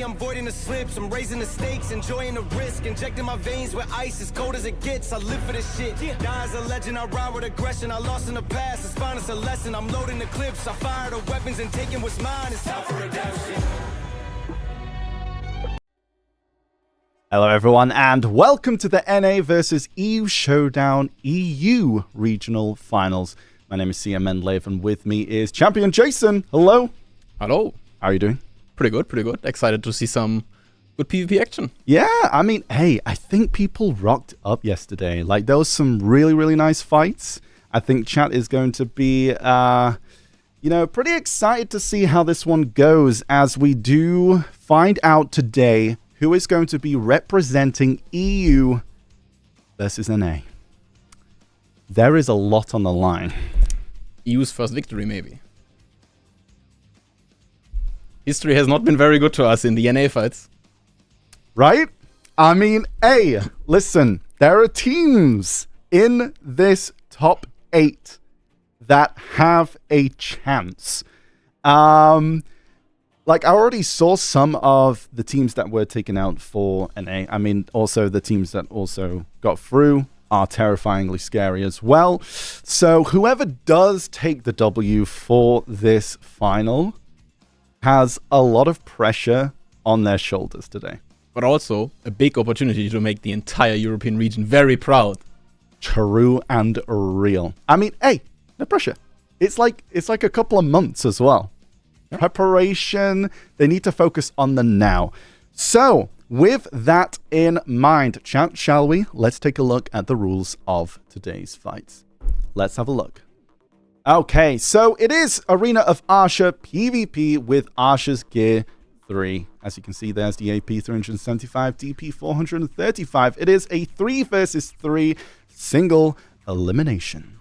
I'm voiding the slips, I'm raising the stakes, enjoying the risk, injecting my veins with ice as cold as it gets. I live for this shit. Die as a legend, I ride with aggression. I lost in the past, it's fine, it's a lesson. I'm loading the clips, I fire the weapons and taking what's mine. It's time for redemption. Hello everyone and welcome to the NA versus EU Showdown EU Regional Finals. My name is CM Mendlave and with me is Champion Jason. Hello. Hello. How are you doing? Pretty good, pretty good. Excited to see some good PvP action. Yeah, I mean, hey, I think people rocked up yesterday. Like, there was some really nice fights. I think chat is going to be, pretty excited to see how this one goes as we do find out today who is going to be representing EU versus NA. There is a lot on the line. EU's first victory, maybe. History has not been very good to us in the NA fights. Right? I mean, hey, listen, there are teams in this top 8 that have a chance. Like, I already saw some of the teams that were taken out for NA. I mean, also the teams that also got through are terrifyingly scary as well. So whoever does take the W for this final has a lot of pressure on their shoulders today. But also a big opportunity to make the entire European region very proud. True and real. I mean, hey, no pressure. It's like a couple of months as well. Preparation, they need to focus on the now. So, with that in mind, chat, shall we? Let's take a look at the rules of today's fights. Let's have a look. Okay, so it is Arena of Arsha PvP with Arsha's Gear 3. As you can see, there's the AP 375, DP 435. It is a 3 versus 3 single elimination.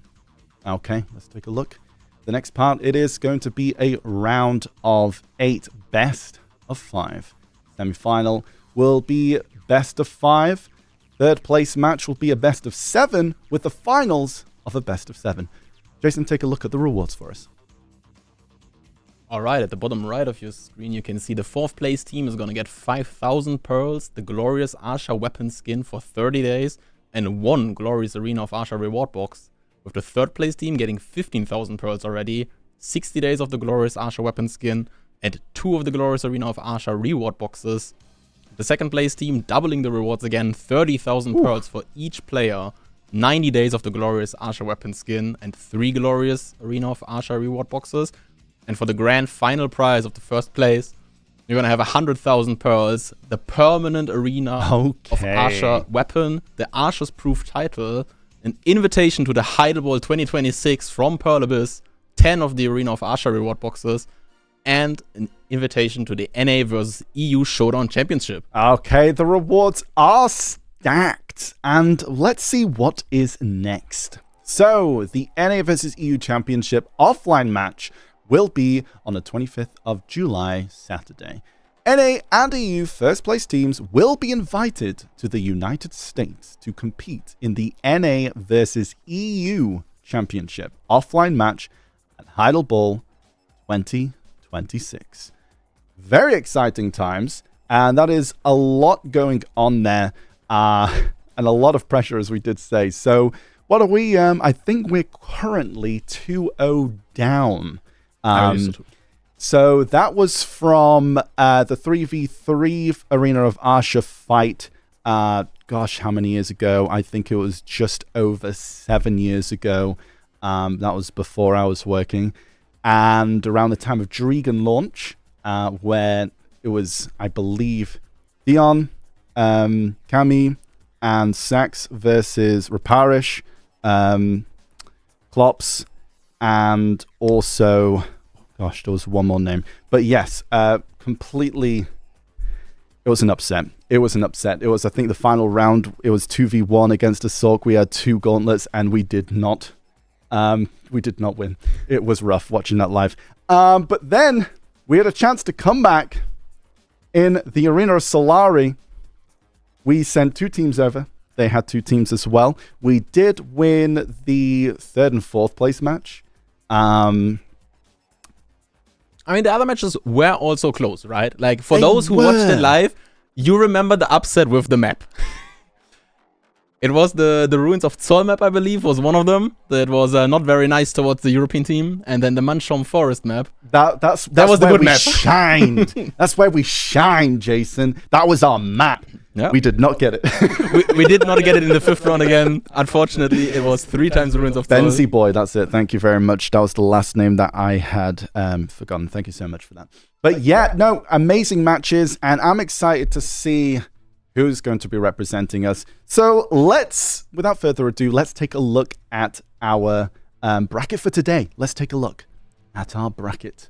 Okay, let's take a look. The next part, it is going to be a round of 8, best of 5. Semi-final will be best of 5. Third place match will be a best of 7 with the finals of a best of 7. Jason, take a look at the rewards for us. Alright, at the bottom right of your screen, you can see the 4th place team is going to get 5,000 pearls, the glorious Arsha weapon skin for 30 days, and 1 glorious Arena of Arsha reward box. With the 3rd place team getting 15,000 pearls already, 60 days of the glorious Arsha weapon skin, and 2 of the glorious Arena of Arsha reward boxes. The 2nd place team doubling the rewards again, 30,000 pearls for each player, 90 days of the glorious Arsha weapon skin, and 3 glorious Arena of Arsha reward boxes. And for the grand final prize of the 1st place, you're gonna have 100,000 pearls, the permanent Arena of Arsha weapon, the Arsha's Proof title, an invitation to the Heidel Ball 2026 from Pearl Abyss, 10 of the Arena of Arsha reward boxes, and an invitation to the NA versus EU Showdown Championship. Okay, the rewards are stacked, and let's see what is next. So, the NA versus EU Championship offline match will be on the 25th of July, Saturday. NA and EU first place teams will be invited to the United States to compete in the NA versus EU Championship offline match at Heidel Ball 2026. Very exciting times, and that is a lot going on there, and a lot of pressure, as we did say. So, what are we? I think we're currently 2-0 down. So that was from the 3v3 Arena of Arsha fight. Gosh, how many years ago? I think it was just over 7 years ago. That was before I was working. And around the time of Drigan launch, where it was, I believe, Dion, Kami, and Sax versus Raparish, Klops, and also... Gosh, there was one more name. But yes, completely... It was an upset. It was, I think, the final round. It was 2v1 against Assault. We had 2 gauntlets, and we did not win. It was rough watching that live. But then, we had a chance to come back in the Arena of Solari. We sent 2 teams over. They had 2 teams as well. We did win the 3rd and 4th place match. I mean, the other matches were also close, right? Like, for They those who watched it were. live, you remember the upset with the map. It was the Ruins of Zoll map, I believe, was one of them. That was not very nice towards the European team. And then the Manchom Forest map. That was the where good we map. shined. That's where we shined, Jason. That was our map. Yeah. We did not get it. we did not get it in the 5th round again. Unfortunately, it was 3 times the Ruins of Zoll. Benzie Boy, that's it. Thank you very much. That was the last name that I had forgotten. Thank you so much for that. But yeah, no, amazing matches. And I'm excited to see who's going to be representing us. So let's, without further ado, let's take a look at our bracket for today. Let's take a look at our bracket.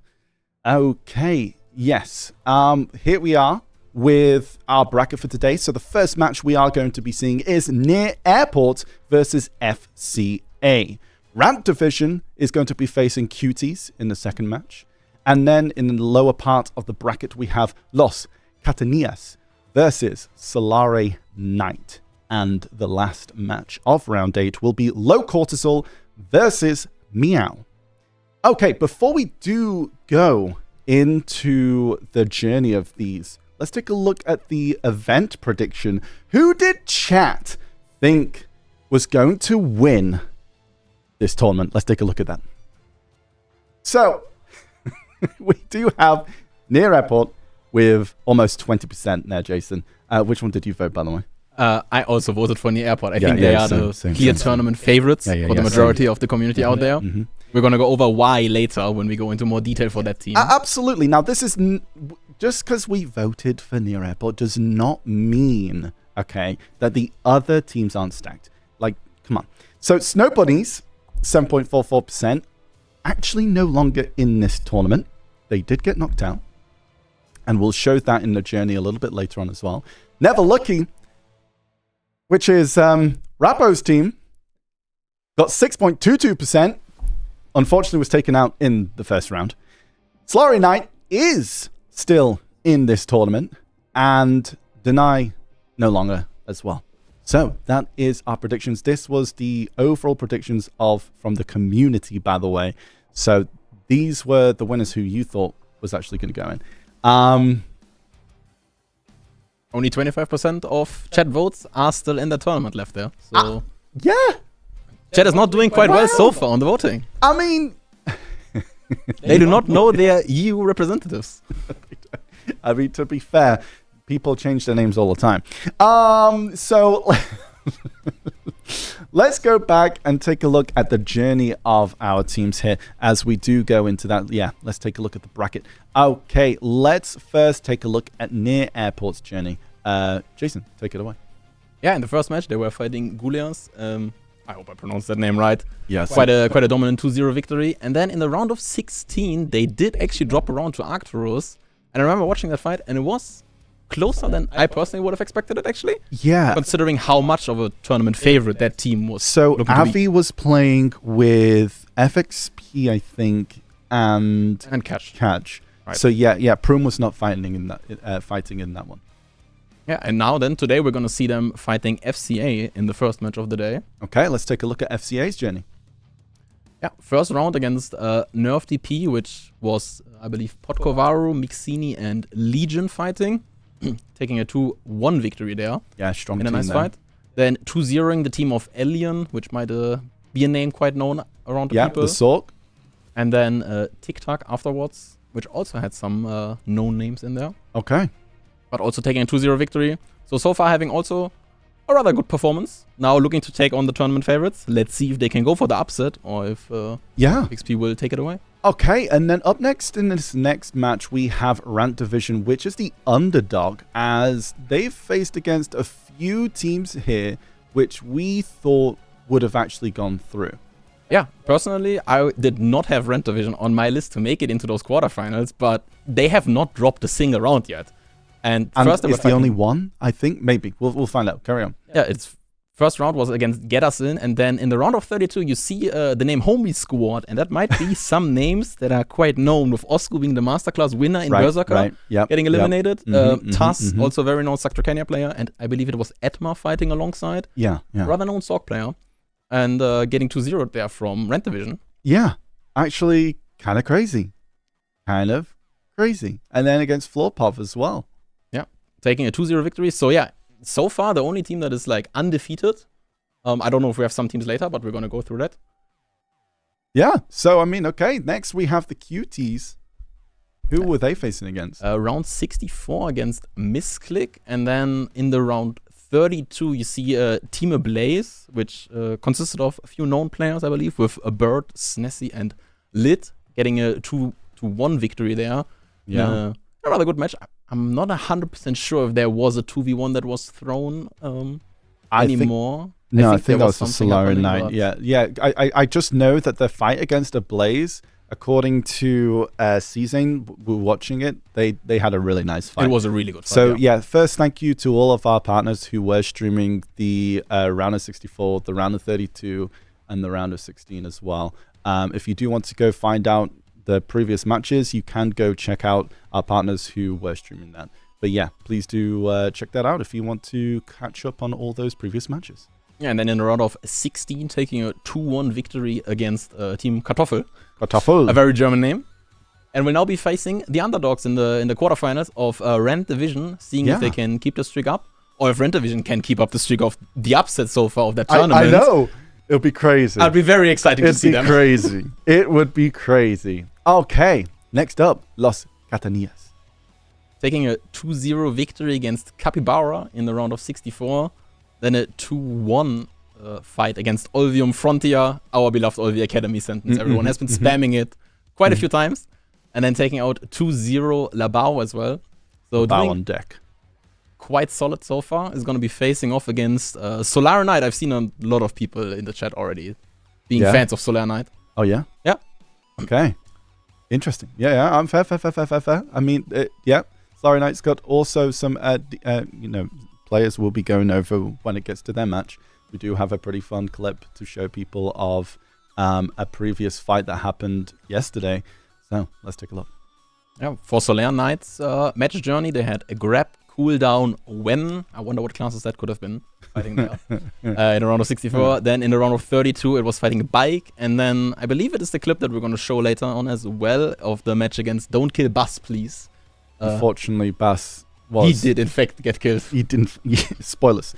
Okay, yes. Here we are with our bracket for today. So the first match we are going to be seeing is Near Airport versus FCA. Rant Division is going to be facing Cuties in the second match. And then in the lower part of the bracket, we have Loskatanillas versus SolareKnight. And the last match of round 8 will be LowCortisol versus Meow. Okay, before we do go into the journey of these, let's take a look at the event prediction. Who did chat think was going to win this tournament? Let's take a look at that. So, we do have Near Airport with almost 20% there, Jason. Which one did you vote, by the way? I also voted for Near Airport. I think they are the clear tournament favorites for the majority of the community out there. We're going to go over why later when we go into more detail for that team. Absolutely. Now, this is just because we voted for Near Airport does not mean, okay, that the other teams aren't stacked. Like, come on. So, Snow Bunnies, 7.44%, actually no longer in this tournament. They did get knocked out. And we'll show that in the journey a little bit later on as well. Never Lucky, which is Rappo's team, got 6.22%. Unfortunately, was taken out in the first round. SolareKnight is still in this tournament. And Deny no longer as well. So that is our predictions. This was the overall predictions from the community, by the way. So these were the winners who you thought was actually going to go in. Only 25% of chat votes are still in the tournament left there. So Yeah. chat is not doing quite well so far on the voting. I mean, They do not know their EU representatives. I mean, to be fair, people change their names all the time. So let's go back and take a look at the journey of our teams here as we do go into that. Yeah, let's take a look at the bracket. Okay, let's first take a look at Near Airport's journey. Jason, take it away. Yeah, in the first match, they were fighting Goulias. I hope I pronounced that name right. Yes. Quite a dominant 2-0 victory. And then in the round of 16, they did actually drop around to Arcturus. And I remember watching that fight, and it was closer than I personally would have expected it, actually. Yeah. Considering how much of a tournament favorite that team was. So Avi was playing with FXP, I think, and Catch. Right. So yeah, Prum was not fighting in that one. Yeah, and now then, today we're going to see them fighting FCA in the first match of the day. Okay, let's take a look at FCA's journey. Yeah, first round against Nerf DP, which was, I believe, Podkovaru, Mixini, and Legion fighting. Taking a 2-1 victory there. Yeah, strong in a team nice there. fight. Then 2-0ing the team of Elion, which might be a name quite known around the people. Yeah, the Sork. And then TikTok afterwards, which also had some known names in there. Okay. But also taking a 2-0 victory. So far having also a rather good performance. Now looking to take on the tournament favorites. Let's see if they can go for the upset or if XP will take it away. Okay, and then up next in this next match, we have Rant Division, which is the underdog, as they've faced against a few teams here, which we thought would have actually gone through. Yeah, personally, I did not have Rant Division on my list to make it into those quarterfinals, but they have not dropped a single round yet. And first it's the only one, I think. Maybe. We'll find out. Carry on. Yeah, its first round was against Get Us In, and then in the round of 32, you see the name Homie Squad, and that might be some names that are quite known, with Osku being the masterclass winner in Berserker, getting eliminated. Taz, also very known Saktrakania player, and I believe it was Etma fighting alongside. Rather known Sork player, and getting 2-0 there from Rant Division. Yeah, actually kind of crazy. kind of crazy. And then against Florpov as well. Yeah, taking a 2-0 victory. So yeah, so far the only team that is like undefeated. I don't know if we have some teams later, but we're going to go through that. Yeah, so I mean, okay, next we have the Cuties. Who were they facing against? Round 64 against Misclick, and then in the round 32 you see a Team Ablaze, which consisted of a few known players, I believe, with a Bird, Snessie, and Lit getting a 2-1 victory there. Yeah. A rather good match. I'm not 100% sure if there was a 2v1 that was thrown anymore. I think that was the something happening, SolareKnight. Yeah. I just know that the fight against Ablaze, according to Cezanne, we're watching it, they had a really nice fight. It was a really good fight. So yeah, first thank you to all of our partners who were streaming the round of 64, the round of 32, and the round of 16 as well. If you do want to go find out the previous matches, you can go check out our partners who were streaming that. But yeah, please do check that out if you want to catch up on all those previous matches. Yeah, and then in the round of 16, taking a 2-1 victory against Team Kartoffel. Kartoffel. A very German name. And will now be facing the underdogs in the quarterfinals of Rant Division, seeing if they can keep the streak up, or if Rant Division can keep up the streak of the upset so far of that tournament. I know. It'll be crazy. It'd be very exciting to see them. It'd be crazy. It would be crazy. Okay, next up, Loskatanillas. Taking a 2-0 victory against Capybara in the round of 64. Then a 2-1 fight against Olvium Frontier, our beloved Olvi Academy sentence. Everyone has been spamming it quite a few times. And then taking out 2-0 Labao as well. So Labao on deck. Quite solid so far. Is going to be facing off against SolareKnight. I've seen a lot of people in the chat already being fans of SolareKnight. Oh, yeah? Yeah. Okay. Interesting. Yeah. I'm fair. I mean, SolareKnight's got also some, players will be going over when it gets to their match. We do have a pretty fun clip to show people of a previous fight that happened yesterday. So let's take a look. Yeah, for SolareKnight's match journey, they had a grab, cooldown, when. I wonder what classes that could have been fighting there. In the round of 64. Then in the round of 32, it was fighting Bike. And then I believe it is the clip that we're going to show later on as well of the match against Don't Kill Bass, Please. Unfortunately, Bass he did, in fact, get killed. He didn't. Spoilers.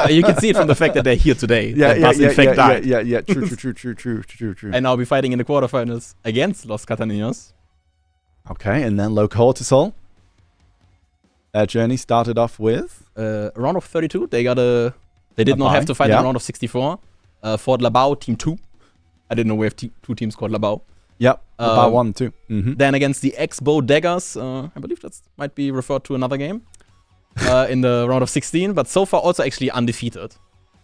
You can see it from the fact that they're here today. Died. Yeah. True. And now be fighting in the quarterfinals against Loskatanillas. Okay, and then LowCortisol. Their journey started off with a round of 32. They did not have to fight in the round of 64. Fought Labao, Team 2. I didn't know we have two teams called Labao. Yep, Labao 1 too. Then against the X-Bow Daggers, I believe that might be referred to another game, in the round of 16, but so far also actually undefeated.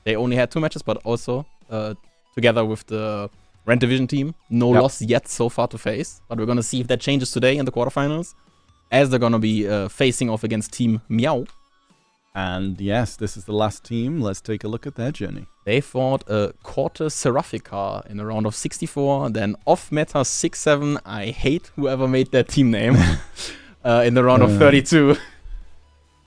They only had 2 matches, but also together with the Rant Division team. No loss yet so far to face, but we're going to see if that changes today in the quarterfinals, as they're going to be facing off against Team Meow. And yes, this is the last team. Let's take a look at their journey. They fought a Corte Seraphica in the round of 64, then off-meta 6-7. I hate whoever made that team name. In the round of 32.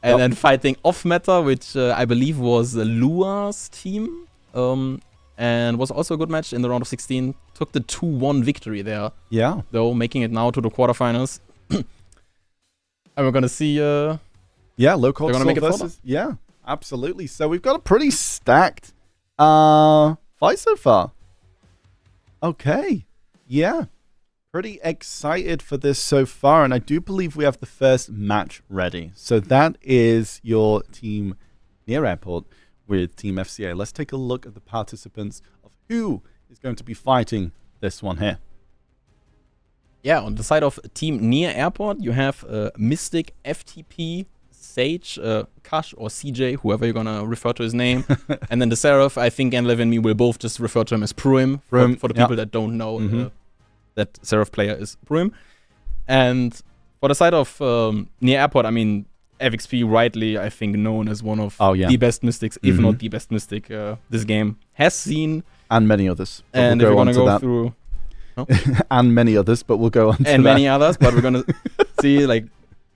And then fighting off-meta, which I believe was Lua's team. And was also a good match in the round of 16. Took the 2-1 victory there. Yeah. Though, making it now to the quarterfinals. And we're going to see... LowCortisol versus... Yeah, absolutely. So we've got a pretty stacked fight so far. Okay. Yeah. Pretty excited for this so far. And I do believe we have the first match ready. So that is your team near airport with Team FCA. Let's take a look at the participants of who is going to be fighting this one here. Yeah, on the side of Team Near Airport, you have Mystic, FTP, Sage, Kash, or CJ, whoever you're going to refer to his name. And then the Seraph, I think Enlev and me will both just refer to him as Pruim, for the people that don't know that Seraph player is Pruim. And for the side of Near Airport, I mean, FXP rightly, I think, known as one of the best Mystics, if not the best Mystic this game has seen. And many others. And we'll if we're going to go through... and many others, but we'll go on to that. And many others, but we're going to see, like,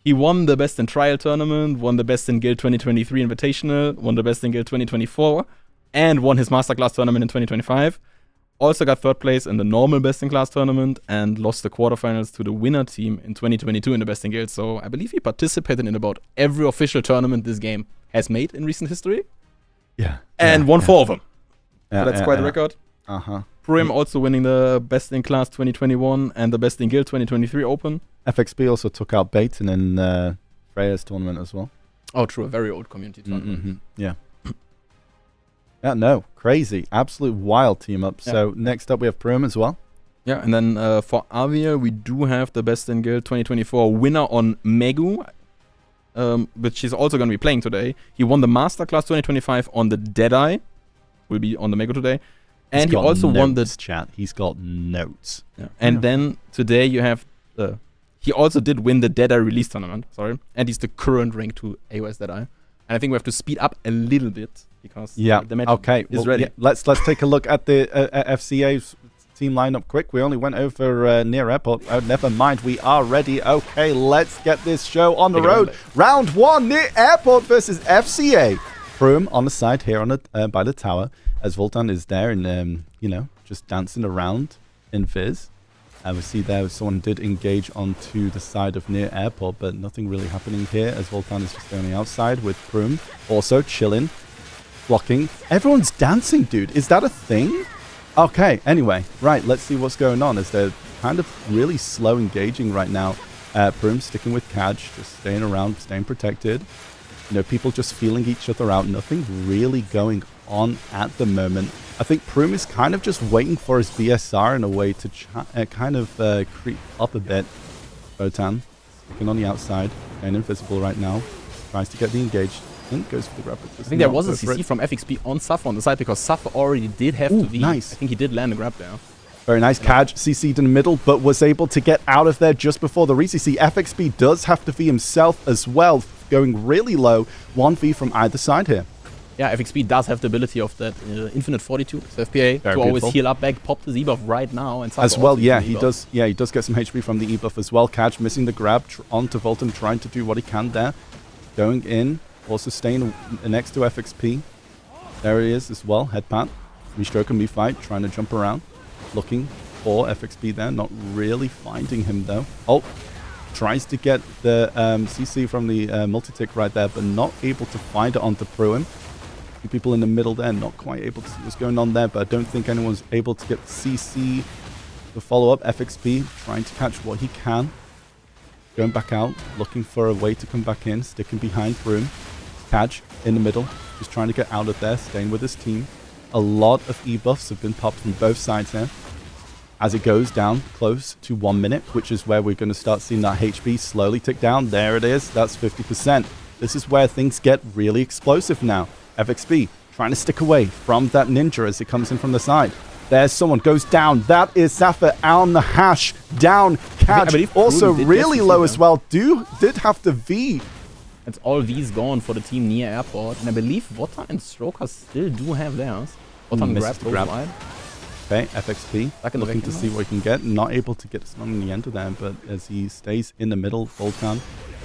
he won the Best in Trial tournament, won the Best in Guild 2023 Invitational, won the Best in Guild 2024, and won his Masterclass tournament in 2025. also got third place in the normal Best in Class tournament and lost the quarterfinals to the winner team in 2022 in the Best in Guild. So I believe he participated in about every official tournament this game has made in recent history. Yeah. And won 4 of them. Yeah, So that's quite a record. Prim also winning the Best in Class 2021 and the Best in Guild 2023 Open. FXB also took out Baton in Freya's tournament as well. Oh, true. A very old community tournament. Yeah. Yeah, no. Crazy. Absolute wild team up. Yeah. So next up we have Prim as well. Yeah, and then for Avia, we do have the Best in Guild 2024 winner on Megu, which he's also going to be playing today. He won the Masterclass 2025 on the Deadeye. Will be on the Megu today. And he also won the chat. He's got notes. Yeah. And then today you have the. He also did win the Deadeye release tournament. Sorry, and he's the current rank 2 AOS Deadeye. And I think we have to speed up a little bit because the match is ready. Yeah, let's take a look at the FCA's team lineup quick. We only went over near airport. Oh, never mind. We are ready. Okay, let's get this show on the road. Round 1 near airport versus FCA. Prum on the side here on the by the tower. As Voltan is there and, just dancing around in Viz. We see there someone did engage onto the side of near airport, but nothing really happening here as Voltan is just on the outside with Prum. Also chilling, blocking. Everyone's dancing, dude. Is that a thing? Okay, anyway, right, let's see what's going on as they're kind of really slow engaging right now. Prum sticking with Kaj, just staying around, staying protected. People just feeling each other out. Nothing really going on at the moment. I think Prum is kind of just waiting for his BSR in a way to kind of creep up a bit. Botan sticking on the outside, and invisible right now. Tries to get the engage. Goes for the grab. I think there was a CC from FXP on Saffa on the side because Saffa already did have to V. Nice. I think he did land a grab there. Very nice. Kaj CC'd in the middle, but was able to get out of there just before the re-CC. FXP does have to V himself as well, going really low. 1v from either side here. Yeah, FXP does have the ability of that infinite 42 FPA to always heal up back, pop the Z-buff right now. And as well, yeah, he does. Yeah, he does get some HP from the E-buff as well. Kaj missing the grab onto Voltan, trying to do what he can there. Going in, also staying next to FXP. There he is as well, headpat. Restroke and fight, trying to jump around. Looking for FXP there, not really finding him though. Oh, tries to get the CC from the multi-tick right there, but not able to find it onto Pruim. Two people in the middle there, not quite able to see what's going on there, but I don't think anyone's able to get CC to follow up. FXP trying to catch what he can. Going back out, looking for a way to come back in, sticking behind Pruim. Kaj in the middle, just trying to get out of there, staying with his team. A lot of E-buffs have been popped from both sides here. As it goes down close to 1 minute, which is where we're going to start seeing that HP slowly tick down. There it is. That's 50%. This is where things get really explosive now. FXP trying to stick away from that ninja as it comes in from the side. There's someone goes down. That is Safa on the hash. Down. Kaj also really low as well. Did have the V. It's all V's gone for the team near airport. And I believe Wotan and Stroker still do have theirs. Wotan grabbed both wide. Okay, FXP looking to see what he can get. Not able to get someone in the end of them, but as he stays in the middle, Voltan.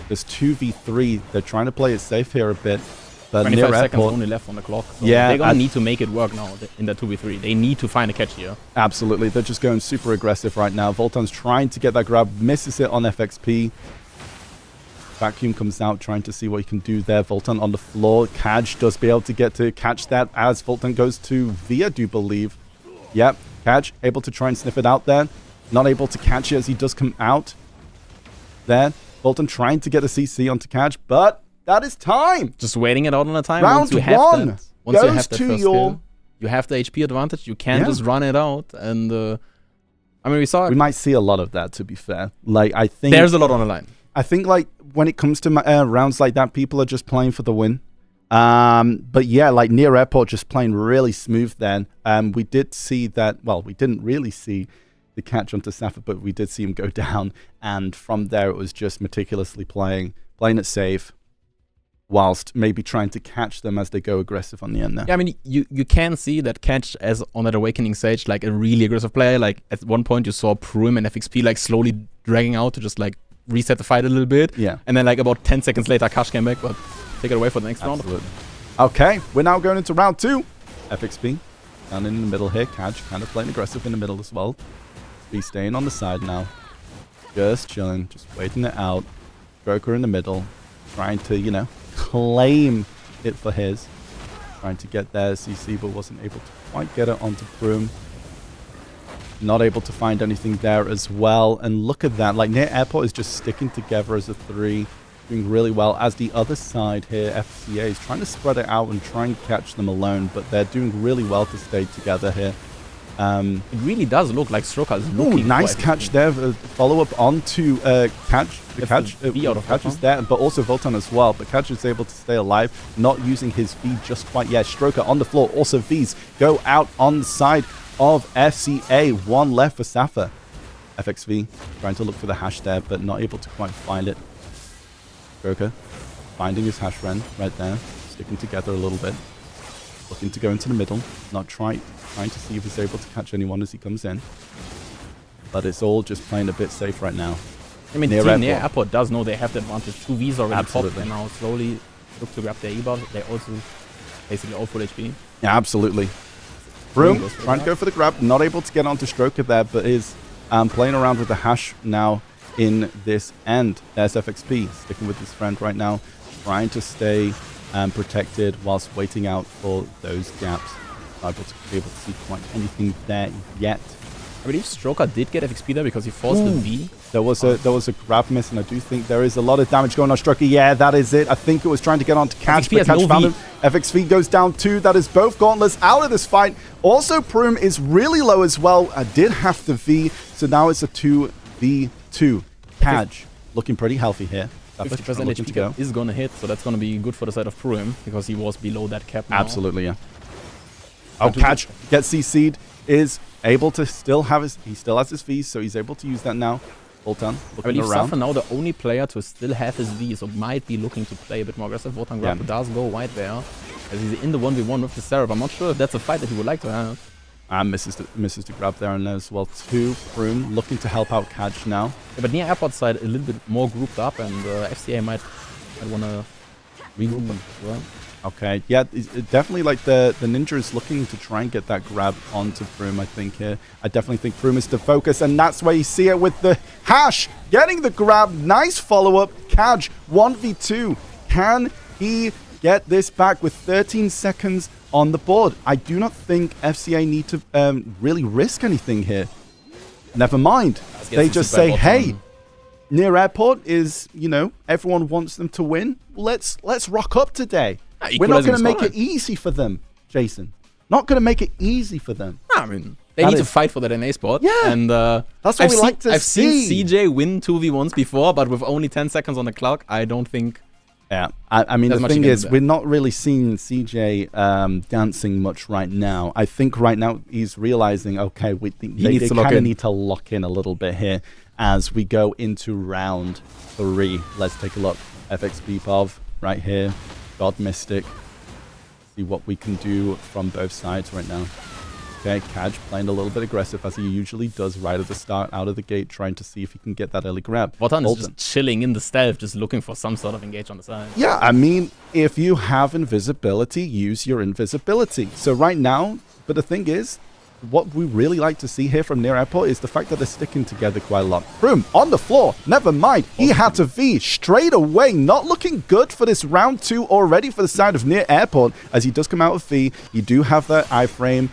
There's 2v3. They're trying to play it safe here a bit. But 25 seconds only left on the clock. So yeah, they're going to need to make it work now in the 2v3. They need to find a catch here. Absolutely. They're just going super aggressive right now. Voltan's trying to get that grab. Misses it on FXP. Vacuum comes out, trying to see what he can do there. Voltan on the floor. Kaj does be able to get to catch that as Voltan goes to V, I do believe. Yep, Kaj able to try and sniff it out there. Not able to catch it as he does come out. There, Voltan trying to get a CC onto Kaj, but that is time. Just waiting it out on a time. Round one goes to your... You have the HP advantage. You can just run it out. And I mean, we might see a lot of that, to be fair. Like, I think... There's a lot on the line. I think, like, when it comes to rounds like that, people are just playing for the win. But yeah, like near airport, just playing really smooth then. We did see that, well, we didn't really see the catch onto Safa, but we did see him go down. And from there, it was just meticulously playing it safe, whilst maybe trying to catch them as they go aggressive on the end there. Yeah, I mean, you can see that catch as on that awakening stage, like a really aggressive player. Like at one point, you saw Prum and FXP like slowly dragging out to just like reset the fight a little bit. Yeah. And then like about 10 seconds later, Kash came back, but take it away for the next round. Okay, we're now going into round 2. FXP Down in the middle here. Kaj kind of playing aggressive in the middle as well. He's staying on the side now. Just chilling. Just waiting it out. Stroker in the middle. Trying to, you know, claim it for his. Trying to get there, CC, but wasn't able to quite get it onto Broom. Not able to find anything there as well. And look at that. Like, near airport is just sticking together as a 3. Doing really well. As the other side here, FCA is trying to spread it out and try and catch them alone. But they're doing really well to stay together here. It really does look like Stroker is looking. Nice catch there. Follow up onto Catch. The catch is there, but also Voltan as well. But Catch is able to stay alive, not using his V just quite yet. Stroker on the floor. Also Vs go out on the side of FCA. 1 left for Safa. FXV trying to look for the hash there, but not able to quite find it. Stroker finding his hash Ren right there. Sticking together a little bit. Looking to go into the middle. Not trying to see if he's able to catch anyone as he comes in. But it's all just playing a bit safe right now. I mean, the team near airport does know they have the advantage. 2 Vs already popped and now slowly look to grab their E-buff. They also basically all full HP. Yeah, absolutely. Broom trying to go for the grab. Not able to get onto Stroker there, but is playing around with the hash now in this end. There's FXP sticking with his friend right now. Trying to stay protected whilst waiting out for those gaps. Not able to be able to see quite anything there yet. I believe Stroker did get FXP there because he forced the V. There was a grab miss, and I do think there is a lot of damage going on Stroker. Yeah, that is it. I think it was trying to get on to Catch, but Catch found him. FXV goes down 2. That is both gauntlets out of this fight. Also, Prum is really low as well. I did have the V, so now it's a 2v2. Kaj looking pretty healthy here. 50% HP cap is going to hit, so that's going to be good for the side of Prum because he was below that cap now. Absolutely, yeah. Oh, Catch gets CC'd, is able to still have his... He still has his V, so he's able to use that now. Voltan looking I believe around. Safa now the only player to still have his V, so might be looking to play a bit more aggressive. Voltan grab does go wide there, as he's in the 1v1 with the Seraph. I'm not sure if that's a fight that he would like to have. And misses to grab there and as well too. Prum looking to help out Catch now. Yeah, but near airport side, a little bit more grouped up, and FCA might want to regroup as well. Okay, yeah, definitely like the Ninja is looking to try and get that grab onto Prum, I think, here. I definitely think Prum is the focus, and that's where you see it with the hash. Getting the grab, nice follow-up. Kaj, 1v2. Can he get this back with 13 seconds on the board? I do not think FCA need to really risk anything here. Never mind. They just say, hey, near airport is, you know, everyone wants them to win. Let's rock up today. We're not going to make it easy for them, Jason. Not going to make it easy for them. I mean, they need to fight for that NA spot. Yeah, and that's what we like to see. I've seen CJ win 2v1s before, but with only 10 seconds on the clock, I don't think... Yeah, I mean, the thing is, we're not really seeing CJ dancing much right now. I think right now he's realizing, okay, they kind of need to lock in a little bit here as we go into round 3. Let's take a look. FXB Bov right here. God Mystic. See what we can do from both sides right now. Okay, Kaj playing a little bit aggressive as he usually does right at the start, out of the gate, trying to see if he can get that early grab. Voltan is just chilling in the stealth, just looking for some sort of engage on the side. Yeah, I mean, if you have invisibility, use your invisibility. So right now, but the thing is, what we really like to see here from near airport is the fact that they're sticking together quite a lot. Broom on the floor. Never mind. He had to V straight away. Not looking good for this round 2 already for the side of near airport as he does come out of V. You do have that iframe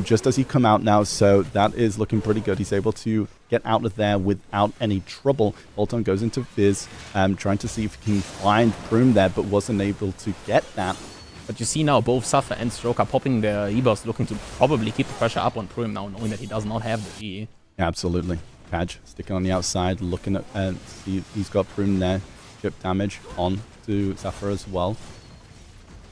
just as he come out now, so that is looking pretty good. He's able to get out of there without any trouble. Voltan goes into Fizz, trying to see if he can find Broom there, but wasn't able to get that. But you see now both Safa and Stroker popping their E-buffs, looking to probably keep the pressure up on Prum now, knowing that he does not have the E. Yeah, absolutely. Kaj sticking on the outside, looking at he's got Prum there. Chip damage on to Safa as well.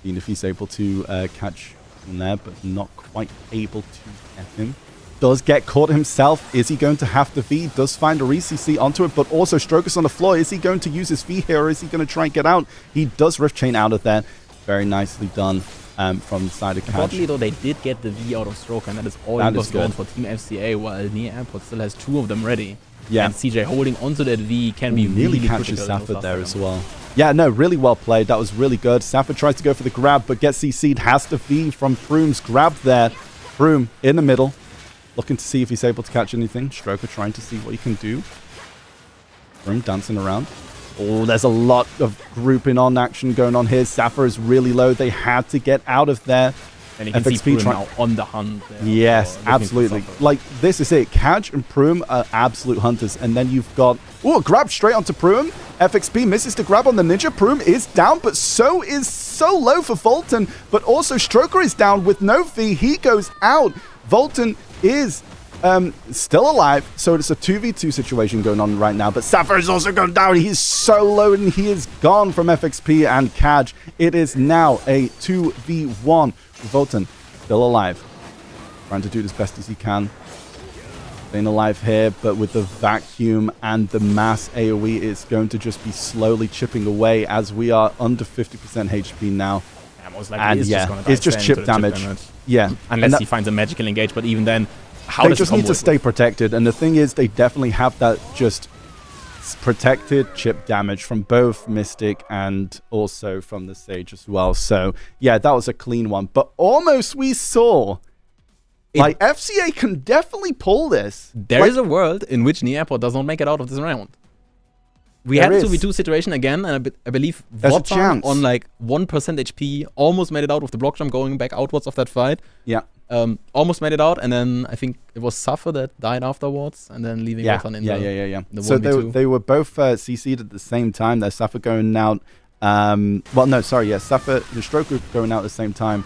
Seeing if he's able to catch him there, but not quite able to get him. Does get caught himself. Is he going to have the V? Does find a re-CC onto it, but also Stroker's on the floor. Is he going to use his V here, or is he going to try and get out? He does Rift Chain out of there. Very nicely done from the side of Kaj. Importantly, though, they did get the V out of Stroker, and that is all he was going for Team FCA, while near airport still has 2 of them ready. Yeah. And CJ holding onto that V can be really catches Safa there as well. Yeah, no, really well played. That was really good. Safa tries to go for the grab, but gets CC'd. Has the V from Prum's grab there. Broom in the middle, looking to see if he's able to catch anything. Stroker trying to see what he can do. Broom dancing around. Oh, there's a lot of grouping on action going on here. Sapphire is really low. They had to get out of there. And you can see Broom now on the hunt. Yes, absolutely. Like, this is it. Cadge and Broom are absolute hunters. And then you've got... Oh, grab straight onto Broom. FXP misses to grab on the Ninja. Broom is down, but so is Solo for Volton. But also Stroker is down with no fee. He goes out. Volton is... still alive, so it's a 2v2 situation going on right now, but Sapphire is also going down. He's so low and he is gone from FXP and Cadge. It is now a 2v1. Volton still alive, trying to do it as best as he can. Staying alive here, but with the vacuum and the mass AoE, it's going to just be slowly chipping away as we are under 50% HP now. Yeah, most likely it's just chip damage. Yeah, unless he finds a magical engage, but even then, they just need to stay protected, and the thing is, they definitely have that just protected chip damage from both Mystic and also from the Sage as well. So, yeah, that was a clean one. But almost we saw, like, FCA can definitely pull this. There is a world in which Near Airport does not make it out of this round. We had a 2v2 situation again, and I believe Votan on like 1% HP almost made it out with the block jump going back outwards of that fight. Yeah. Almost made it out, and then I think it was Suffer that died afterwards, and then leaving Votan in the so 1v2. they were both CC'd at the same time. There's Suffer going out. Well, no, sorry, Suffer, the stroke group going out at the same time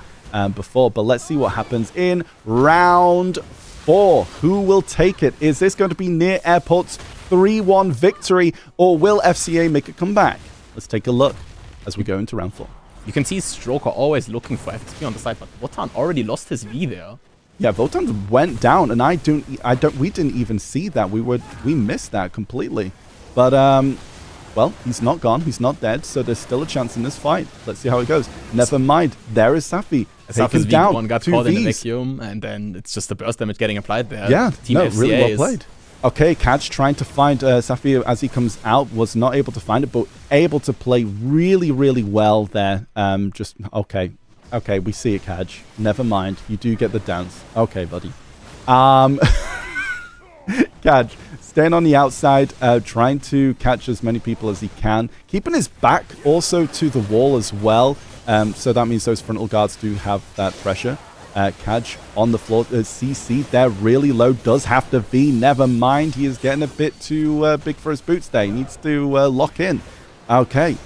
before. But let's see what happens in round 4. Who will take it? Is this going to be Near Airport's 3-1 victory, or will FCA make a comeback? Let's take a look as we go into round 4. You can see Stroker always looking for FXP on the side, but Votan already lost his V there. Yeah, Votan went down, and we didn't even see that. We missed that completely. But well, he's not gone. He's not dead, so there's still a chance in this fight. Let's see how it goes. Never mind. There is Safi. Safi's V1 got caught in the vacuum, and then it's just the burst damage getting applied there. Yeah, Team FCA really well played. Okay, Catch trying to find Safi as he comes out, was not able to find it, but able to play really, really well there. Just, okay, we see it, Catch. Never mind, you do get the dance. Okay, buddy. Catch, staying on the outside, trying to catch as many people as he can, keeping his back also to the wall as well. So that means those frontal guards do have that pressure. Kaj on the floor. CC there really low. Does have to V. Never mind. He is getting a bit too big for his boots there. He needs to lock in. Okay.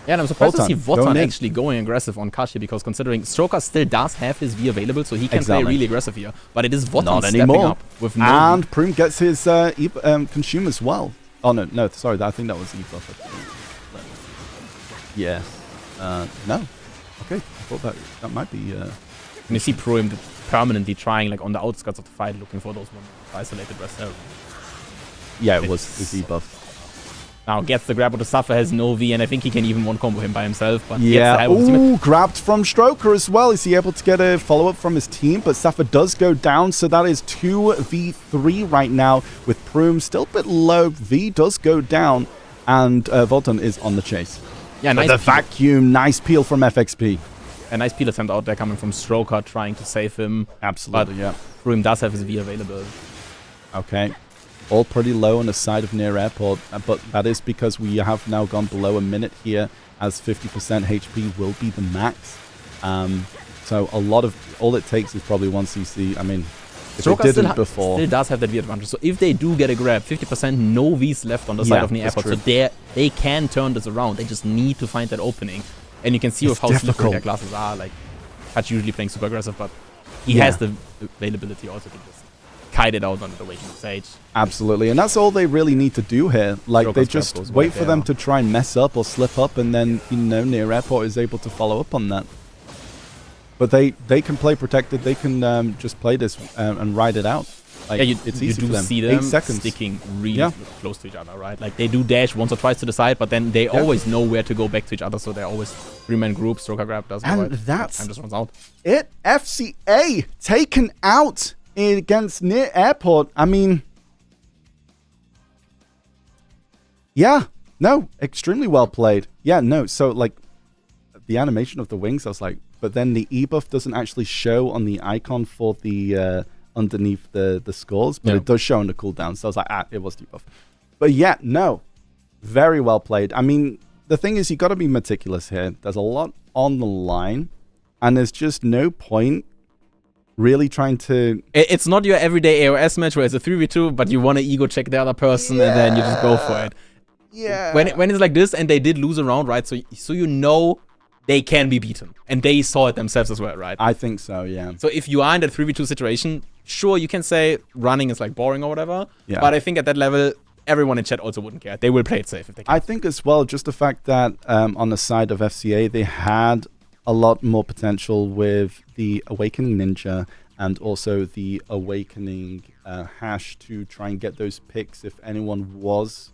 Yeah, and I'm surprised to see Votan actually going aggressive on Kashi, because considering Stroker still does have his V available, so he can play really aggressive here. But it is Votan stepping up with no And Prune gets his consume as well. Oh, no, sorry. I think that was E-buff. Yeah. No. Okay. I thought that might be... And you see Pro permanently trying, like, on the outskirts of the fight, looking for those isolated rest there. Yeah, it was his E-buff. Now gets the grab with the Suffer, has no V, and I think he can even one-combo him by himself. But yeah, ooh, grabbed from Stroker as well. Is he able to get a follow-up from his team? But Suffer does go down, so that is 2v3 right now with Prume still a bit low. V does go down, and Volton is on the chase. Yeah, nice. The vacuum, nice peel from FXP. A nice peel attempt out there coming from Stroker, trying to save him. Absolutely, yeah. Prume does have his V available. Okay. All pretty low on the side of Near Airport, but that is because we have now gone below a minute here, as 50% HP will be the max. So all it takes is probably 1 CC. I mean, if it didn't before. Still does have that V advantage. So if they do get a grab, 50%, no Vs left on the side of Near Airport. True. So they can turn this around. They just need to find that opening. And you can see with how slippery their classes are. Like, Hutch usually playing super aggressive, but he has the availability also to just kite it out under the Waking Sage. Absolutely, and that's all they really need to do here. Like, Stroker's they just wait for them to try and mess up or slip up, and then, you know, Near Airport is able to follow up on that. But they can play protected. They can just play this and ride it out. Like, yeah, it's you easy do for them. see them 8 seconds. sticking really close to each other, right? Like, they do dash once or twice to the side, but then they always know where to go back to each other, so they're always 3-man group. Stroker grab doesn't go right. That's time just runs out. It. FCA taken out against Near Airport. I mean, yeah, no, extremely well played. Yeah, no, so like the animation of the wings, I was like, but then the E buff doesn't actually show on the icon for the underneath the scores, but it does show on the cooldown. So I was like, it was debuff. But yeah, no, very well played. I mean, the thing is, you got to be meticulous here. There's a lot on the line, and there's just no point really trying to... It's not your everyday AOS match where it's a 3v2, but you want to ego check the other person and then you just go for it. Yeah. When it's like this and they did lose a round, right? So you know they can be beaten. And they saw it themselves as well, right? I think so, yeah. So if you are in that 3v2 situation, sure, you can say running is like boring or whatever. Yeah. But I think at that level, everyone in chat also wouldn't care. They will play it safe if they can. I think as well, just the fact that on the side of FCA, they had a lot more potential with the Awakening Ninja and also the Awakening Hash to try and get those picks if anyone was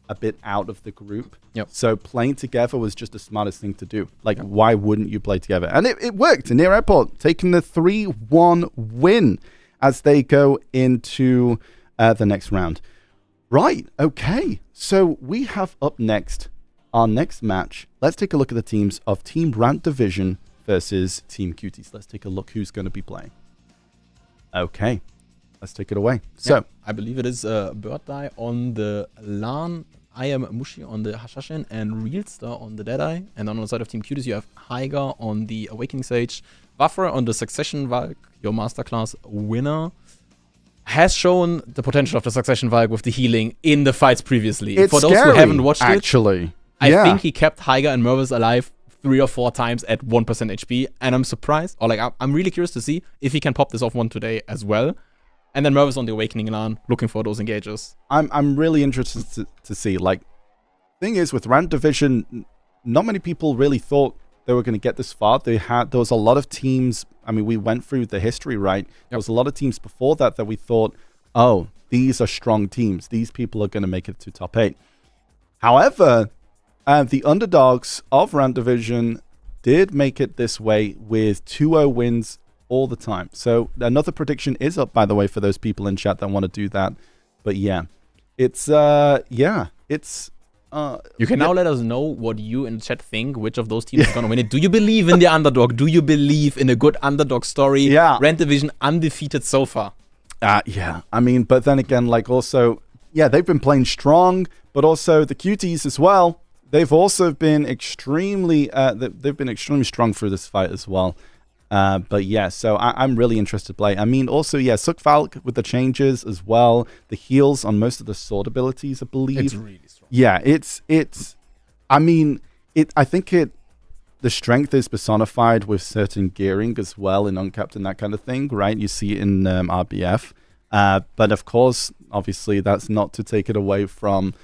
a bit out of the group. Yep. So playing together was just the smartest thing to do. Like, why wouldn't you play together? And it worked. Near Airport taking the 3-1 win as they go into the next round. Right. Okay. So we have up next our next match. Let's take a look at the teams of Team Rant Division versus Team Cuties. Let's take a look who's going to be playing. Okay. Let's take it away. So I believe it is Bird Die on the LAN. I am Mushi on the Hashashin and Realstar on the Deadeye. And on the side of Team Cuties, you have Haiga on the Awakening Sage, Buffer on the Succession Valk, your Masterclass winner. Has shown the potential of the Succession Valk with the healing in the fights previously. It's For those scary, who haven't watched actually. I think he kept Haiga and Mervis alive 3 or 4 times at 1% HP. And I'm surprised, or like, I'm really curious to see if he can pop this off one today as well. And then Mervis on the Awakening LAN, looking for those engages. I'm really interested to see. Like, thing is, with Rant Division, not many people really thought they were going to get this far. There was a lot of teams. I mean, we went through the history, right? There was a lot of teams before that we thought, oh, these are strong teams. These people are going to make it to top 8. However, the underdogs of Rant Division did make it this way with 2-0 wins all the time. So another prediction is up, by the way, for those people in chat that want to do that. But yeah, it's you can now let us know what you in the chat think, which of those teams is going to win it. Do you believe in the underdog? Do you believe in a good underdog story? Yeah. Rant Division undefeated so far. Yeah. I mean, but then again, like also, yeah, they've been playing strong, but also the Cuties as well. They've also been extremely strong through this fight as well. But yeah, so I'm really interested to play. I mean, also, yeah, Suckvalk with the changes as well. The heals on most of the sword abilities, I believe. It's really strong. Yeah, I think the strength is personified with certain gearing as well in Uncapped and that kind of thing, right? You see it in RBF. But of course, obviously, that's not to take it away from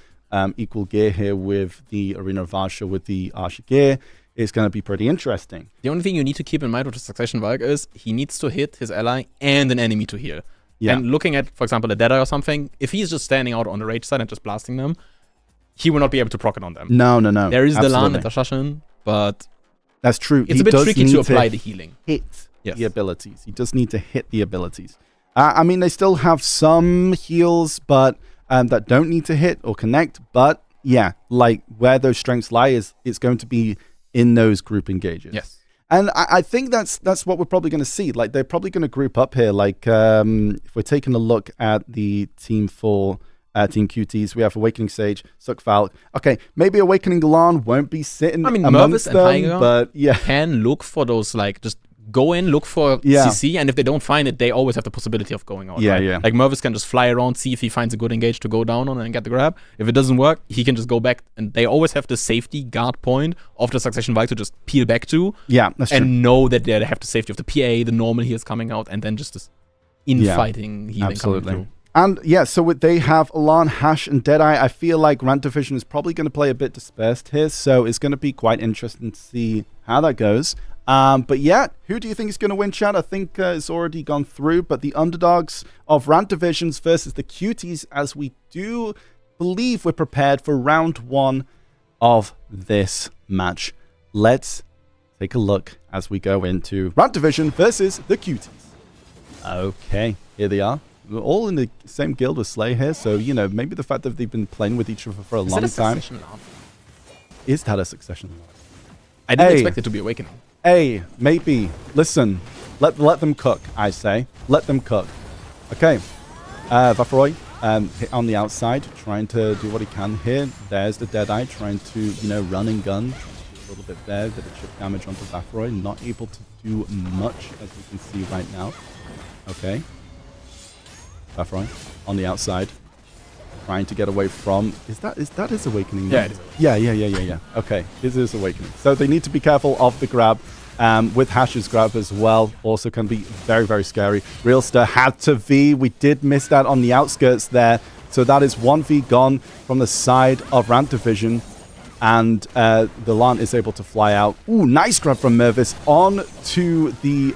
equal gear here with the Arena of Varsha with the Arsha gear. Is going to be pretty interesting. The only thing you need to keep in mind with the Succession Valk is he needs to hit his ally and an enemy to heal. Yeah. And looking at, for example, a Deadeye or something, if he's just standing out on the rage side and just blasting them, he will not be able to proc it on them. No. There is absolutely. the LAN at the Shashin, but that's true. It's a bit tricky to apply the healing. Hit the abilities. He does need to hit the abilities. I mean, they still have some heals, but that don't need to hit or connect. But yeah, like where those strengths lie is it's going to be in those group engages. Yes. And I think that's what we're probably going to see. Like, they're probably going to group up here. Like, if we're taking a look at the team for Team Cuties, we have Awakening Sage, Suckvalk. Okay, maybe Awakening Lan won't be sitting amongst Mervis them, and Haiga but yeah. can look for those, like, just go in, look for CC, and if they don't find it, they always have the possibility of going out. Yeah, right? yeah. Like, Mervis can just fly around, see if he finds a good engage to go down on and get the grab. If it doesn't work, he can just go back, and they always have the safety guard point of the Succession Valk to just peel back to. Yeah, that's true. And know that they have the safety of the PA, the normal heals coming out, and then just this infighting healing absolutely. coming through. And yeah, so they have Alan, Hash, and Deadeye. I feel like Rant Division is probably going to play a bit dispersed here, so it's going to be quite interesting to see how that goes. But yeah, who do you think is going to win, chat? I think it's already gone through, but the underdogs of Rant Divisions versus the Cuties, as we do believe we're prepared for round 1 of this match. Let's take a look as we go into Rant Division versus the Cuties. Okay, here they are. We're all in the same guild with Slay here, so, you know, maybe the fact that they've been playing with each other for a long time. Is that a Is that a succession? I didn't expect it to be Awakening. Hey, maybe. Listen, let them cook, I say. Let them cook. Okay. Vafroy on the outside, trying to do what he can here. There's the Deadeye, trying to, you know, run and gun. A little bit there, bit of chip damage onto Vafroy. Not able to do much, as you can see right now. Okay. Vafroy on the outside, trying to get away from... Is that his Awakening? Yeah, it is. Yeah. Okay, this is Awakening. So they need to be careful of the grab. With Hash's grab as well, also can be very, very scary. Realster had to V. We did miss that on the outskirts there. So that is 1v gone from the side of Rant Division. And the Lant is able to fly out. Ooh, nice grab from Mervis on to the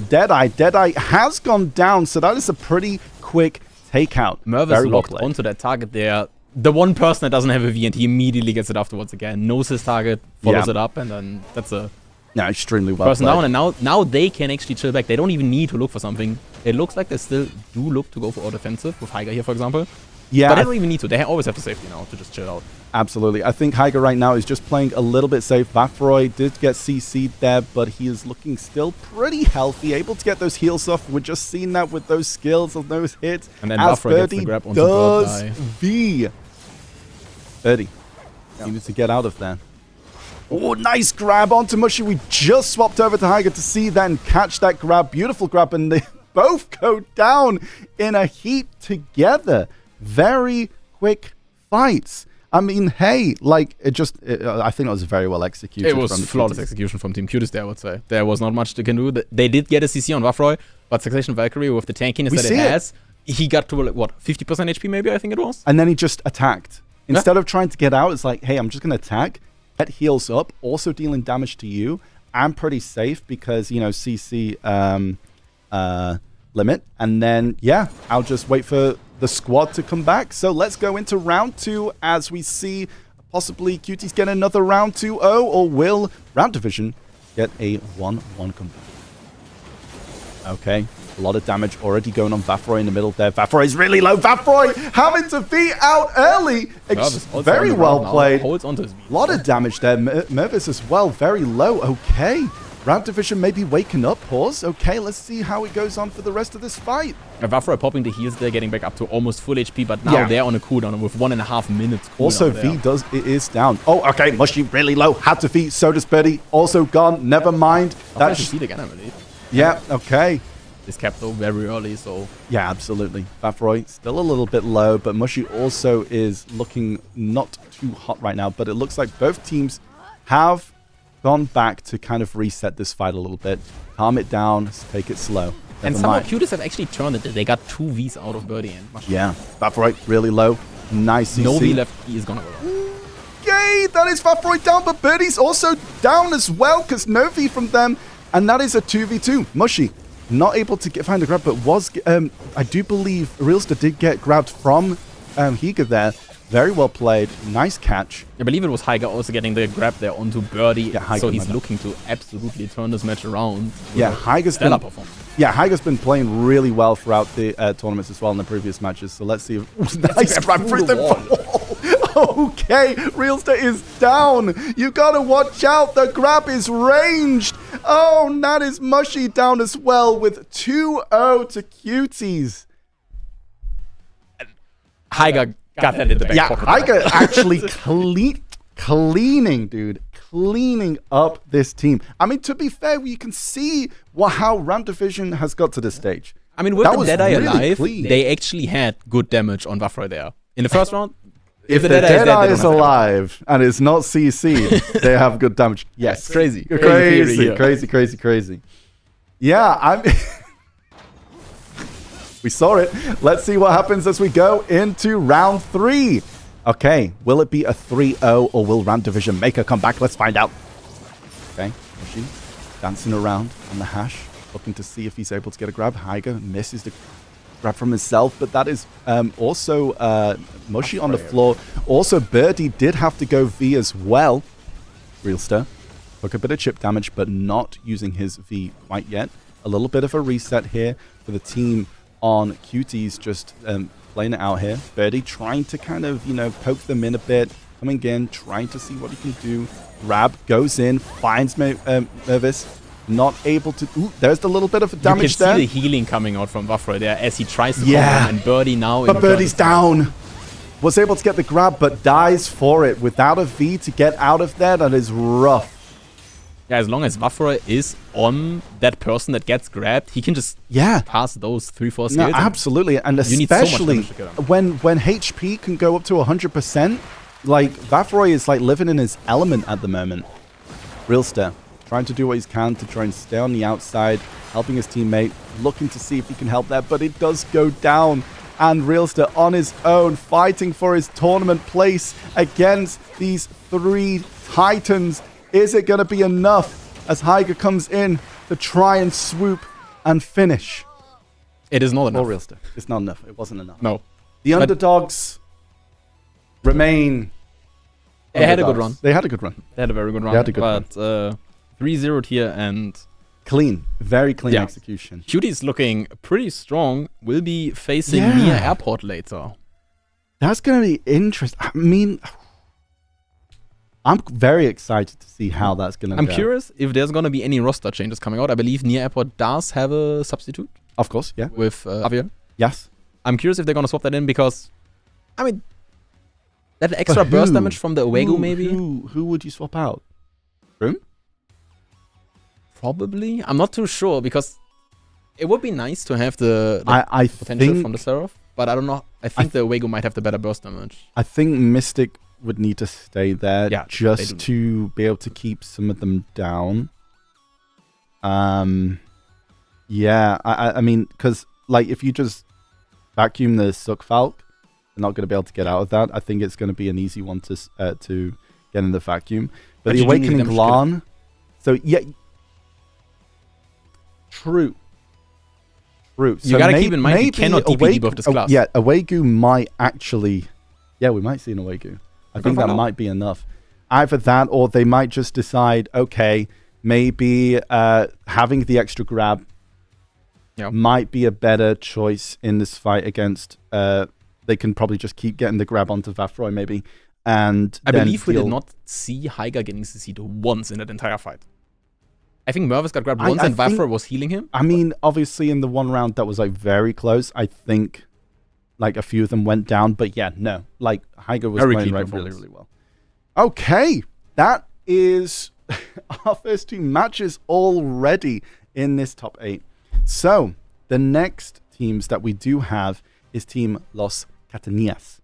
Deadeye. Deadeye has gone down, so that is a pretty quick takeout. Mervis locked onto that target there. The one person that doesn't have a V, and he immediately gets it afterwards again. Knows his target, follows it up, and then that's a... Yeah, extremely well person played. down, and now they can actually chill back. They don't even need to look for something. It looks like they still do look to go for all defensive with Heiger here, for example. Yeah, but they don't even need to. They always have the safety now to just chill out. Absolutely. I think Heiger right now is just playing a little bit safe. Vafroy did get CC'd there, but he is looking still pretty healthy, able to get those heals off. We're just seeing that with those skills of those hits. And then as Vafroy gets Birdie the grab onto does Birdie. V. Birdie needs to get out of there. Oh, nice grab onto Mushy. We just swapped over to Heiger to see then catch that grab. Beautiful grab, and they both go down in a heap together. Very quick fights. I mean, hey, like, I think it was very well executed. It was flawless execution from Team Cuties there, I would say. There was not much they can do. They did get a CC on Vafroy, but Succession Valkyrie with the tankiness that it has, he got to, like, what, 50% HP maybe, I think it was? And then he just attacked. Instead of trying to get out, it's like, hey, I'm just going to attack. Get heals up, also dealing damage to you. I'm pretty safe because, you know, CC limit. And then, yeah, I'll just wait for the squad to come back. So let's go into round 2 as we see possibly Cuties get another round 2-0, or will Rant Division get a 1-1 comeback? Okay, a lot of damage already going on Vafroy in the middle there. Vafroy is really low. Vafroy having to be out early. Very well played. Holds onto his V. A lot of damage there. Mervis as well, very low. Okay. Rant Division maybe waking up. Pause. Okay, let's see how it goes on for the rest of this fight. Vafroy popping the heals there, getting back up to almost full HP, but now they're on a cooldown with 1.5 minutes cooldown. Also, V is down. Oh, okay. Mushy really low. Had to V. So does Birdie. Also gone. Never mind. That's just again, I believe. Yeah, okay. This kept though very early, so... Yeah, absolutely. Vafroy still a little bit low, but Mushy also is looking not too hot right now, but it looks like both teams have gone back to kind of reset this fight a little bit. Calm it down, take it slow. And some of Cuties have actually turned it. They got 2 Vs out of Birdie and Mushy. Yeah, Vafroy really low. Nice CC. No V left, he is gonna go down. Yay, that is Vafroy down, but Birdie's also down as well, because no V from them, and that is a 2v2. Mushy not able to find a grab, but was, I do believe Realster did get grabbed from Higa there. Very well played. Nice catch. I believe it was Heiger also getting the grab there onto Birdie. Yeah, so he's looking to absolutely turn this match around. Yeah, Heiger's been, Heiger's been playing really well throughout the tournaments as well in the previous matches. So let's see if... nice grab through the wall. Okay, Realster is down. You gotta watch out. The grab is ranged. Oh, that is Mushy down as well with 2-0 to Cuties. Heiger got that in the back pocket. Heiger actually cleaning, dude. Cleaning up this team. I mean, to be fair, you can see how Rant Division has got to this stage. I mean, with the Deadeye alive, they actually had good damage on Vafroy there. In the first round, if the Deadeye is alive and it's not CC'd, they have good damage. Yes. Crazy. Crazy. Yeah, I'm... We saw it. Let's see what happens as we go into round 3. Okay, will it be a 3-0 or will Rant Division make a comeback? Let's find out. Okay, Mushy dancing around on the hash, looking to see if he's able to get a grab. Heiger misses the grab from himself, but that is also Mushy on the floor. Also, Birdie did have to go V as well. Realster took a bit of chip damage, but not using his V quite yet. A little bit of a reset here for the team on Cuties, just playing it out here. Birdie trying to kind of, you know, poke them in a bit. coming in, trying to see what he can do. Grab goes in, finds Mervis. Not able to... Ooh, there's the little bit of damage there. You can see the healing coming out from Vafroy there as he tries to yeah. and Birdie now... But Birdie's down. Was able to get the grab, but dies for it. Without a V to get out of there, that is rough. Yeah, as long as Vafroy is on that person that gets grabbed, he can just pass those 3-4 skills. No, absolutely. And especially so when HP can go up to 100%, like, Vafroy is like living in his element at the moment. Realster. Trying to do what he can to try and stay on the outside, helping his teammate, looking to see if he can help there, but it does go down. And Realster on his own, fighting for his tournament place against these 3 Titans. Is it going to be enough as Heiger comes in to try and swoop and finish? It is not enough. Or Realster. It's not enough. It wasn't enough. No. The underdogs remain. They had a good run. They had a good run. They had a very good run. They had a good run. But 3-0'd here and... Clean. Very clean execution. Cuties looking pretty strong. Will be facing near airport later. That's going to be interesting. I mean, I'm very excited to see how that's going to go. I'm curious if there's going to be any roster changes coming out. I believe near airport does have a substitute. Of course, yeah. With Javier. Yes. I'm curious if they're going to swap that in because, I mean, that extra burst damage from the Awegu maybe. Who would you swap out? Room? Probably. I'm not too sure because it would be nice to have the I potential think, from the Seraph, but I don't know. I think the Awegu might have the better burst damage. I think Mystic would need to stay there just to be able to keep some of them down. Yeah, I mean, because like if you just vacuum the Suck Falc, they're not going to be able to get out of that. I think it's going to be an easy one to get in the vacuum. But the Awakening Glan, so yeah. True. So you gotta keep in mind you cannot DP debuff this class. Yeah, Awegu might actually... Yeah, we might see an Awegu. I think that might be enough. Either that or they might just decide, okay, maybe having the extra grab might be a better choice in this fight against... they can probably just keep getting the grab onto Vafroy maybe. And I believe we did not see Heiger getting CC'd once in that entire fight. I think Mervis got grabbed once and Vafroy was healing him. I mean, obviously in the one round that was like very close, I think like a few of them went down, but yeah, no. Like Heiger was playing really well. Okay, that is our first 2 matches already in this top 8. So the next teams that we do have is Team Loskatanillas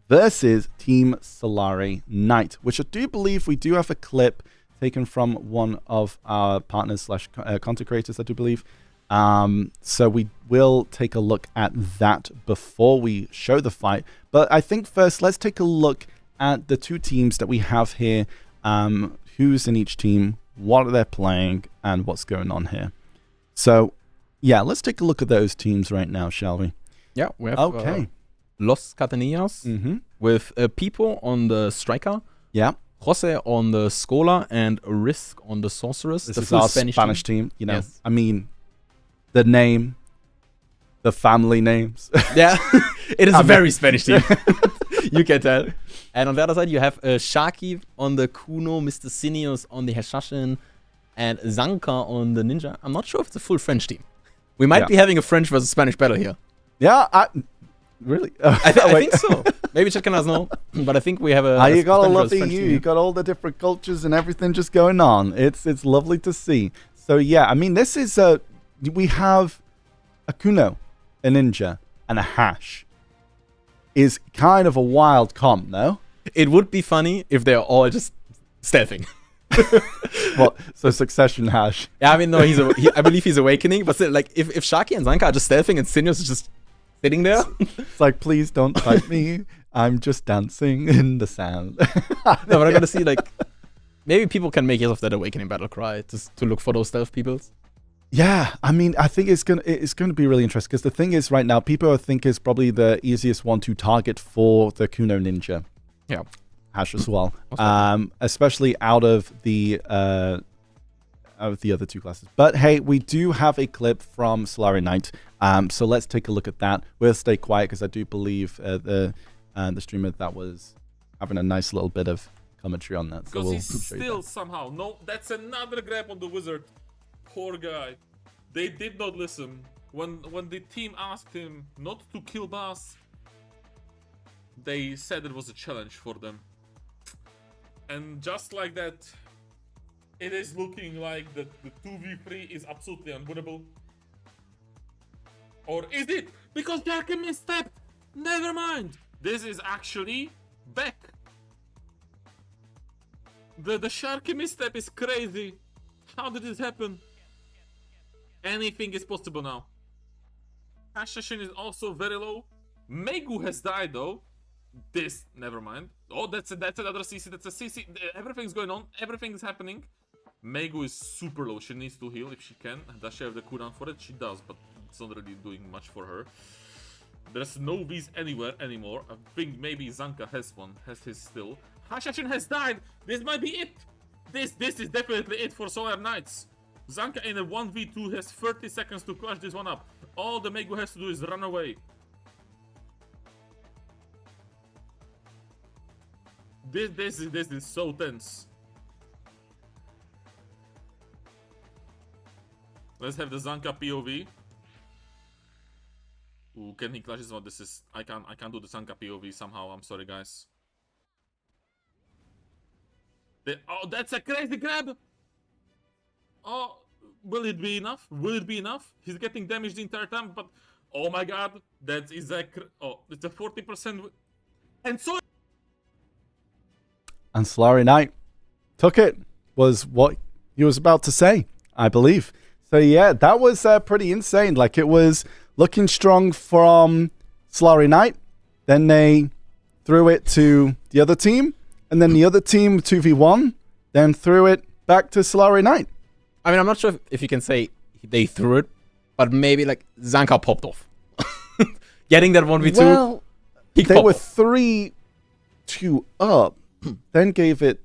versus Team SolareKnight, which I do believe we do have a clip taken from one of our partners / content creators, I do believe. So we will take a look at that before we show the fight. But I think first, let's take a look at the 2 teams that we have here. Who's in each team, what they're playing, and what's going on here. So, yeah, let's take a look at those teams right now, shall we? Yeah, we have Loskatanillas with Pipo on the Striker. Yeah. Jose on the Scholar and Risk on the Sorceress. This is our Spanish team. You know, I mean, the name, the family names. Yeah, it is a very Spanish team. You can tell. And on the other side, you have Sharky on the Kuno, Mr. Sinius on the Hashashin, and Zanka on the Ninja. I'm not sure if it's a full French team. We might be having a French versus Spanish battle here. Yeah, really? I think so. Maybe chat can us know, but I think we have a. You got a lovely EU. You got all the different cultures and everything just going on. It's lovely to see. So yeah, I mean, this is we have a Kuno, a Ninja, and a Hash. Is kind of a wild comp, no? It would be funny if they're all just stealthing. What? So Succession Hash? Yeah, I mean, no, I believe he's awakening, but still, like if Sharky and Zanka are just stealthing and Sinius is just sitting there. It's like, please don't fight me. I'm just dancing in the sand. No, but I'm gonna see like maybe people can make use of that awakening battle cry just to look for those stealth peoples. Yeah, I mean, I think it's gonna be really interesting because the thing is, right now, people I think is probably the easiest one to target for the Kuno Ninja. Yeah, Hash as well. Especially out of the other 2 classes. But hey, we do have a clip from SolareKnight. So let's take a look at that. We'll stay quiet because I do believe the streamer that was having a nice little bit of commentary on that. So Because we'll he's show you still that. somehow... No, that's another grab on the wizard. Poor guy. They did not listen. When the team asked him not to kill boss, they said it was a challenge for them. And just like that, it is looking like the 2v3 is absolutely unwinnable. Or is it? Because Jarkin misstepped! Never mind! This is actually back. The Sharky misstep is crazy. How did this happen? Anything is possible now. Hashashin is also very low. Megu has died though. This, never mind. Oh, that's another CC. That's a CC. Everything's going on. Everything is happening. Megu is super low. She needs to heal if she can. Does she have the cooldown for it? She does, but it's not really doing much for her. There's no V's anywhere anymore. I think maybe Zanka has one. Has his still. Hashashin has died. This might be it. This is definitely it for SolareKnights. Zanka in a 1v2 has 30 seconds to clutch this one up. All the Megu has to do is run away. This is so tense. Let's have the Zanka POV. Ooh, can he clutch this one? This is I can't do the Zanka POV somehow. I'm sorry, guys. Oh, that's a crazy grab. Oh, will it be enough? Will it be enough? He's getting damaged the entire time, but oh my god, that is a it's a 40%. And so. And SolareKnight took it, was what he was about to say, I believe. So yeah, that was pretty insane. Like, it was looking strong from SolareKnight. Then they threw it to the other team. And then the other team 2v1. Then threw it back to SolareKnight. I mean, I'm not sure if you can say they threw it, but maybe like Zanka popped off. Getting that 1v2. Well, they were 3-2 up. Then gave it...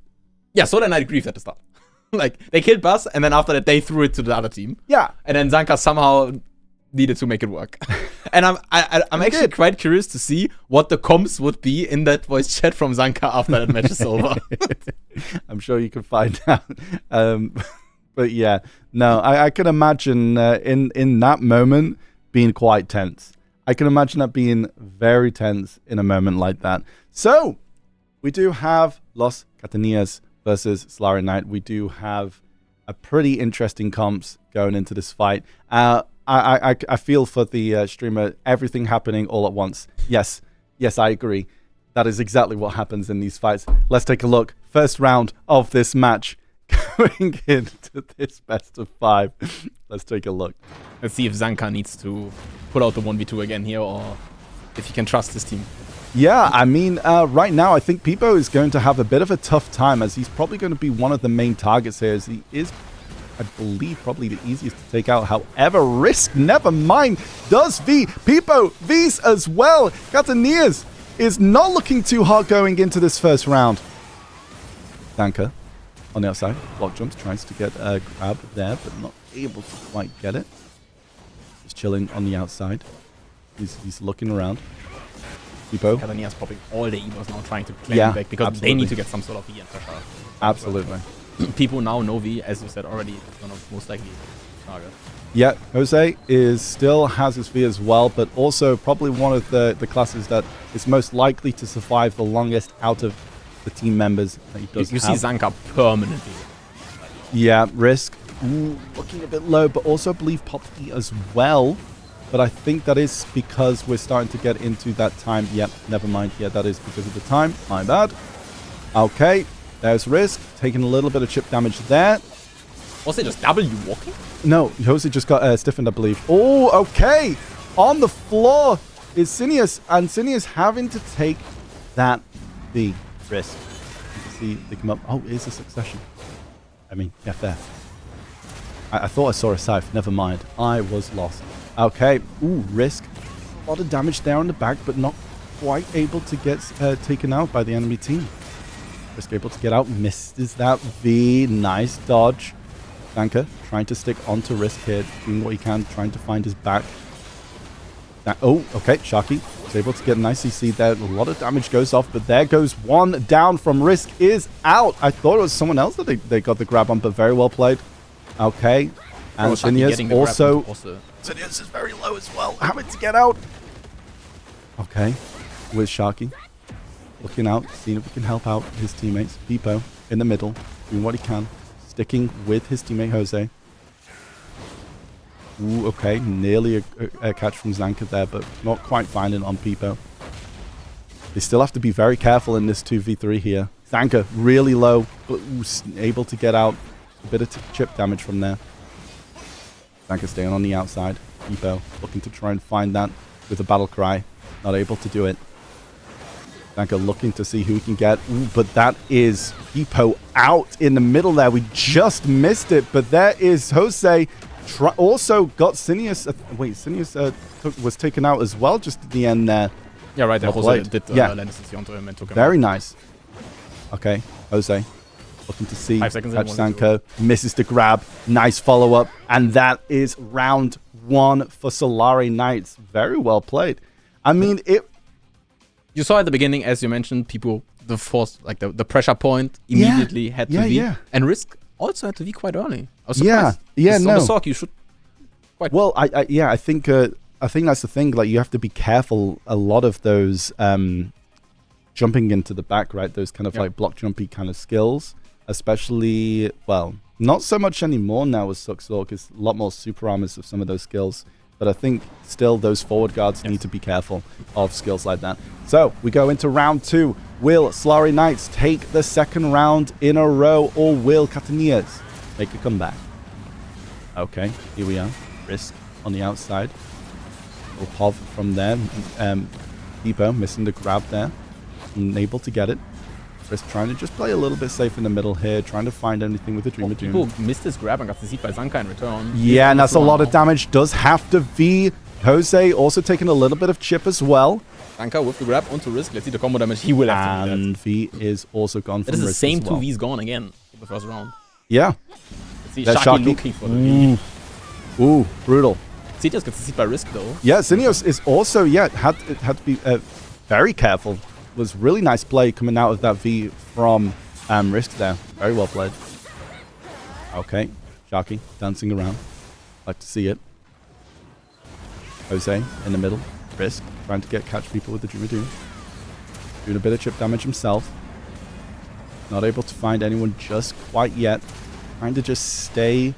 Yeah, SolareKnight griefed at the start. Like, they killed Buzz, and then after that, they threw it to the other team. Yeah. And then Zanka somehow needed to make it work. And I'm actually quite curious to see what the comms would be in that voice chat from Zanka after that match is over. I'm sure you can find out. But yeah, no, I can imagine in that moment being quite tense. I can imagine that being very tense in a moment like that. So, we do have Loskatanillas versus SolareKnight. We do have a pretty interesting comps going into this fight. I feel for the streamer, everything happening all at once. Yes, I agree. That is exactly what happens in these fights. Let's take a look. First round of this match going into this best of 5. Let's take a look. Let's see if Zanka needs to put out the 1v2 again here, or if he can trust his team. Yeah, I mean, right now, I think Peepo is going to have a bit of a tough time, as he's probably going to be one of the main targets here, as he is, I believe, probably the easiest to take out. However, Risk, never mind, does V. Peepo, V's as well. Katanillas is not looking too hot going into this first round. Zanka on the outside. Block jumps, tries to get a grab there, but not able to quite get it. He's chilling on the outside. He's looking around. Peepo. Katanillas popping all the Evos now, trying to claim him back, because they need to get some sort of V and pressure. Absolutely. People now know V, as you said already, is going to most likely target. Yeah, Jose still has his V as well, but also probably one of the classes that is most likely to survive the longest out of the team members that he does You see Zanka permanently. Yeah, Risk. Ooh, looking a bit low, but also I believe Pop E as well. But I think that is because we're starting to get into that time. Yep, never mind. Yeah, that is because of the time. My bad. Okay, there's Risk. Taking a little bit of chip damage there. Was it just W walking? No, Jose just got stiffened, I believe. Oh, okay. On the floor is Sinius. And Sinius having to take that V. Risk. You can see they come up. Oh, it is a succession. I mean, yeah, fair. I thought I saw a scythe. Never mind. I was lost. Okay. Ooh, Risk. A lot of damage there on the back, but not quite able to get taken out by the enemy team. Risk able to get out. Misses that V. Nice dodge. Zanka trying to stick onto Risk here, doing what he can, trying to find his back. Oh, okay. Sharky Was able to get a nice CC there. A lot of damage goes off, but there goes one down from Risk is out. I thought it was someone else that they got the grab on, but very well played. Okay. And Sinius also... Sinius is very low as well. Having to get out. Okay. With Sharky. Looking out, seeing if we can help out his teammates. Pipo in the middle, doing what he can. Sticking with his teammate Jose. Ooh, okay. Nearly a catch from Zanka there, but not quite finding on Pipo. They still have to be very careful in this 2v3 here. Zanka really low, but able to get out. A bit of chip damage from there. Zanka staying on the outside. Pipo looking to try and find that with a battle cry. Not able to do it. Zanka looking to see who he can get. Ooh, but that is Pipo out in the middle there. We just missed it, but there is Jose. Also got Sinius. Wait, Sinius was taken out as well just at the end there. Yeah, right there. Jose did land onto him and took him Very out. nice. Okay, Jose looking to see 5 seconds catch Zanko. Misses the grab. Nice follow-up. And that is round 1 for SolareKnight. Very well played. I mean, it... You saw at the beginning, as you mentioned, people, the force, like the pressure point immediately had to V. And Risk also had to V quite early. I was surprised. Yeah, no. On the Sork, you should quite... Well, I think that's the thing. Like, you have to be careful. A lot of those jumping into the back, right? Those kind of like block jumpy kind of skills, especially, well, not so much anymore now with Sork. It's a lot more super armors of some of those skills. But I think still those forward guards need to be careful of skills like that. So we go into round 2. Will SolareKnight take the second round in a row, or will Cuties make a comeback? Okay, here we are. Risk on the outside. Little pov from there. Pipo missing the grab there. Unable to get it. Risk trying to just play a little bit safe in the middle here, trying to find anything with the Dream of Doom. People missed his grab and got CC'd by Zanka in return. Yeah, and that's a lot of damage. Does have to V. Jose also taking a little bit of chip as well. Zanka with the grab onto Risk. Let's see the combo damage he will have to do that. And V is also gone from Risk. It is the same as well. 2 Vs gone again for the first round. Yeah. Let's see Sharky looking for the V. Ooh, brutal. Sinius gets CC'd by Risk though. Yeah, Sinius is also, had to be very careful. Was really nice play coming out of that V from Risk there. Very well played. Okay, Sharky dancing around. Like to see it. Jose in the middle. Risk trying to catch people with the Dream of Doom. Doing a bit of chip damage himself. Not able to find anyone just quite yet. Trying to just stay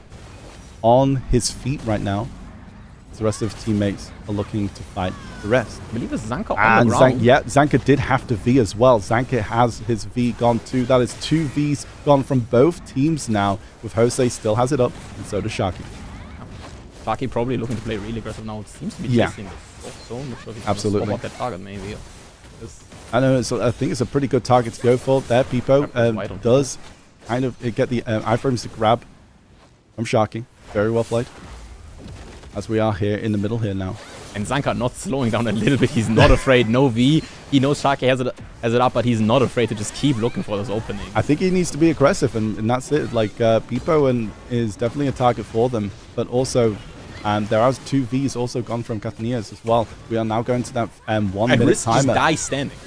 on his feet right now. The rest of his teammates are looking to fight the rest. I believe it's Zanka on the ground. Zanka did have to V as well. Zanka has his V gone too. That is 2 Vs gone from both teams now, with Jose still has it up, and so does Sharky. Sharky probably looking to play really aggressive now. It seems to be chasing the zone. Not sure if he's absolutely going to swap out that target maybe. I know, I think it's a pretty good target to go for. There, Pipo does kind of get the iframes to grab from Sharky. Very well played. As we are here in the middle here now. And Zanka not slowing down a little bit. He's not afraid. No V. He knows Sharky has it up, but he's not afraid to just keep looking for those openings. I think he needs to be aggressive, and that's it. Like, Pipo is definitely a target for them. But also, there are 2 Vs also gone from Cuties as well. We are now going to that 1 minute timer. Just die standing.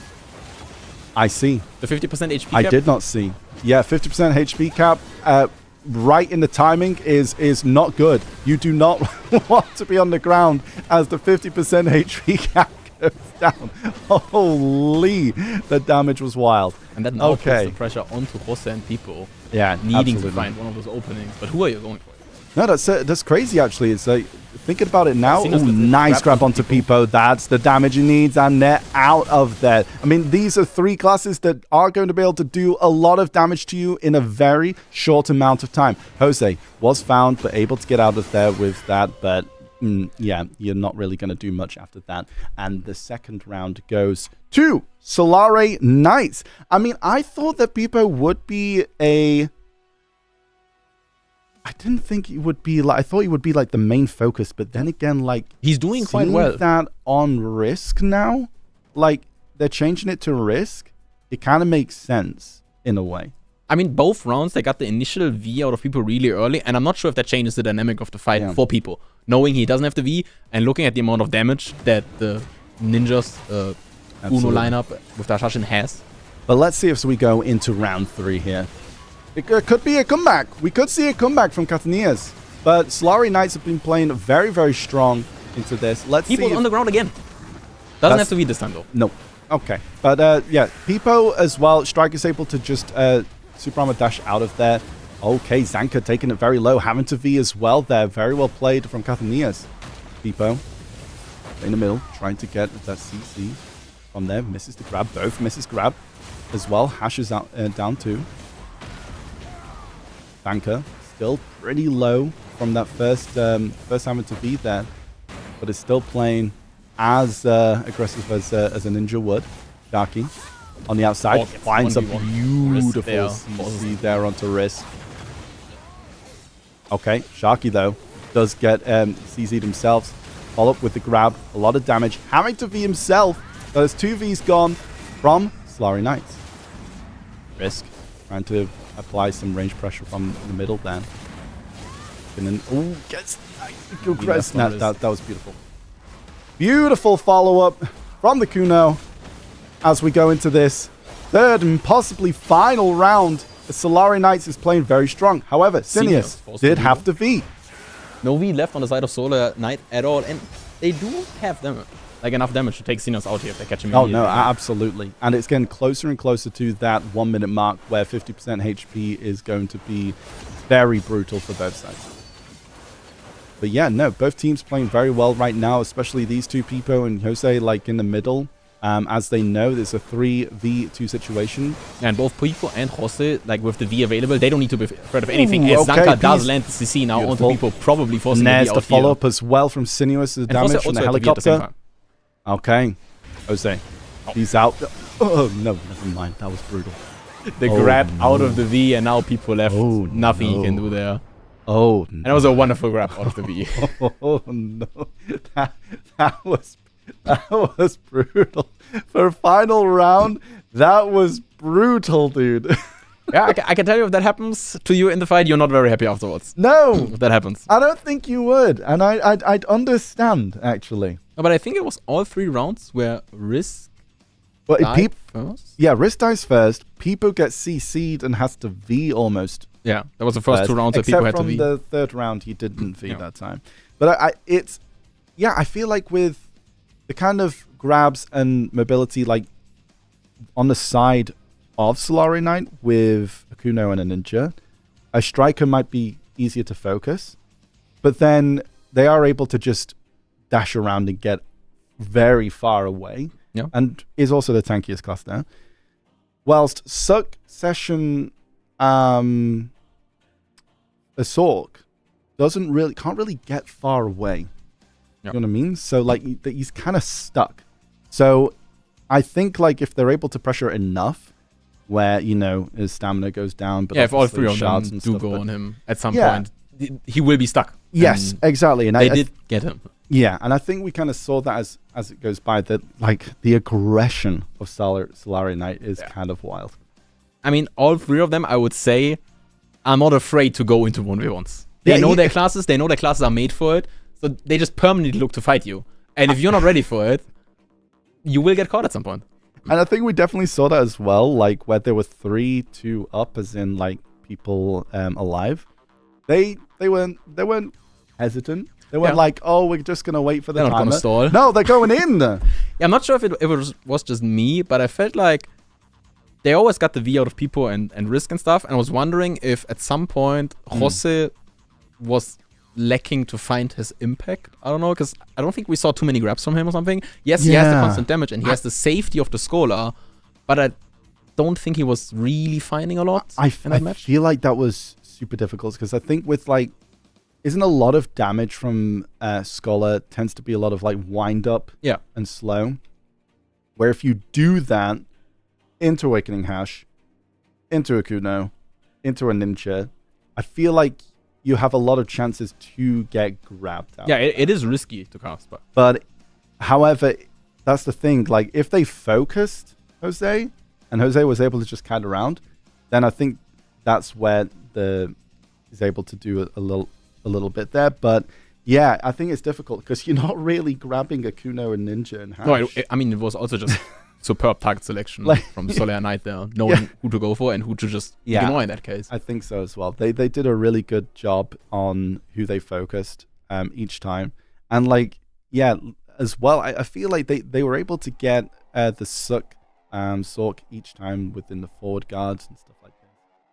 I see. The 50% HP cap? I did not see. Yeah, 50% HP cap. Right in the timing is not good. You do not want to be on the ground as the 50% HP cap goes down. Holy, the damage was wild. And that now puts the pressure onto Jose and people needing to find one of those openings. But who are you going for? No, that's crazy actually. It's like, thinking about it now, nice grab onto Pipo. That's the damage he needs, and they're out of there. I mean, these are 3 classes that are going to be able to do a lot of damage to you in a very short amount of time. Jose was found, but able to get out of there with that, but yeah, you're not really going to do much after that. And the second round goes to SolareKnight. I mean, I thought that Pipo would be I didn't think he would be like, I thought he would be like the main focus, but then again, like, he's doing quite well. That on Risk now, like, they're changing it to Risk. It kind of makes sense in a way. I mean, both rounds, they got the initial V out of people really early, and I'm not sure if that changes the dynamic of the fight for people. Knowing he doesn't have the V and looking at the amount of damage that the ninjas Uno Absolutely. lineup with Dashashin has. But let's see if we go into round 3 here. It could be a comeback. We could see a comeback from Cuties. But SolareKnights have been playing very, very strong into this. Let's see. People on the ground again. Doesn't have to be this time though. No. Okay. But yeah, Peepo as well. Strike is able to just super armor dash out of there. Okay, Zanka taking it very low. Having to V as well there. Very well played from Cuties. Peepo in the middle, trying to get that CC from there. Misses the grab. Both misses grab as well. Hashes out down too. Zanka still pretty low from that first having to V there, but is still playing as aggressive as a ninja would. Sharky on the outside finds a 1v1 beautiful there. CC there onto Risk. Okay, Sharky though does get CC'd himself. Follow up with the grab, a lot of damage. Having to V himself. Those 2 Vs gone from SolareKnights. Risk trying to apply some range pressure from the middle then. And then, oh, gets good crest. That was beautiful. Beautiful follow-up from the Kuno as we go into this third and possibly final round. The SolareKnights is playing very strong. However, Sinius did have to V. No V left on the side of SolareKnight at all, and they do have them like enough damage to take Xenos out here if they catch him. Oh no, absolutely. And it's getting closer and closer to that 1 minute mark where 50% HP is going to be very brutal for both sides. But yeah, no, both teams playing very well right now, especially these two, Peepo and Jose, like in the middle. As they know, there's a 3v2 situation. And both Peepo and Jose, like with the V available, they don't need to be afraid of anything. Ooh, as okay, Zanka does land the CC now beautiful. onto Peepo, probably forcing There's the V the out here. follow-up as well from Sinuous, the And damage Jose from the also had to V at the same helicopter. time. Okay, Jose, he's out. Oh no, never mind, that was brutal. The grab out of the V, and now Peepo left. Nothing he can do there. Oh, And it was a wonderful grab out of the V. oh no, that was brutal. For final round, that was brutal, dude. Yeah, I can tell you if that happens to you in the fight, you're not very happy afterwards. No, If that happens. I don't think you would, and I'd understand actually. No, but I think it was all 3 rounds where Risk But died first. yeah, Risk dies first. Peepo gets CC'd and has to V almost. Yeah, that was the first 2 rounds that Except people had to from V. the third round, he didn't V Yeah. that time. But I feel like with the kind of grabs and mobility, like on the side of SolareKnight with a Kuno and a Ninja, a striker might be easier to focus, but then they are able to just dash around and get very far away. Yeah. And is also the tankiest class now. Whilst Succession Assault can't really get far away. Yeah. You know what I mean? So like he's kind of stuck. So I think like if they're able to pressure enough where, you know, his stamina goes down, but Yeah, if all obviously 3 of them shards and do stuff, go but- on him at some Yeah. point, he will be stuck. Yes, And exactly. And they did get him. yeah, and I think we kind of saw that as it goes by, that like the aggression of SolareKnight is kind of wild. I mean, all 3 of them, I would say, are not afraid to go into 1v1s. Yeah, They know their classes. They know their classes are made for it. So they just permanently look to fight you. And if you're not ready for it, you will get caught at some point. And I think we definitely saw that as well, like where there were 3-2 up, as in like people alive. They weren't hesitant. They weren't Yeah. like, oh, we're just gonna wait for the They're not timer. gonna stall. No, they're going in. Yeah, I'm not sure if it was just me, but I felt like they always got the V out of people and Risk and stuff. And I was wondering if at some point Jose was lacking to find his impact. I don't know, because I don't think we saw too many grabs from him or something. Yes, he has the Yeah. constant damage and he has the safety of the Scholar, but I don't think he was really finding a lot I in that match. feel like that was super difficult because I think with like, isn't a lot of damage from Scholar tends to be a lot of like wind up Yeah. and slow. Where if you do that into Awakening Hash, into a Kuno, into a Ninja, I feel like you have a lot of chances to get grabbed out. Yeah, it is risky to cast, but But however, that's the thing. Like if they focused Jose and Jose was able to just kite around, then I think that's where he's able to do a little bit there. But Yeah, I think it's difficult because you're not really grabbing a Kuno and Ninja and Hash. No, I mean, it was also just superb target selection from SolareKnight there, knowing who to go for and who to just ignore in that case. I think so as well. They did a really good job on who they focused each time. And like, yeah, as well, I feel like they were able to get the Sork each time within the forward guards and stuff like that.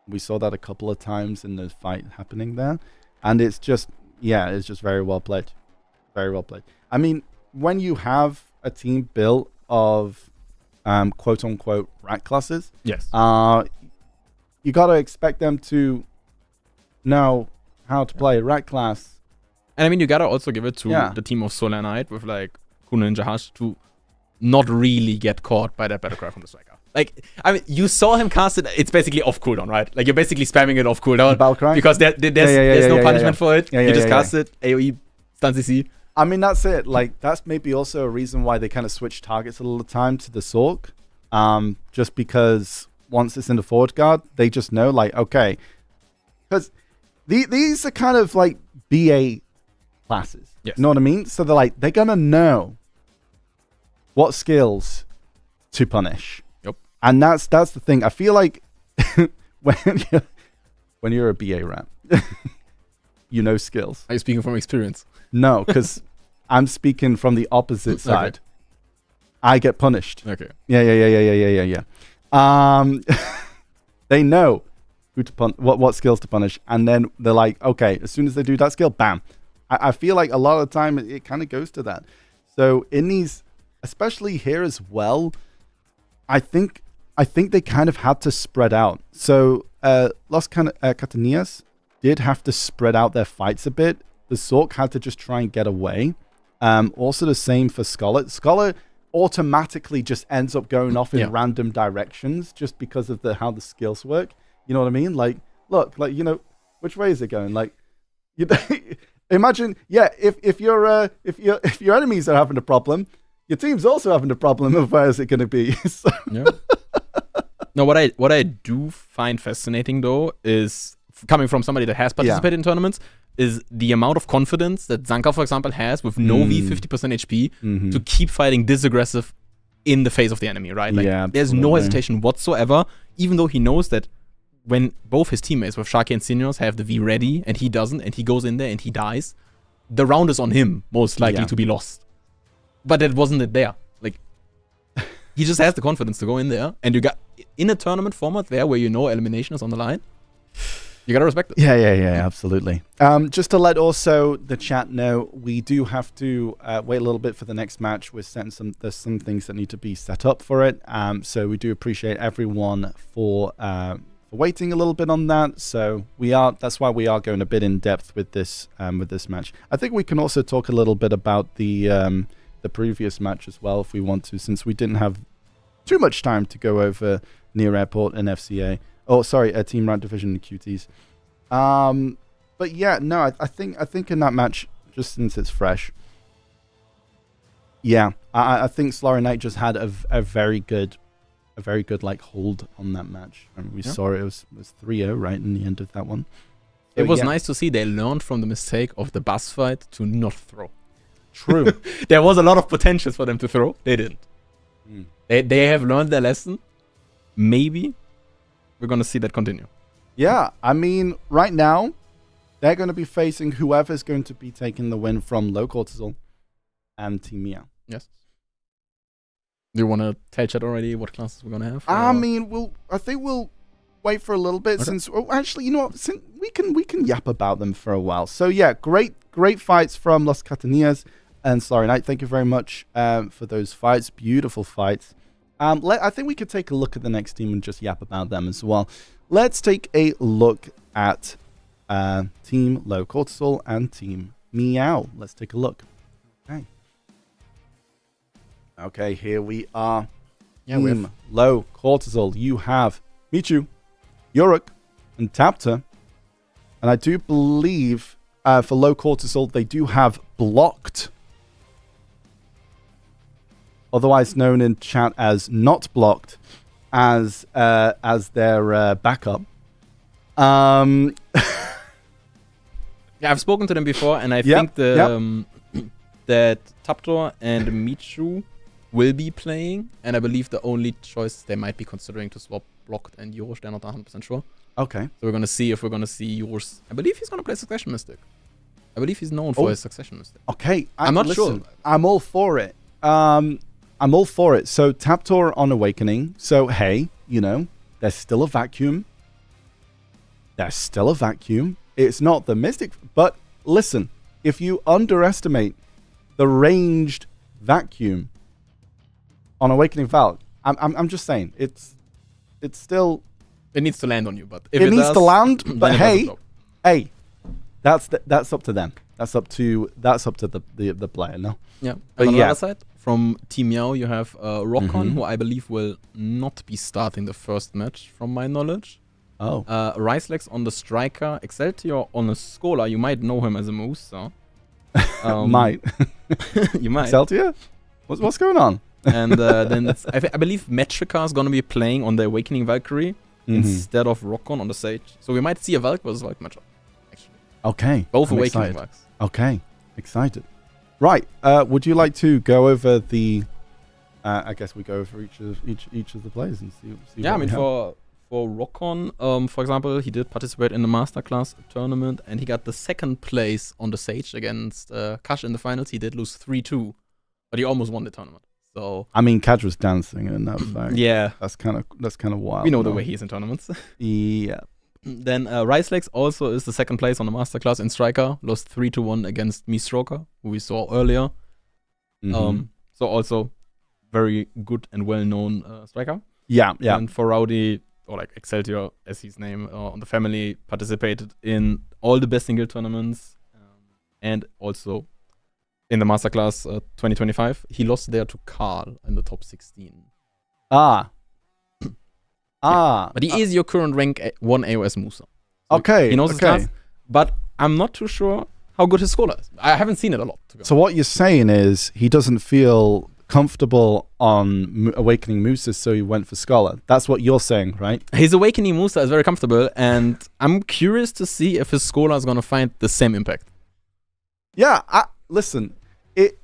We saw that a couple of times in the fight happening there. And it's just, it's just very well played. Very well played. I mean, when you have a team built of quote unquote rat classes, yes, you got to expect them to know how to play rat class. And I mean, you gotta also give it to the team of SolareKnight with like Kuno Ninja Hash to not really get caught by that battlecry from the striker. Like, I mean, you saw him cast it. It's basically off cooldown, right? Like, you're basically spamming it off cooldown because there's no punishment for it. You just cast it, AOE, stun CC. I mean, that's it. Like, that's maybe also a reason why they kind of switch targets a little time to the Sork. Just because once it's in the forward guard, they just know, like, okay. Because these are kind of like BA classes. Yes. You know what I mean? So they're going to know what skills to punish. Yep. And that's the thing. I feel like when you're a BA rat, you know skills. Are you speaking from experience? No, because I'm speaking from the opposite side. Okay. I get punished. Okay. Yeah. They know who to what skills to punish, and then they're like, okay, as soon as they do that skill, bam. I feel like a lot of the time it kind of goes to that. So in these, especially here as well, I think they kind of had to spread out. So Loskatanillas did have to spread out their fights a bit. The Sork had to just try and get away. Also the same for Scholar. Scholar automatically just ends up going off in random directions just because of how the skills work. You know what I mean? Like, look, like, you know, which way is it going? Like, you imagine, if your enemies are having a problem, your team's also having a problem of where is it going to be. So. Yeah. No, what I do find fascinating though is coming from somebody that has participated in tournaments is the amount of confidence that Zanka, for example, has with no V 50% HP to keep fighting this aggressive in the face of the enemy, right? Like, there's no hesitation whatsoever, even though he knows that when both his teammates with Sharky and Seniors have the V ready and he doesn't, and he goes in there and he dies, the round is on him, most likely to be lost. But that wasn't it there. Like, he just has the confidence to go in there, and you got in a tournament format there where you know elimination is on the line. You gotta respect it. Yeah, absolutely. Just to let also the chat know, we do have to wait a little bit for the next match. There's some things that need to be set up for it. So we do appreciate everyone for waiting a little bit on that. So that's why we are going a bit in depth with this match. I think we can also talk a little bit about the previous match as well if we want to, since we didn't have too much time to go over Near Airport and FCA. Oh, sorry, Team Rant Division and Cuties. But yeah, no, I think in that match, just since it's fresh, I think SolareKnight just had a very good like hold on that match. And we saw it was 3-0 right in the end of that one. So, it was nice to see they learned from the mistake of the bus fight to not throw. True. There was a lot of potential for them to throw. They didn't. They have learned their lesson. Maybe we're going to see that continue. Yeah, I mean, right now, they're going to be facing whoever's going to be taking the win from LowCortisol and Team Meow. Yes. Do you want to tell chat already what classes we're going to have? I mean, I think we'll wait for a little bit since... actually, you know what? Since we can yap about them for a while. So, yeah, great fights from Loskatanillas and SolareKnight. Thank you very much for those fights. Beautiful fights. I think we could take a look at the next team and just yap about them as well. Let's take a look at Team LowCortisol and Team Meow. Let's take a look. Okay, here we are. Team LowCortisol. You have Michu, Yuruk, and Tapta. And I do believe for LowCortisol, they do have Blocked, otherwise known in chat as Not Blocked, as their backup. Yeah, I've spoken to them before, and I Yep, think that Taptor and Michu will be playing, and I believe the only choice they might be considering to swap Blocked and Yours. They're not 100% sure. Okay. So we're gonna see if we're gonna see Yours. I believe he's gonna play Succession Mystic. I believe he's known for his Succession Mystic. Okay. I'm not sure. I'm all for it. I'm all for it. So Taptor on Awakening. So hey, there's still a vacuum. There's still a vacuum. It's not the Mystic, but listen, if you underestimate the ranged vacuum on Awakening Valk, I'm just saying it's still. It needs to land on you, but if it needs does, to land. But then hey, that's up to them. That's up to the player. No. Yeah. But on the yeah. other side, from Team Meow, you have Rockon, Mhm. who I believe will not be starting the first match, from my knowledge. Oh. Ricelex on the striker, Excelsior on a Scholar. You might know him as a Mooser. Might. You might. Excelsior? What's going on? And then I believe Metrica is going to be playing on the Awakening Valkyrie instead of Rockon on the Sage. So we might see a Valk versus Valk matchup, actually. Okay. Both I'm Awakening excited. Valks. Okay. Excited. Right. Would you like to go over the? I guess we go over each of the players and see. Yeah, I what mean, we have. for Rockon, for example, he did participate in the Masterclass tournament, and he got the second place on the Sage against Kash in the finals. He did lose 3-2, but he almost won the tournament. So I mean, Kaj was dancing, and that was like, yeah, that's kind of wild. we know the way he is in tournaments. Yeah. Then Ricelex also is the second place on the Masterclass in Striker, lost 3-1 against Mistroker, who we saw earlier. Mhm. So also very good and well-known striker. Yeah. Yeah. And for Rowdy, or like Excelsior as his name on the family, participated in all the best single tournaments and also in the Masterclass 2025. He lost there to Carl in the top 16. But he is your current rank 1 AOS Musa. Okay. He knows his class, but I'm not too sure how good his scholar is. I haven't seen it a lot. To be So what you're saying is he doesn't feel comfortable on Awakening Musa, so he went for Scholar. That's what you're saying, right? His Awakening Musa is very comfortable, and I'm curious to see if his scholar is going to find the same impact. Yeah, listen.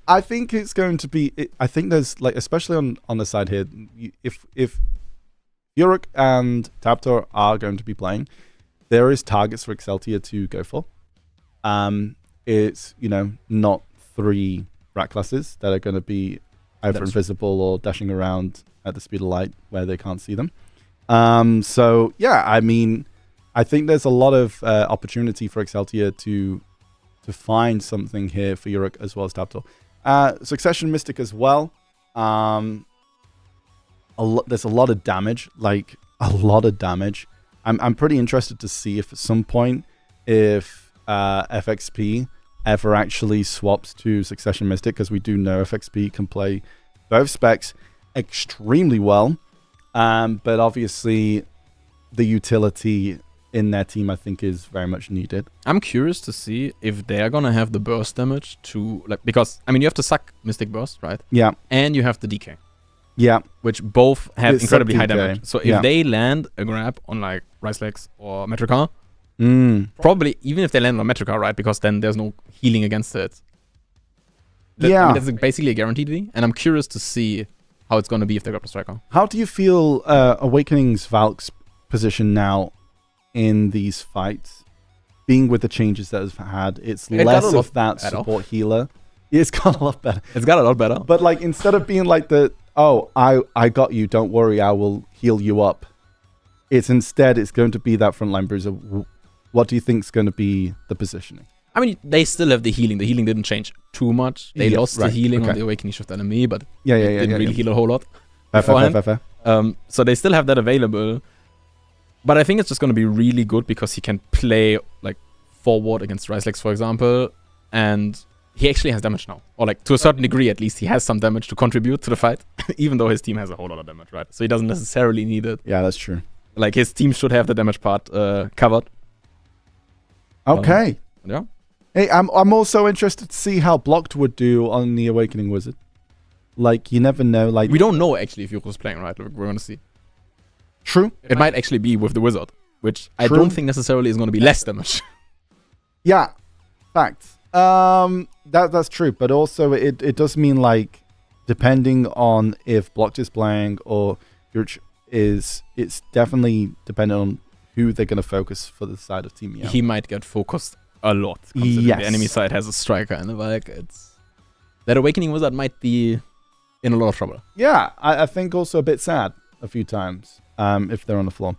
I think it's going to be. I think there's like, especially on the side here, if Yuruk and Taptor are going to be playing, there is targets for Excelsior to go for. It's not 3 rat classes that are going to be either invisible or dashing around at the speed of light where they can't see them. So yeah, I mean, I think there's a lot of opportunity for Excelsior to find something here for Yuruk as well as Taptor. Succession Mystic as well. There's a lot of damage, like a lot of damage. I'm pretty interested to see if at some point if FXP ever actually swaps to Succession Mystic, because we do know FXP can play both specs extremely well. But obviously the utility in their team, I think, is very much needed. I'm curious to see if they're gonna have the burst damage to, like, because I mean you have to suck Mystic Burst, right? Yeah. And you have the DK, Yeah. which both have It's incredibly high sub-DK. damage. So if they land a grab on like Ricelex or Metrica, probably even if they land on Metrica, right? Because then there's no healing against it. I mean, that's basically a guaranteed V, and I'm curious to see how it's gonna be if they grab a striker. How do you feel Awakening's Valk's position now in these fights, being with the changes that it's had? It's less of that support healer. It's got a lot better. It's got a lot better. But like, instead of being like I got you, don't worry, I will heal you up. It's going to be that frontline bruiser. What do you think is going to be the positioning? I mean, they still have the healing. The healing didn't change too much. They lost the healing on the Awakening Shift enemy, but didn't really heal a whole lot. Fair. So they still have that available. But I think it's just going to be really good because he can play like forward against Ricelex, for example, and he actually has damage now. Or like to a certain degree, at least, he has some damage to contribute to the fight, even though his team has a whole lot of damage, right? So he doesn't necessarily need it. Yeah, that's true. Like his team should have the damage part covered. Okay. Yeah. Hey, I'm also interested to see how Blocked would do on the Awakening Wizard. Like, you never know. Like, we don't know actually if Yuko's playing, right? We're going to see. True. It might actually be with the Wizard, which I don't think necessarily is going to be less damage. Yeah. Facts. That's true, but also it does mean like depending on if blocked is playing or it's definitely dependent on who they're going to focus for the side of Team Meow. He might get focused a lot, considering Yes. the enemy side has a striker in the back. That Awakening Wizard might be in a lot of trouble. Yeah, I think also a bit sad a few times if they're on the floor.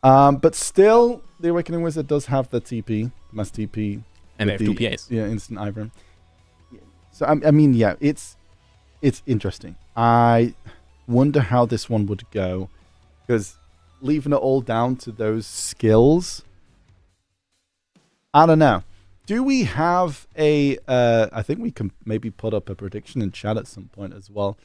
But still, the Awakening Wizard does have the TP, mass TP. And they have with 2 PAs. Yeah, instant Ivern. So, I mean, yeah, it's interesting. I wonder how this one would go. Because leaving it all down to those skills, I don't know. Do we have I think we can maybe put up a prediction in chat at some point as well.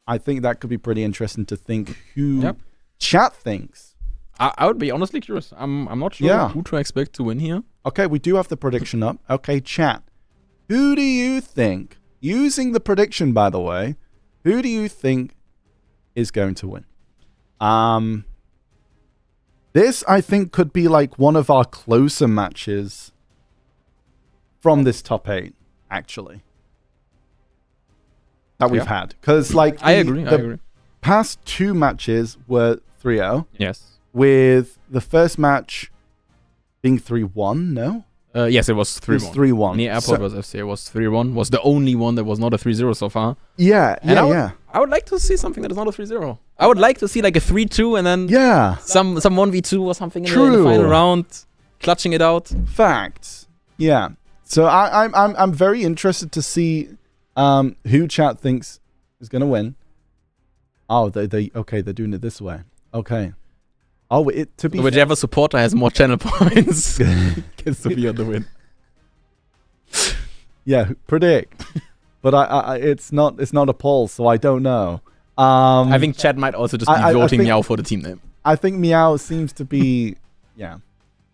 I think that could be pretty interesting to think who chat thinks. I would be honestly curious. I'm not sure who to expect to win here. Okay, we do have the prediction up. Okay, chat. Who do you think, using the prediction, by the way, who do you think is going to win? This, I think, could be like one of our closer matches from this top 8, actually, that we've had. Because, like, I agree. Past 2 matches were 3-0. Yes. With the first match being 3-1, no? Yes, it was 3-1. It was 3-1. Near Airport was FCA was 3-1. Was the only one that was not a 3-0 so far. Yeah, I would like to see something that is not a 3-0. I would like to see like a 3-2 and then some 1v2 or something in the final round, clutching it out. Facts. Yeah. So I'm very interested to see who chat thinks is gonna win. Oh, they're doing it this way. Okay. Oh, to be whichever supporter has more channel points gets to be on the win. Yeah, predict. But I it's not a poll, so I don't know. I think Chad might also just be voting Meow for the team name. I think Meow seems to be it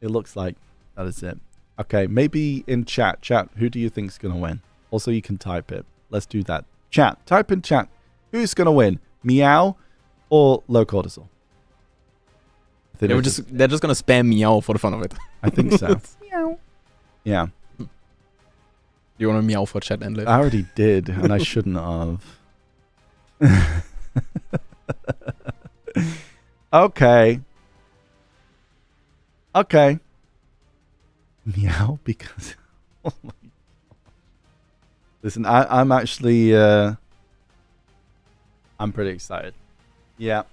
looks like that is it. Okay, maybe in chat, who do you think is gonna win? Also, you can type it. Let's do that. Type in chat. Who's gonna win? Meow or LowCortisol? They're just gonna spam Meow for the fun of it. I think so. Meow. Yeah. You wanna Meow for chat and live? I already did, and I shouldn't have. Okay. Meow, because oh my God. Listen, I'm actually I'm pretty excited. Yeah.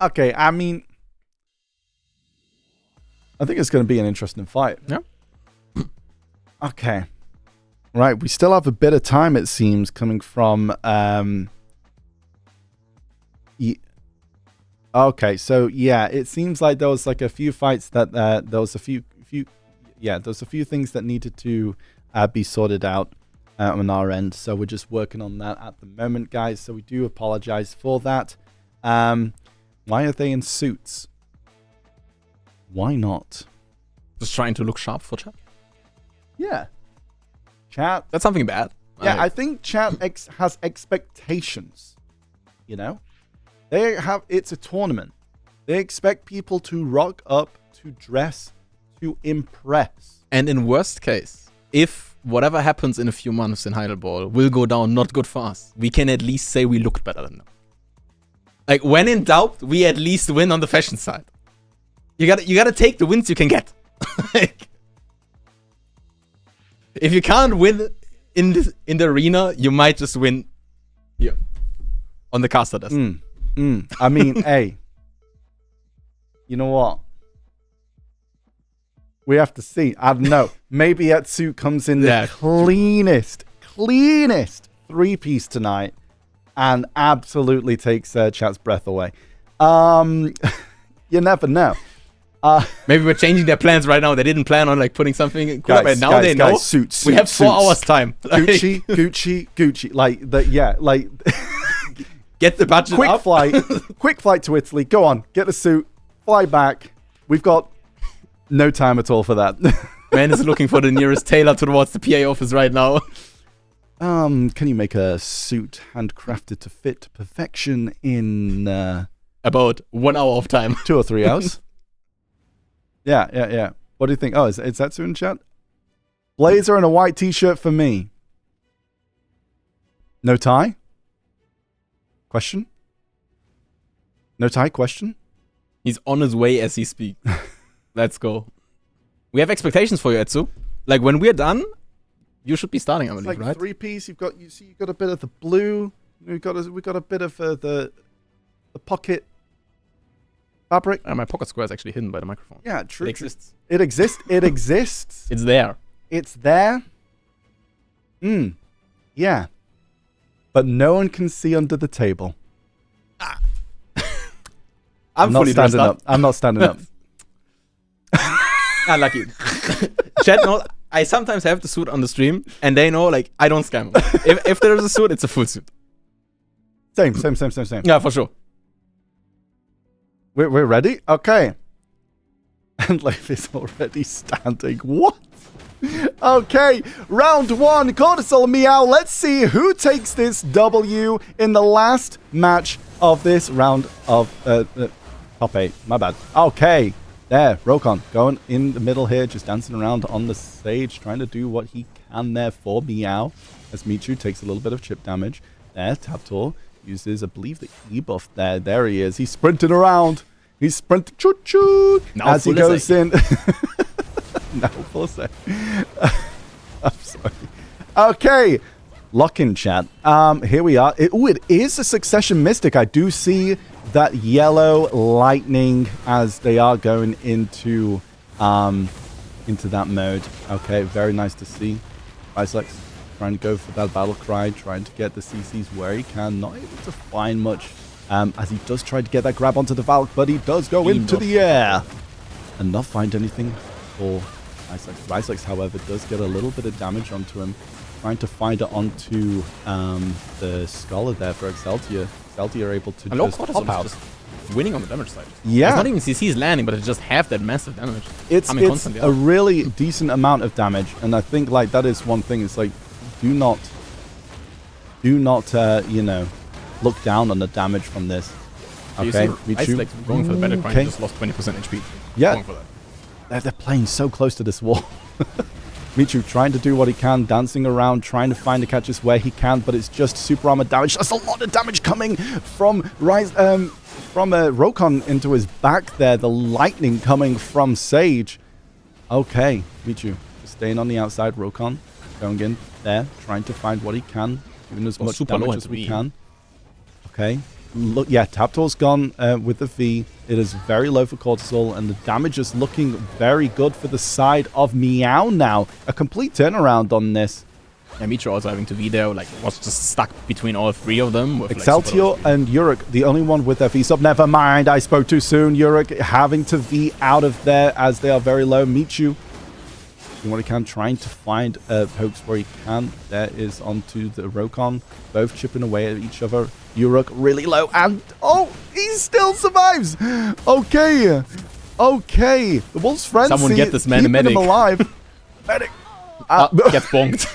Okay, I mean, I think it's going to be an interesting fight. Yeah. Okay. Right, we still have a bit of time, it seems, coming from okay, so yeah, it seems like there was like a few fights that there was a few things that needed to be sorted out on our end. So we're just working on that at the moment, guys. So we do apologize for that. Why are they in suits? Why not? Just trying to look sharp for chat. Yeah. Chat. That's something bad. Yeah, I think chat has expectations. You know? It's a tournament. They expect people to rock up, to dress, to impress. And in worst case, if whatever happens in a few months in Heidel Ball will go down not good for us, we can at least say we looked better than them. Like, when in doubt, we at least win on the fashion side. You gotta take the wins you can get. Like, if you can't win in the arena, you might just win here on the caster desk. I mean, hey, you know what? We have to see. I don't know. Maybe Etsu comes in the cleanest 3-piece tonight and absolutely takes Chat's breath away. You never know. Maybe we're changing their plans right now. They didn't plan on like putting something cool up, and now they know. Suits, we have 4 hours time. Gucci. Like the like. Get the budget quick up. Quick flight to Italy. Go on, get the suit, fly back. We've got no time at all for that. Man is looking for the nearest tailor towards the PA office right now. Can you make a suit handcrafted to fit perfection in about 1 hour of time? 2 or 3 hours. Yeah. What do you think? Oh, is that soon in chat? Blazer and a white t-shirt for me. No tie? Question? No tie? Question? He's on his way as he speaks. Let's go. We have expectations for you, Etsu. Like, when we're done, you should be starting, I believe, Like right? 3-piece. You've got a bit of the blue. We got a bit of the pocket fabric. My pocket square is actually hidden by the microphone. Yeah, true. It exists. It exists. It exists. It's there. It's there. Yeah. But no one can see under the table. I'm not fully dressed standing up. up. I'm not standing up. Lucky. Chat knows I sometimes have the suit on the stream, and they know, like, I don't scam them. if there's a suit, it's a full suit. Same. Yeah, for sure. We're ready? Okay. And Leif is already standing. What? Okay, round 1, Cortisol and Meow. Let's see who takes this W in the last match of this round of top 8. My bad. Okay, there, Rokon going in the middle here, just dancing around on the stage, trying to do what he can there for Meow. As Michu takes a little bit of chip damage. There, Taptor uses, I believe, the E-buff there. There he is. He's sprinting around. He's sprinting choo-choo as he goes in. No, full sec. I'm sorry. Okay, lock-in chat. Here we are. It is a Succession Mystic. I do see that yellow lightning as they are going into that mode. Okay, very nice to see. Islex trying to go for that battle cry, trying to get the CCs where he can. Not able to find much as he does try to get that grab onto the Valk, but he does go into the air and not find anything for Islex. Islex, however, does get a little bit of damage onto him, trying to find it onto the Scholar there for Exceltia. Exceltia are able to just pop out. Just winning on the damage side. Yeah. It's not even CC's landing, but it just have that massive damage. It's constantly a really decent amount of damage, and I think like that is one thing. It's like do not you know, look down on the damage from this. Okay, Islex going for the better grind, just lost 20% HP. Yeah. Going for that. They're playing so close to this wall. Michu trying to do what he can, dancing around, trying to find the catches where he can, but it's just super armor damage. There's a lot of damage coming from Rokon into his back there. The lightning coming from Sage. Okay, Michu just staying on the outside. Rokon going in there, trying to find what he can, giving as much damage as we can. Okay. Look, yeah, Taptor's gone with the V. It is very low for Cortisol, and the damage is looking very good for the side of Meow now. A complete turnaround on this. Yeah, Mitra also having to V there, like, was just stuck between all three of them. With, Excelsior and Yurik, the only one with their V sub. Never mind, I spoke too soon. Yurik having to V out of there as they are very low. Michu doing what he can, trying to find pokes where he can. There is onto the Rokon, both chipping away at each other. Yurik really low, and oh, he still survives. Okay, okay. The Wolf's Frenzy. Someone get this man a medic. Him alive. Medic. Gets bonked.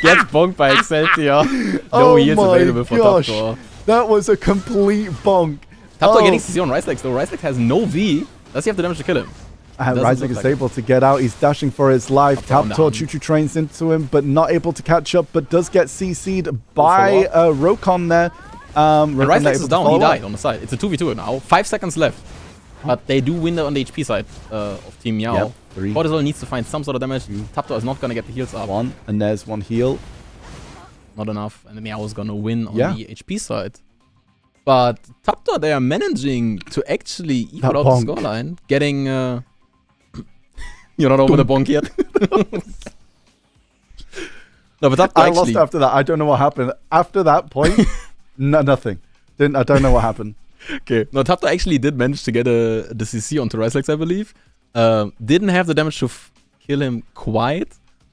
Gets bonked by Excelsior. Oh No heals available for gosh. Taptor. That was a complete bonk. Taptor getting CC on Ricelex though. Ricelex has no V. Does he have the damage to kill him? Rising is able to get out. He's dashing for his life. Taptor choo-choo trains into him, but not able to catch up, but does get CC'd by Rokon there. Ricelex is down. He died on the side. It's a 2v2 now. 5 seconds left. But they do win on the HP side of Team Meow. Yep, 3. Cortisol needs to find some sort of damage. Taptor is not going to get the heals up. 1, and there's 1 heal. Not enough. And the Meow is going to win on the HP side. But Taptor, they are managing to actually equal out the scoreline. Getting... You're not over the bonk yet? No, but I lost after that. I don't know what happened. After that point, nothing. I don't know what happened. Okay. No, Taptor actually did manage to get the CC onto Ricelex, I believe. Didn't have the damage to kill him quite,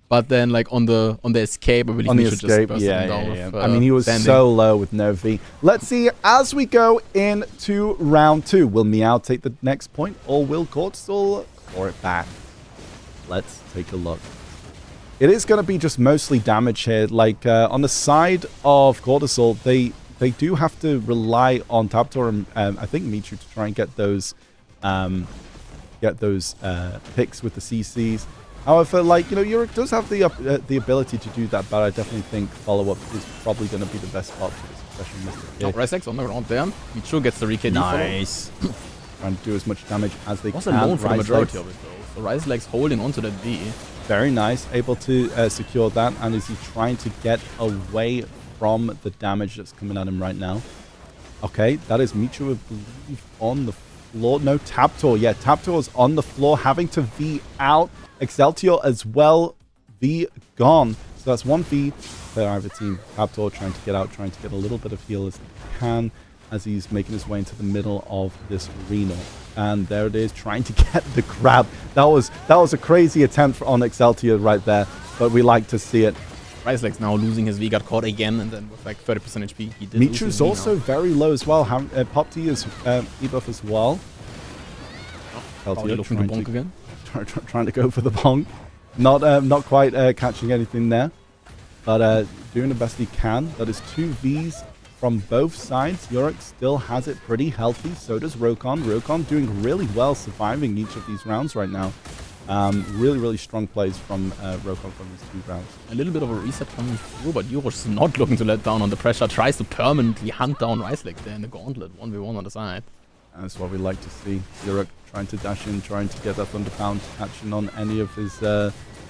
but then like on the escape, I believe on the he should escape, just burst him down with, I mean, he was standing. so low with no V. Let's see as we go into round 2. Will Meow take the next point, or will Cortisol claw it back? Let's take a look. It is going to be just mostly damage here. Like on the side of Cortisol, they do have to rely on Taptor and I think Michu to try and get those picks with the CCs. However, like, you know, Yurik does have the ability to do that, but I definitely think follow-up is probably going to be the best spot for this, especially Mr. Oh, Rice Legs on the ground there. Michu gets the RKD. Nice. Trying to do as much damage as they Was can. alone for the Rise majority Legs. of it, though. So Rice Legs holding onto that V. Very nice. Able to secure that. And is he trying to get away from the damage that's coming at him right now? Okay, that is Michu, I believe, on the floor. No, Taptor. Yeah, Taptor is on the floor, having to V out. Excelsior as well. V gone. So that's one V per either team. Taptor trying to get out, trying to get a little bit of heal as he can as he's making his way into the middle of this arena. And there it is, trying to get the grab. That was a crazy attempt on Excelsior right there, but we like to see it. Rice Legs now losing his V, got caught again, and then with like 30% HP, he did Michu's also very low as well. Pop T is debuff as well. Excelsior looking to bonk again. Trying to go for the bonk. Not quite catching anything there, but doing the best he can. That is 2 Vs from both sides. Yurik still has it pretty healthy. So does Rokon. Rokon doing really well, surviving each of these rounds right now. Really strong plays from Rokon from these 2 rounds. A little bit of a reset coming through, but Yurosh is not looking to let down on the pressure. Tries to permanently hunt down Rice Legs there in the gauntlet. 1v1 on the side. That's what we like to see. Yurik trying to dash in, trying to get that Thunder Pound, catching on any of his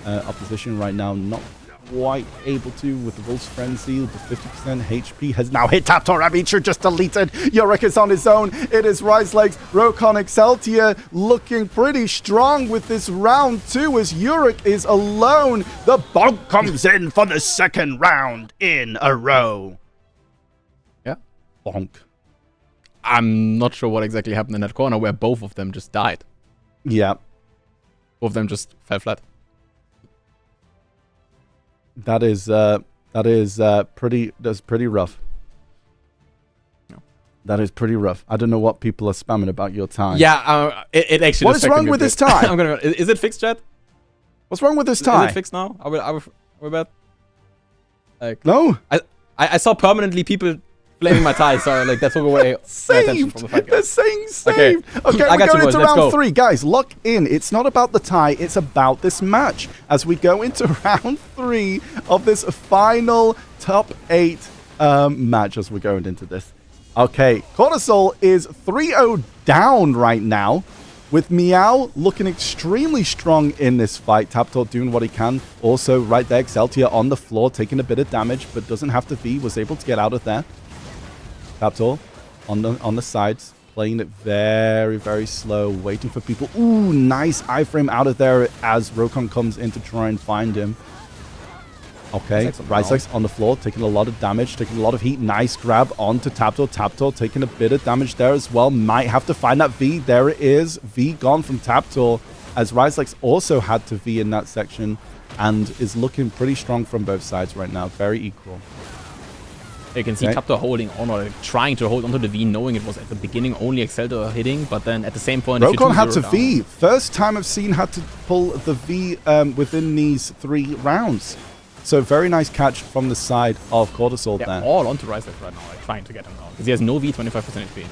opposition right now. Not quite able to with the Wolf's Frenzy. The 50% HP has now hit Taptor. Michu just deleted. Yurik is on his own. It is Rice Legs. Rokon Excelsior looking pretty strong with this round 2 as Yurik is alone. The bonk comes in for the 2nd round in a row. Yeah. Bonk. I'm not sure what exactly happened in that corner where both of them just died. Yeah. Both of them just fell flat. That's pretty rough. No. That is pretty rough. I don't know what people are spamming about your time. Yeah, it actually. What is wrong with this time? Is it fixed, chat? What's wrong with this time? Is it fixed now? Are we bad? Like, No. I saw permanently people blaming my tie, so like that took away my attention from the fight. They're saying saved. Okay, I we're got you, going boys. into Let's round go. 3. Guys, lock in. It's not about the tie. It's about this match. As we go into round 3 of this final top 8 match as we're going into this. Okay, Cortisol is 3-0 down right now, with Meow looking extremely strong in this fight. Taptor doing what he can. Also, right there, Excelsior on the floor, taking a bit of damage, but doesn't have to V. Was able to get out of there. Taptor on the sides, playing it very slow, waiting for people. Ooh, nice iframe out of there as Rokon comes in to try and find him. Okay, Rice Legs on the floor, taking a lot of damage, taking a lot of heat. Nice grab onto Taptor. Taptor taking a bit of damage there as well. Might have to find that V. There it is. V gone from Taptor, as Rice Legs also had to V in that section and is looking pretty strong from both sides right now. Very equal. You can see Taptor holding on, or trying to hold onto the V, knowing it was at the beginning only Excelsior hitting, but then at the same point, Rokon had to V. First time I've seen had to pull the V within these 3 rounds. So very nice catch from the side of Cortisol there. All onto Rice Legs right now, like trying to get him down. Because he has no V, 25% HP.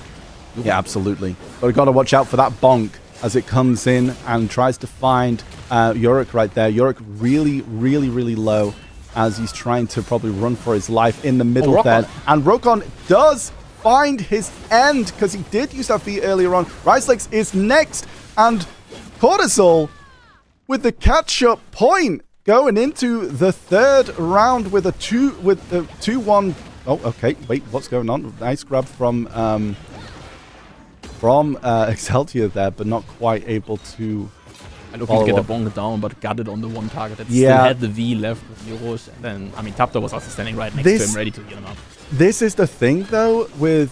Yeah, absolutely. But we've got to watch out for that bonk as it comes in and tries to find Yurik right there. Yurik really low, as he's trying to probably run for his life in the middle there. And Rokon does find his end, because he did use that V earlier on. Rice Legs is next, and Cortisol with the catch-up point going into the 3rd round with a 2-1. Oh, okay. Wait, what's going on? Nice grab from Excelsior there, but not quite able to. And looking to get the bonk down, but got it on the one target that still had the V left with Yurosh. And then, I mean, Taptor was also standing right next to him, ready to heal him up. This is the thing, though, with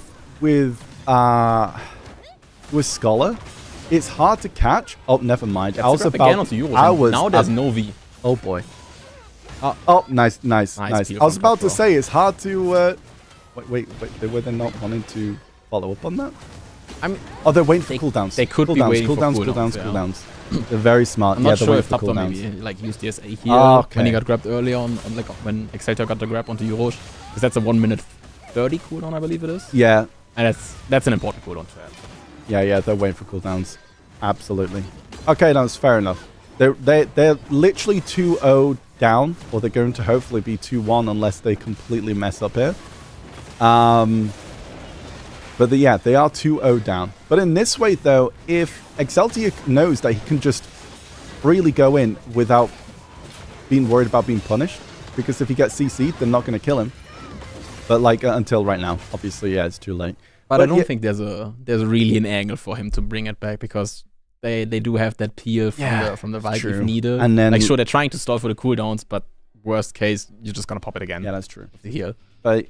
Scholar. It's hard to catch. Oh, never mind. I was about. Now there's no V. Oh boy. Oh, nice. I was about to say it's hard to. Wait. Were they not wanting to follow up on that? I mean, they're waiting for cooldowns. They could be waiting for cooldowns. They're very smart. I'm not sure if Taptor maybe like used the SA here when he got grabbed early on like when Excelsior got the grab onto Yurosh. Because that's a 1 minute 30 cooldown, I believe it is. Yeah. And that's an important cooldown to have. Yeah, they're waiting for cooldowns. Absolutely. Okay, that's fair enough. They're literally 2-0 down, or they're going to hopefully be 2-1 unless they completely mess up here. But yeah, they are 2-0 down. But in this way, though, if Excelsior knows that he can just freely go in without being worried about being punished, because if he gets CC'd, they're not going to kill him. But like until right now, obviously, yeah, it's too late. But I don't think there's really an angle for him to bring it back, because they do have that peel from the Vibe if needed. And then, like, sure, they're trying to stall for the cooldowns, but worst case, you're just gonna pop it again. Yeah, that's true. With the heal. But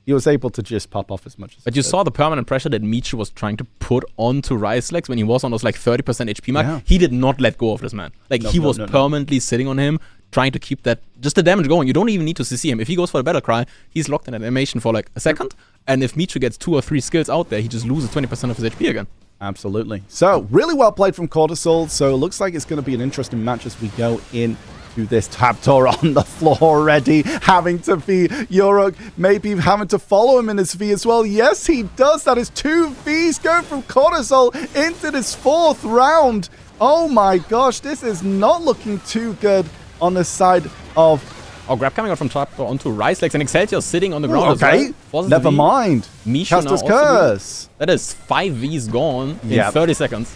he was able to just pop off as much as. But you saw the permanent pressure that Michu was trying to put onto Ryzlex when he was on those like 30% HP mark. Yeah. He did not let go of this man. Like he was permanently sitting on him, trying to keep that just the damage going. You don't even need to CC him. If he goes for a battle cry, he's locked in an animation for like a second. And if Michu gets 2 or 3 skills out there, he just loses 20% of his HP again. Absolutely. So really well played from Cortisol. So it looks like it's going to be an interesting match as we go in to this. Taptor on the floor already, having to V. Yoruk maybe having to follow him in his V as well. Yes, he does. That is 2 Vs going from Cortisol into this 4th round. Oh my gosh, this is not looking too good on the side of... Oh, grab coming out from Taptor onto Ryzlex, and Excelsior sitting on the ground as well. Never mind. Caster's Curse. That is 5 Vs gone in 30 seconds.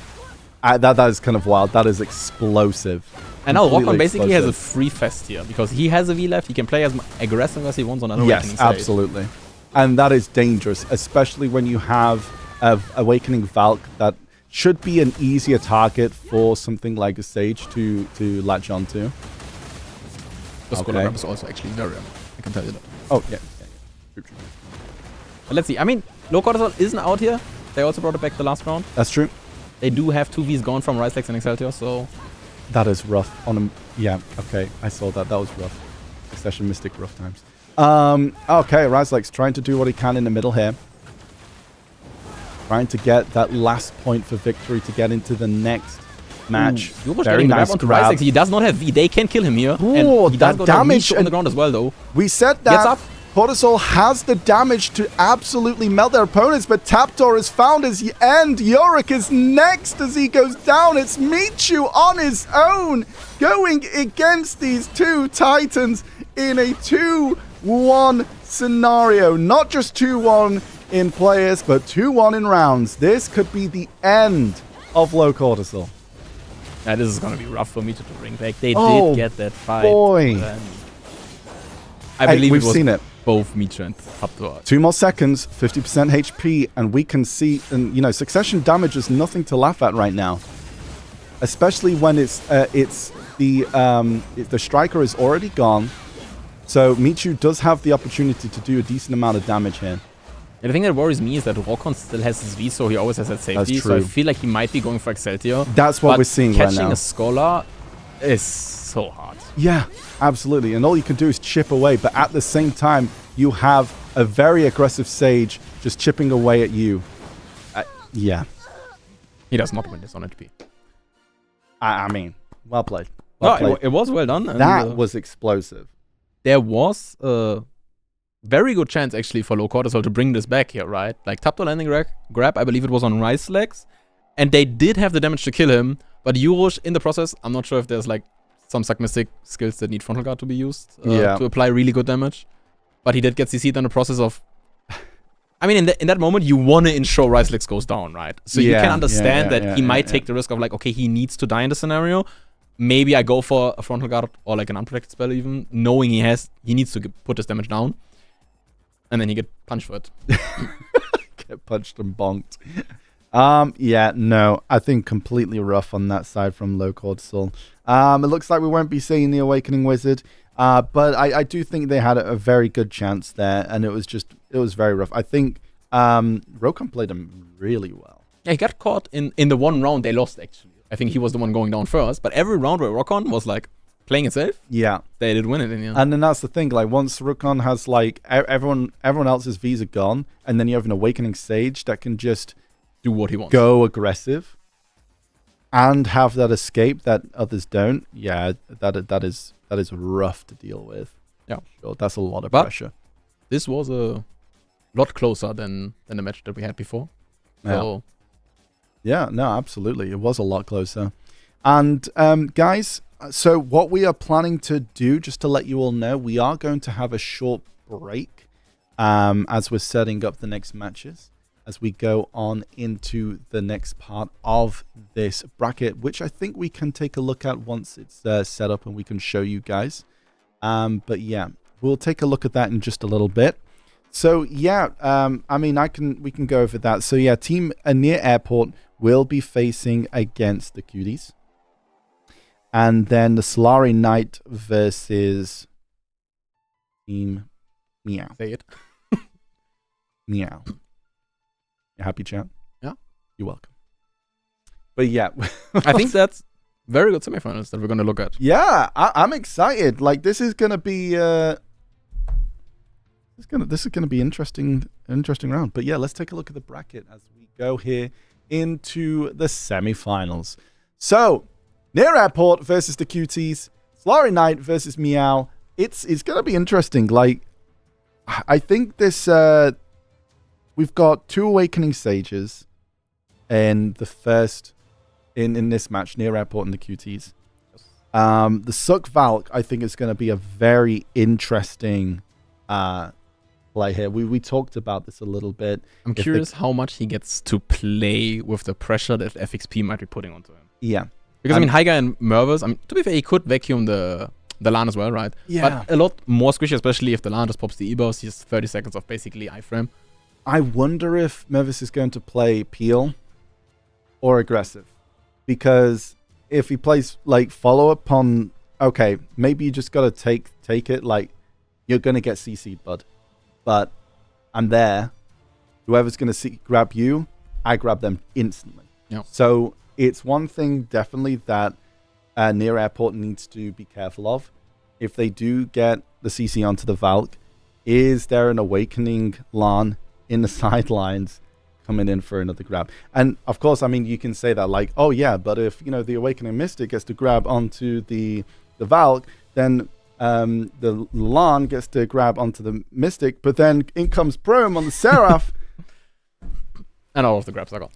That is kind of wild. That is explosive. And now Rockon basically has a free fest here, because he has a V left. He can play as aggressive as he wants on an Awakening stage. Yes, absolutely. And that is dangerous, especially when you have Awakening Valk that should be an easier target for something like a Sage to latch onto. The Scholar Grab is also actually very rare. I can tell you that. Oh, yeah. True. But let's see. I mean, LowCortisol isn't out here. They also brought it back the last round. That's true. They do have 2 Vs gone from Ryzlex and Excelsior, so... That is rough on him. Yeah, okay. I saw that. That was rough. Succession Mystic rough times. Okay, Ryzlex trying to do what he can in the middle here. Trying to get that last point for victory to get into the next match. Very nice grab. He does not have V. They can kill him here. Oh, and he does that damage on the ground as well, though. We said that. Gets up. Cortisol has the damage to absolutely melt their opponents, but Taptor has found his end. Yorick is next as he goes down. It's Michu on his own, going against these 2 Titans in a 2-1 scenario. Not just 2-1 in players, but 2-1 in rounds. This could be the end of LowCortisol. Yeah, this is going to be rough for Michu to bring back. They did get that fight. Boy. I believe we've seen it. Both Michu and Taptor. 2 more seconds, 50% HP, and we can see, and you know, succession damage is nothing to laugh at right now. Especially when the striker is already gone. So Michu does have the opportunity to do a decent amount of damage here. And the thing that worries me is that Rockon still has his V, so he always has that safety. That's so I true. feel like he might be going for Excelsior. That's what we're seeing right now. Catching a Scholar is so hard. Yeah, absolutely. And all you can do is chip away. But at the same time, you have a very aggressive Sage just chipping away at you. Yeah. He does not win this on HP. I mean, well played. It was well done. And that was explosive. There was a very good chance, actually, for LowCortisol to bring this back here, right? Like, Taptor landing grab, I believe it was on Ryzlex. And they did have the damage to kill him. But Yurosh, in the process, I'm not sure if there's, like, some Mystic skills that need Frontal Guard to be used to apply really good damage. But he did get CC'd in the process of... I mean, in that moment, you want to ensure Ryzlex goes down, right? So you can understand that he might take the risk of, like, okay, he needs to die in the scenario. Maybe I go for a Frontal Guard or, like, an unprotected spell even, knowing he needs to put this damage down. And then he get punched for it. Get punched and bonked. Yeah, no. I think completely rough on that side from LowCortisol. It looks like we won't be seeing the Awakening Wizard. But I do think they had a very good chance there. And it was very rough. I think Rokon played him really well. Yeah, he got caught in the one round they lost, actually. I think he was the one going down first. But every round where Rokon was, like, playing it safe, they did win it in the end. And then that's the thing, like, once Rokon has, like, everyone else's Vs are gone, and then you have an Awakening Sage that can just do what he wants, go aggressive, and have that escape that others don't. Yeah, that is rough to deal with. Yeah, sure, that's a lot of pressure. This was a lot closer than the match that we had before. So yeah, no, absolutely, it was a lot closer. And guys, so what we are planning to do, just to let you all know, we are going to have a short break as we're setting up the next matches, as we go on into the next part of this bracket, which I think we can take a look at once it's set up and we can show you guys. But yeah, we'll take a look at that in just a little bit. So yeah, I mean, we can go over that. So yeah, Team Near Airport will be facing against the Cuties. And then the SolareKnight versus Team Meow. Say it. Meow. You happy, chat? Yeah. You're welcome. But yeah. I think that's very good semifinals that we're going to look at. Yeah, I'm excited. Like, this is going to be... This is gonna be interesting round. But yeah, let's take a look at the bracket as we go here into the semifinals. So, Near Airport versus the Cuties, SolareKnight versus Meow. It's gonna be interesting. Like, I think this we've got 2 Awakening Sages in the first in this match, Near Airport and the Cuties. The Suck Valk, I think, is gonna be a very interesting play here. We talked about this a little bit. I'm curious how much he gets to play with the pressure that FXP might be putting onto him. Yeah. Because, I mean, Heiger and Mervis, I mean, to be fair, he could vacuum the LAN as well, right? Yeah. But a lot more squishy, especially if the LAN just pops the E-boss. He has 30 seconds of basically iframe. I wonder if Mervis is going to play Peel or aggressive. Because if he plays, like, follow-up on... Okay, maybe you just got to take it, like, you're going to get CC'd, bud. But I'm there. Whoever's going to grab you, I grab them instantly. Yep. So it's one thing definitely that Near Airport needs to be careful of. If they do get the CC onto the Valk, is there an Awakening LAN in the sidelines coming in for another grab? And of course, I mean, you can say that like, oh yeah, but if, you know, the Awakening Mystic gets to grab onto the Valk, then the LAN gets to grab onto the Mystic, but then in comes Prome on the Seraph. And all of the grabs are gone.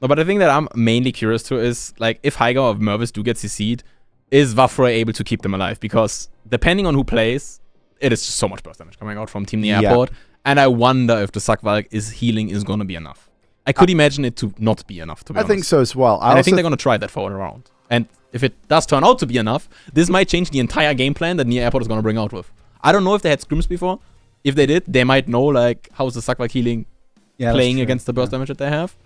No, but the thing that I'm mainly curious to is, like, if Heiger or Mervis do get CC'd, is Vafroy able to keep them alive? Because depending on who plays, it is just so much burst damage coming out from Team Near Airport. And I wonder if the Suckvalk healing is going to be enough. I could imagine it to not be enough, to be honest. I think so as well. I think they're going to try that for a round. And if it does turn out to be enough, this might change the entire game plan that Near Airport is going to bring out with. I don't know if they had scrims before. If they did, they might know, like, how's the Suckvalk healing playing against the burst damage that they have.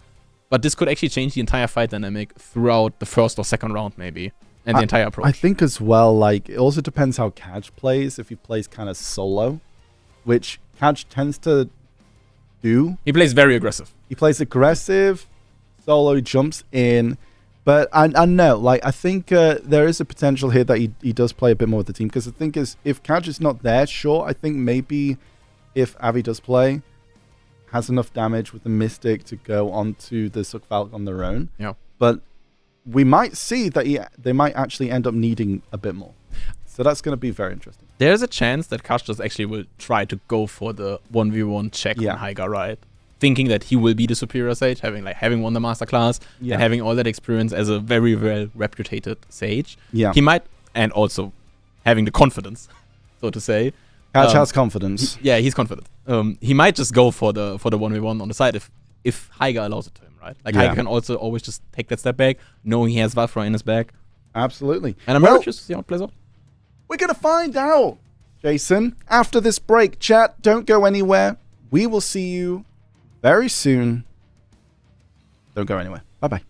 But this could actually change the entire fight dynamic throughout the first or second round, maybe. And the entire approach. I think as well, like, it also depends how Kaj plays. If he plays kind of solo, which Kaj tends to do. He plays very aggressive. He plays aggressive, solo, jumps in. But I know, like, I think there is a potential here that he does play a bit more with the team. Because the thing is, if Kaj is not there, sure, I think maybe if Avi does play, has enough damage with the Mystic to go onto the Suckvalk on their own. Yeah. But we might see that they might actually end up needing a bit more. So that's going to be very interesting. There's a chance that Kashtas actually will try to go for the 1v1 check on Heiger, right? Thinking that he will be the superior Sage, having won the masterclass and having all that experience as a very well reputed Sage. Yeah. He might, and also having the confidence, so to say. Kaj has confidence. He's confident. He might just go for the 1v1 on the side if Heiger allows it to him, right? Like, Heiger can also always just take that step back, knowing he has Valfra in his back. Absolutely. And I'm very curious to see how it plays out. We're going to find out, Jason, after this break. Chat, don't go anywhere. We will see you very soon. Don't go anywhere. Bye-bye.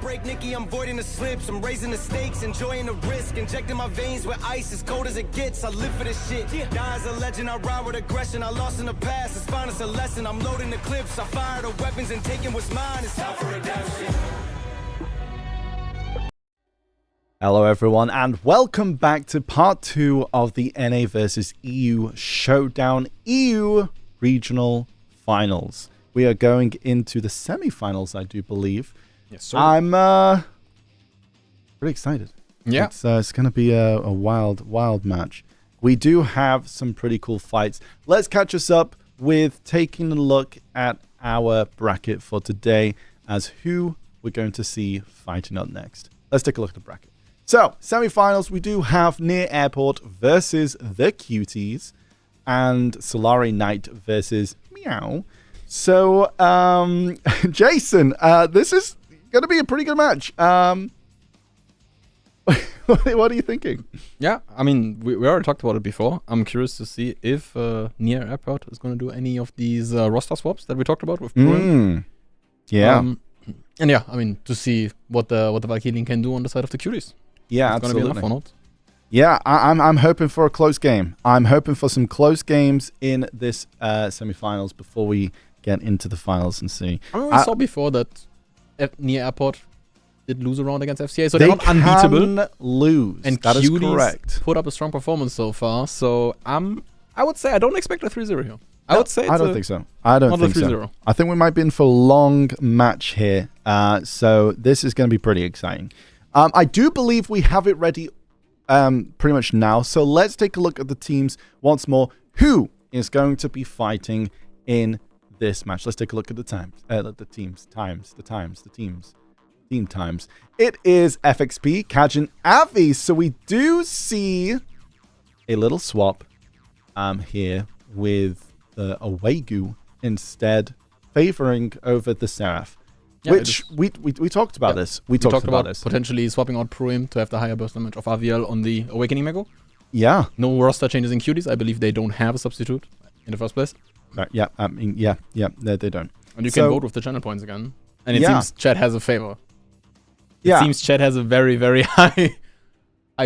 break Nicky, I'm voiding the slips. I'm raising the stakes, enjoying the risk. Injecting my veins with ice, as cold as it gets. I live for this shit. Die as a legend, I ride with aggression. I lost in the past, it's fine, it's a lesson. I'm loading the clips, I fire the weapons and taking what's mine. It's time for redemption. Hello everyone and welcome back to part 2 of the NA versus EU Showdown EU Regional Finals. We are going into the semi-finals, I do believe. Yes, sir. I'm pretty excited. Yeah. It's going to be a wild match. We do have some pretty cool fights. Let's catch us up with taking a look at our bracket for today as who we're going to see fighting up next. Let's take a look at the bracket. So, semi-finals, we do have Near Airport versus the Cuties and SolareKnight versus Meow. So, Jason, this is going to be a pretty good match. What are you thinking? Yeah, I mean, we already talked about it before. I'm curious to see if Near Airport is going to do any of these roster swaps that we talked about with Bruin. Yeah. And yeah, I mean, to see what the Valkyrian can do on the side of the Cuties. Yeah, it's absolutely. Gonna be enough or not? Yeah, I'm hoping for a close game. I'm hoping for some close games in this semi-finals before we get into the finals and see. I mean, we saw before that Near Airport did lose a round against FCA, so they're not unbeatable. Can lose. And that is Cuties correct. Put up a strong performance so far. So I would say I don't expect a 3-0 here. I would say I don't think so. I don't think so. I think we might be in for a long match here. So this is going to be pretty exciting. I do believe we have it ready pretty much now. So let's take a look at the teams once more. Who is going to be fighting in this match? Let's take a look at the times. Team times. It is FXP, Kajin, Avi. So we do see a little swap here with the Awegu instead favoring over the Seraph. Yeah, which we talked about this. We talked about this. Potentially swapping out Pruim to have the higher burst damage of Aviel on the Awakening Mego. Yeah. No roster changes in Cuties. I believe they don't have a substitute in the first place. Right, yeah, I mean, yeah, they don't. And you can vote with the channel points again. And it seems Chad has a favor. It seems Chad has a very, very high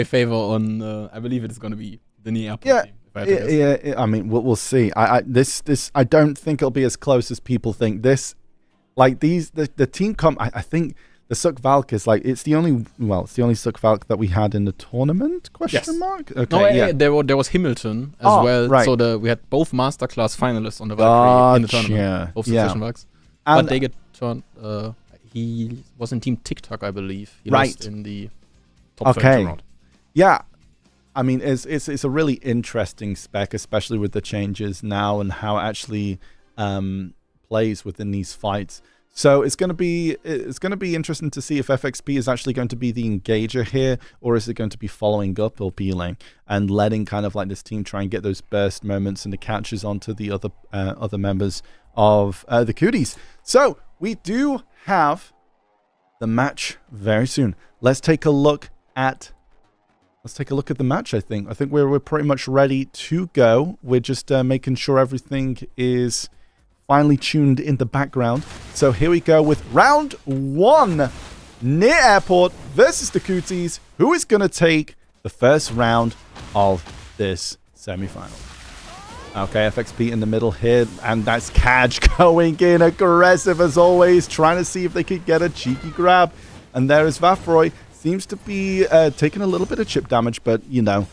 favor on, I believe it's going to be the Near Airport team. Yeah, I mean, we'll see. I don't think it'll be as close as people think. The team comp. I think the Suck Valk is like it's the only Suck Valk that we had in the tournament. Question mark. Okay. No, there was Hamilton as well. Right. So we had both masterclass finalists on the Valkyrie in the tournament. Both Succession Valks. But they get turned. He was in Team TikTok, I believe. He lost in the top 32 round. Yeah. I mean, it's a really interesting spec, especially with the changes now and how it actually plays within these fights. So it's going to be interesting to see if FXP is actually going to be the engager here, or is it going to be following up or peeling and letting kind of like this team try and get those burst moments and the catches onto the other members of the Cuties. So we do have the match very soon. Let's take a look at the match. I think we're pretty much ready to go. We're just making sure everything is finally tuned in the background. So here we go with round 1. Near Airport versus the Cuties. Who is going to take the first round of this semi-final? Okay, FXP in the middle here, and that's Kaj going in aggressive as always, trying to see if they could get a cheeky grab. And there is Vafroy. Seems to be taking a little bit of chip damage, but, you know,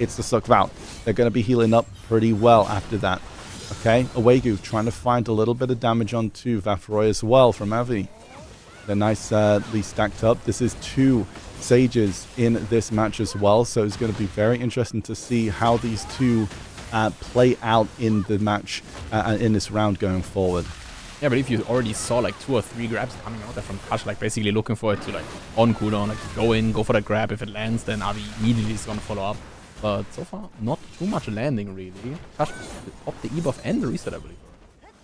it's the Suck Valk. They're going to be healing up pretty well after that. Okay, Awegu trying to find a little bit of damage onto Vafroy as well from Avi. They're nicely stacked up. This is 2 Sages in this match as well, so it's going to be very interesting to see how these two play out in the match in this round going forward. Yeah, but if you already saw like 2 or 3 grabs coming out there from Kash, like basically looking for it to like on cooldown, like go in, go for that grab. If it lands, then Avi immediately is going to follow up. But so far, not too much landing really. Kash popped the E-buff and the reset, I believe.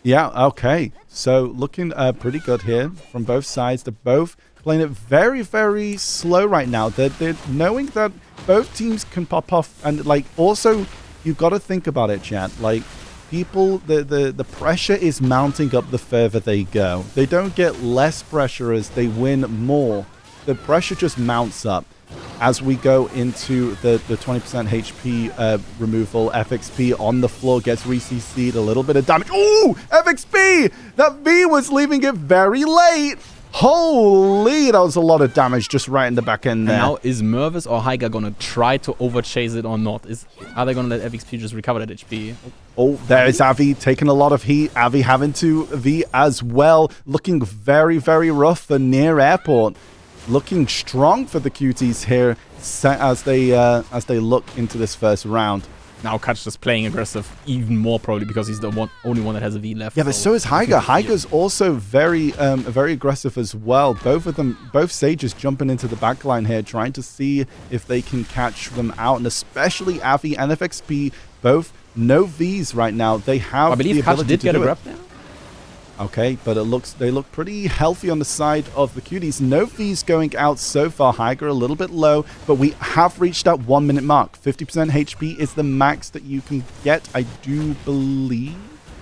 Yeah, okay. So looking pretty good here from both sides. They're both playing it very, very slow right now. They're knowing that both teams can pop off. And like also, you've got to think about it, chat. Like people, the pressure is mounting up the further they go. They don't get less pressure as they win more. The pressure just mounts up. As we go into the 20% HP removal, FXP on the floor gets re-CC'd, a little bit of damage. Ooh, FXP! That V was leaving it very late. Holy, that was a lot of damage just right in the back end there. And now, is Mervis or Heiger gonna try to overchase it or not? Are they gonna let FXP just recover that HP? Oh, there is Avi taking a lot of heat. Avi having to V as well. Looking very, very rough for near airport. Looking strong for the Cuties here as they look into this first round. Now Kutch just playing aggressive even more probably because he's the only one that has a V left. Yeah, but so is Heiger. Heiger's also very aggressive as well. Both of them, both Sages jumping into the backline here, trying to see if they can catch them out. And especially Avi and FXP, both no Vs right now. They have I believe Kutch did get a grab there. Okay, but they look pretty healthy on the side of the Cuties. No V's going out so far. Heiger a little bit low, but we have reached that 1 minute mark. 50% HP is the max that you can get, I do believe.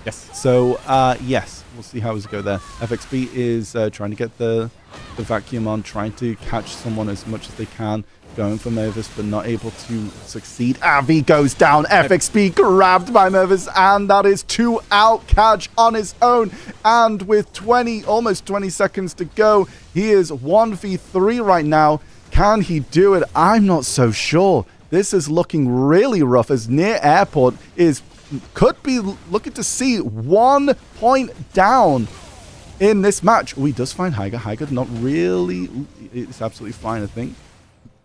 Yes. So, yes, we'll see how it goes there. FXP is trying to get the vacuum on, trying to catch someone as much as they can. Going for Mervis, but not able to succeed. Avi goes down. FXP grabbed by Mervis, and that is 2 out. Catch on his own. And with almost 20 seconds to go, he is 1v3 right now. Can he do it? I'm not so sure. This is looking really rough as near airport could be looking to see 1 point down in this match. Oh, he does find Heiger. Heiger not really. It's absolutely fine, I think.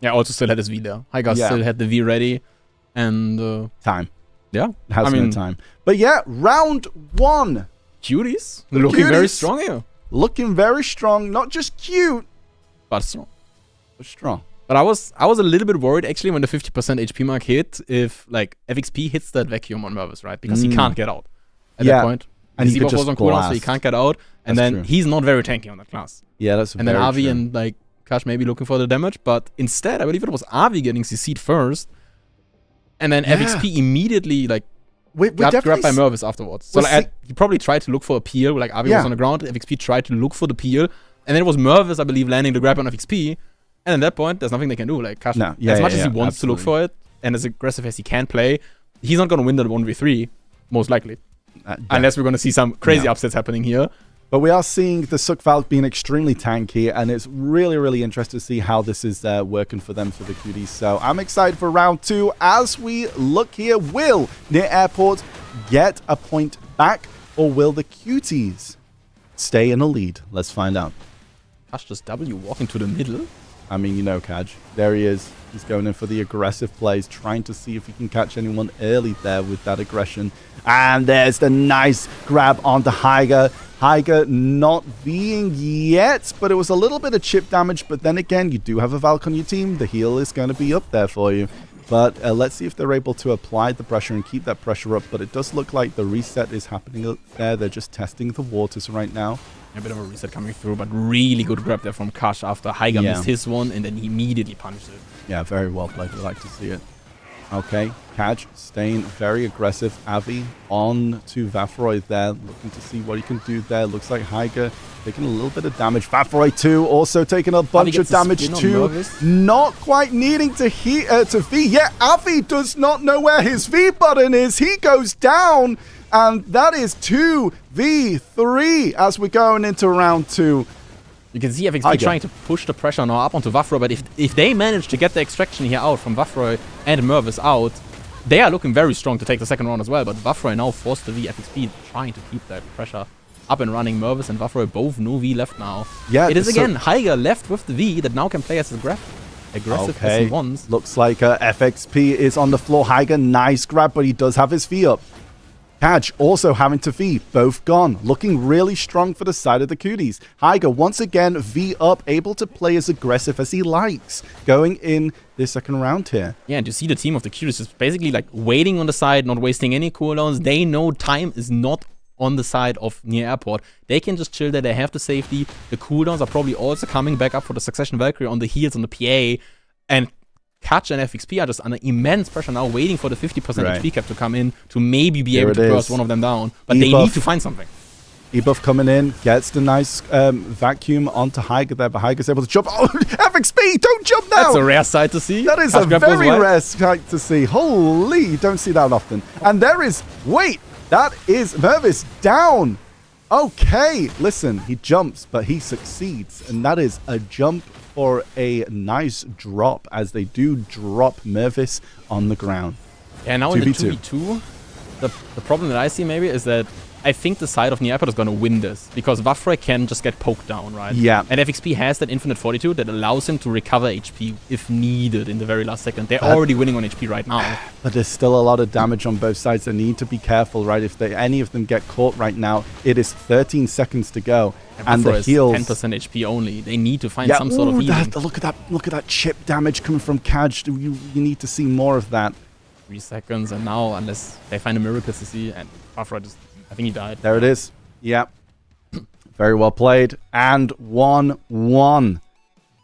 Yeah, also still had his V there. Heiger still had the V ready. And time. Yeah. Has no time. But yeah, round 1. Cuties looking very strong here. Looking very strong. Not just cute, but strong. But strong. But I was a little bit worried actually when the 50% HP mark hit if like FXP hits that vacuum on Mervis, right? Because he can't get out at that point. And he could just on cooldown, so he can't get out. And then he's not very tanky on that class. Yeah, that's and then Avi and like Kash maybe looking for the damage, but instead I believe it was Avi getting CC'd first, and then FXP immediately like got grabbed by Mervis afterwards. So like, he probably tried to look for a peel, like Avi was on the ground, FXP tried to look for the peel, and then it was Mervis, I believe, landing the grab on FXP, and at that point there's nothing they can do. Like Kash, as much as he wants to look for it, and as aggressive as he can play, he's not going to win that 1v3, most likely. Unless we're going to see some crazy upsets happening here. But we are seeing the Suck Valve being extremely tanky, and it's really, really interesting to see how this is working for them, for the Cuties. So I'm excited for round 2 as we look here. Will near airport get a point back, or will the Cuties stay in a lead? Let's find out. Kash just W walking to the middle. I mean, you know, Kaj. There he is. He's going in for the aggressive plays, trying to see if he can catch anyone early there with that aggression. And there's the nice grab onto Heiger. Heiger not being yet, but it was a little bit of chip damage. But then again, you do have a Valk on your team. The heal is going to be up there for you. But let's see if they're able to apply the pressure and keep that pressure up. But it does look like the reset is happening up there. They're just testing the waters right now. A bit of a reset coming through, but really good grab there from Kash after Heiger missed his one, and then he immediately punished it. Yeah, very well played. We like to see it. Okay, Kaj staying very aggressive. Avi on to Vafroy there, looking to see what he can do there. Looks like Heiger taking a little bit of damage. Vafroy too, also taking a bunch of damage too. Not quite needing to V. Yeah, Avi does not know where his V button is. He goes down, and that is 2v3 as we're going into round 2. You can see FXP trying to push the pressure now up onto Vafroy, but if they manage to get the extraction here out from Vafroy and Mervis out, they are looking very strong to take the second round as well, but Vafroy now forced the V. FXP trying to keep that pressure up and running. Mervis and Vafroy both no V left now. Yeah, it is again Heiger left with the V that now can play as aggressive as he wants. Looks like FXP is on the floor. Heiger, nice grab, but he does have his V up. Kaj also having to V, both gone. Looking really strong for the side of the Cuties. Heiger once again V up, able to play as aggressive as he likes, going in this second round here. Yeah, and you see the team of the Cuties is basically like waiting on the side, not wasting any cooldowns. They know time is not on the side of near airport. They can just chill there. They have the safety. The cooldowns are probably also coming back up for the Succession Valkyrie on the heels on the PA. And Catch and FXP are just under immense pressure now, waiting for the 50% Right. HP cap to come in to maybe be Here able it to is. burst one of them down. But they E-buff. need to find something. E-buff coming in, gets the nice vacuum onto Heiger there, but Heiger's able to jump. Oh, FXP, don't jump now! That's a rare sight to see. That is Catch a grab goes very wide. rare sight to see. Holy, you don't see that often. And there is, wait, that is Mervis down. Okay, listen, he jumps, but he succeeds. And that is a jump for a nice drop, as they do drop Mervis on the ground. Yeah, now in the 2v2. 2v2, the problem that I see maybe is that I think the side of Neapod is going to win this, because Vafroy can just get poked down, right? Yeah. And FXP has that infinite fortitude that allows him to recover HP if needed in the very last second. They're already winning on HP right now. But there's still a lot of damage on both sides. They need to be careful, right? If any of them get caught right now, it is 13 seconds to go. And the Vafroy is heals... 10% HP only. They need to find some sort of ooh, healing. look at that chip damage coming from Kaj. You need to see more of that. 3 seconds, and now, unless they find a miracle to see, and Vafroy just, I think he died. There it is. Yep. Very well played. And 1-1.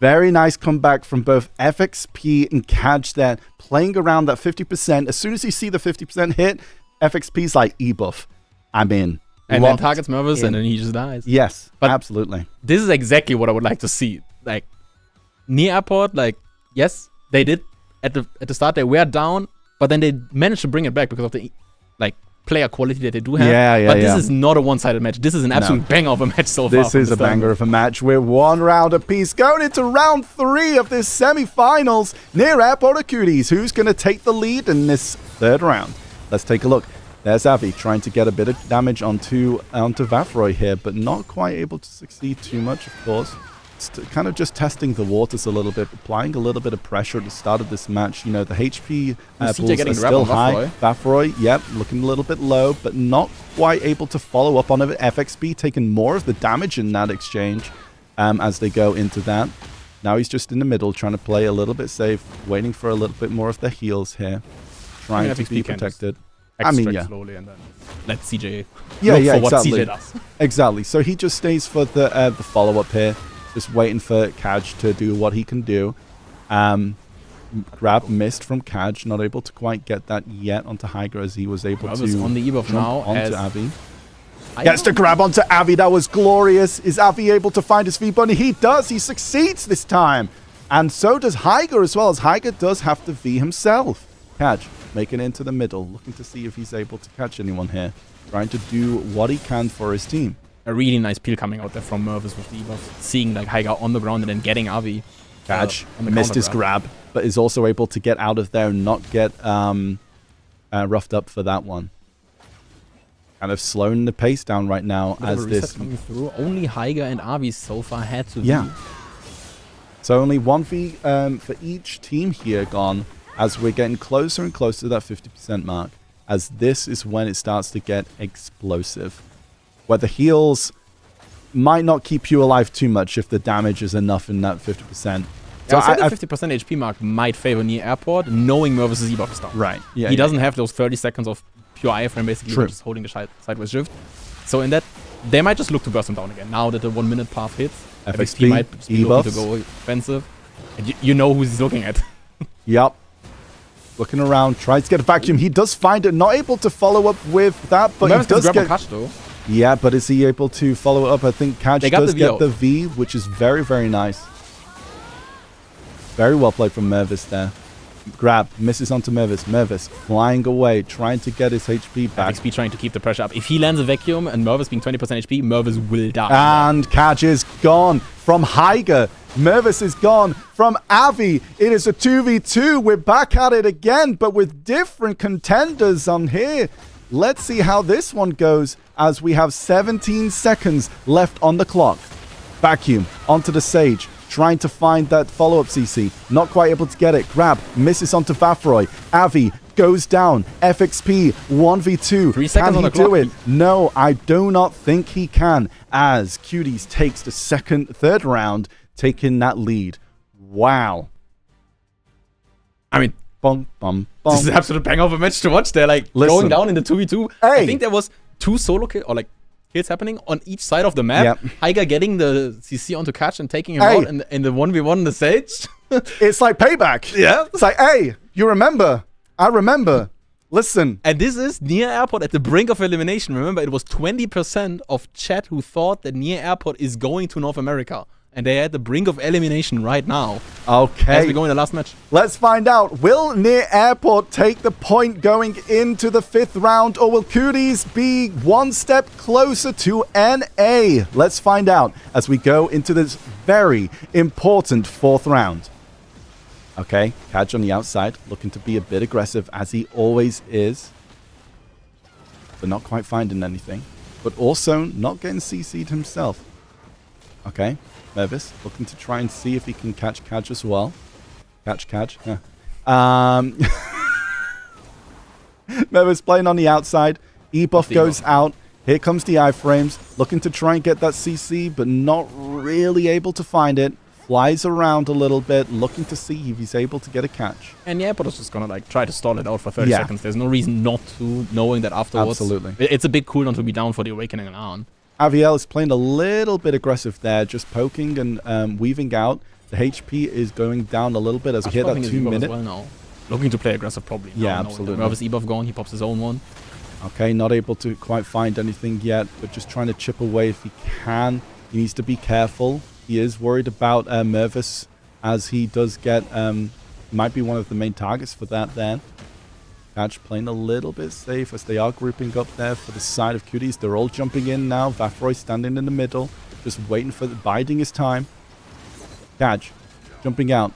Very nice comeback from both FXP and Kaj there. Playing around that 50%. As soon as you see the 50% hit, FXP's like, E-buff. I'm in. And Locked then targets Mervis, in. and then he just dies. Yes, But- absolutely. This is exactly what I would like to see. Like, near airport, like, yes, they did at the start, they were down, but then they managed to bring it back because of the like player quality that they do have. Yeah, but this yeah. is not a one-sided match. This is an absolute banger of a match so far. This from is the a start. banger of a match. We're 1 round apiece. Going into round 3 of this semi-finals. Near Airport or Cuties. Who's going to take the lead in this 3rd round? Let's take a look. There's Avi trying to get a bit of damage onto Vafroy here, but not quite able to succeed too much, of course. Kind of just testing the waters a little bit, applying a little bit of pressure at the start of this match. You know, the HP pools CJ getting are the grab still on high. Vafroy, yep, looking a little bit low, but not quite able to follow up on it. FXP taking more of the damage in that exchange as they go into that. Now he's just in the middle, trying to play a little bit safe, waiting for a little bit more of the heals here, trying to FXP be can just protected. Extract slowly and then let CJ Yeah, look yeah, for what exactly. CJ does. Exactly. So he just stays for the follow-up here. Just waiting for Kaj to do what he can do. Grab missed from Kaj. Not able to quite get that yet onto Hyger as he was able Mervis to on the eve of jump now onto as Avi. Gets to grab onto Avi. That was glorious. Is Avi able to find his V-Bunny? He does. He succeeds this time. And so does Hyger as well, as Hyger does have to V himself. Kaj making it into the middle, looking to see if he's able to catch anyone here. Trying to do what he can for his team. A really nice peel coming out there from Mervis with the buff. Seeing like Heiger on the ground and then getting Avi. Kaj on the missed counter his grab, but is also able to get out of there and not get roughed up for that one. Kind of slowing the pace down right now Bit of a as reset this... coming through. Only Heiger and Avi so far had to Yeah. be. So only 1v for each team here gone, as we're getting closer and closer to that 50% mark, as this is when it starts to get explosive. Where the heals might not keep you alive too much if the damage is enough in that 50%. So So the 50% HP mark might favor near airport, knowing Mervis' E-buff is down. right. Yeah. He doesn't have those 30 seconds of pure iframe basically, True. just holding the sideways shift. So in that, they might just look to burst him down again. Now that the 1 minute path hits, FXP might just be looking to E-buffs. go offensive. And you know who he's looking at. Yep. Looking around, tries to get a vacuum. He does find it. Not able to follow up with that, but he Mervis does can grab a get... catch though. Yeah, but is he able to follow up? I think Kaj They got does the get V the V, which is very, very nice. Very well played from Mervis there. Grab, misses onto Mervis. Mervis flying away, trying to get his HP back. FXP trying to keep the pressure up. If he lands a vacuum and Mervis being 20% HP, Mervis will die. And Kaj is gone from Heiger. Mervis is gone from Avi. It is a 2v2. We're back at it again, but with different contenders on here. Let's see how this one goes as we have 17 seconds left on the clock. Vacuum onto the Sage. Trying to find that follow-up CC. Not quite able to get it. Grab. Misses onto Vafroy. Avi goes down. FXP 1v2. 3 seconds Can on he the clock. do it? No, I do not think he can. As Cuties takes the third round, taking that lead. Wow. I mean, Bum, bum, bum. this is an absolute bang of a match to watch. They're like Listen. going down in the 2v2. Hey. I think there was 2 solo kills, or like kills happening on each side of the map. Yep. Heiger getting the CC onto Catch and taking him Hey. out in the 1v1 in the Sage. It's like payback. Yeah. It's like, hey, you remember? I remember. Listen. And this is Near Airport at the brink of elimination. Remember, it was 20% of chat who thought that Near Airport is going to North America. And they're at the brink of elimination right now. Okay. As we go in the last match. Let's find out. Will Near Airport take the point going into the 5th round, or will Cuties be one step closer to NA? Let's find out as we go into this very important 4th round. Okay, Kaj on the outside, looking to be a bit aggressive, as he always is. But not quite finding anything. But also not getting CC'd himself. Okay, Mervis looking to try and see if he can catch Kaj as well. Catch Kaj. Mervis playing on the outside. E-buff goes out. Here comes the iframes. Looking to try and get that CC, but not really able to find it. Flies around a little bit, looking to see if he's able to get a catch. And the Airport is just gonna like try to stall it out for 30 seconds. There's no reason not to, knowing that afterwards. Absolutely. It's a big cooldown to be down for the Awakening and on. Aviel is playing a little bit aggressive there, just poking and weaving out. The HP is going down a little bit as we hit that 2 minute. Well now. Looking to play aggressive probably. Yeah, absolutely. Nervous E-buff gone, he pops his own one. Okay, not able to quite find anything yet, but just trying to chip away if he can. He needs to be careful. He is worried about Mervis, as he does get, might be one of the main targets for that there. Catch playing a little bit safe as they are grouping up there for the side of Cuties. They're all jumping in now. Vafroy standing in the middle, just waiting for biding his time. Catch jumping out,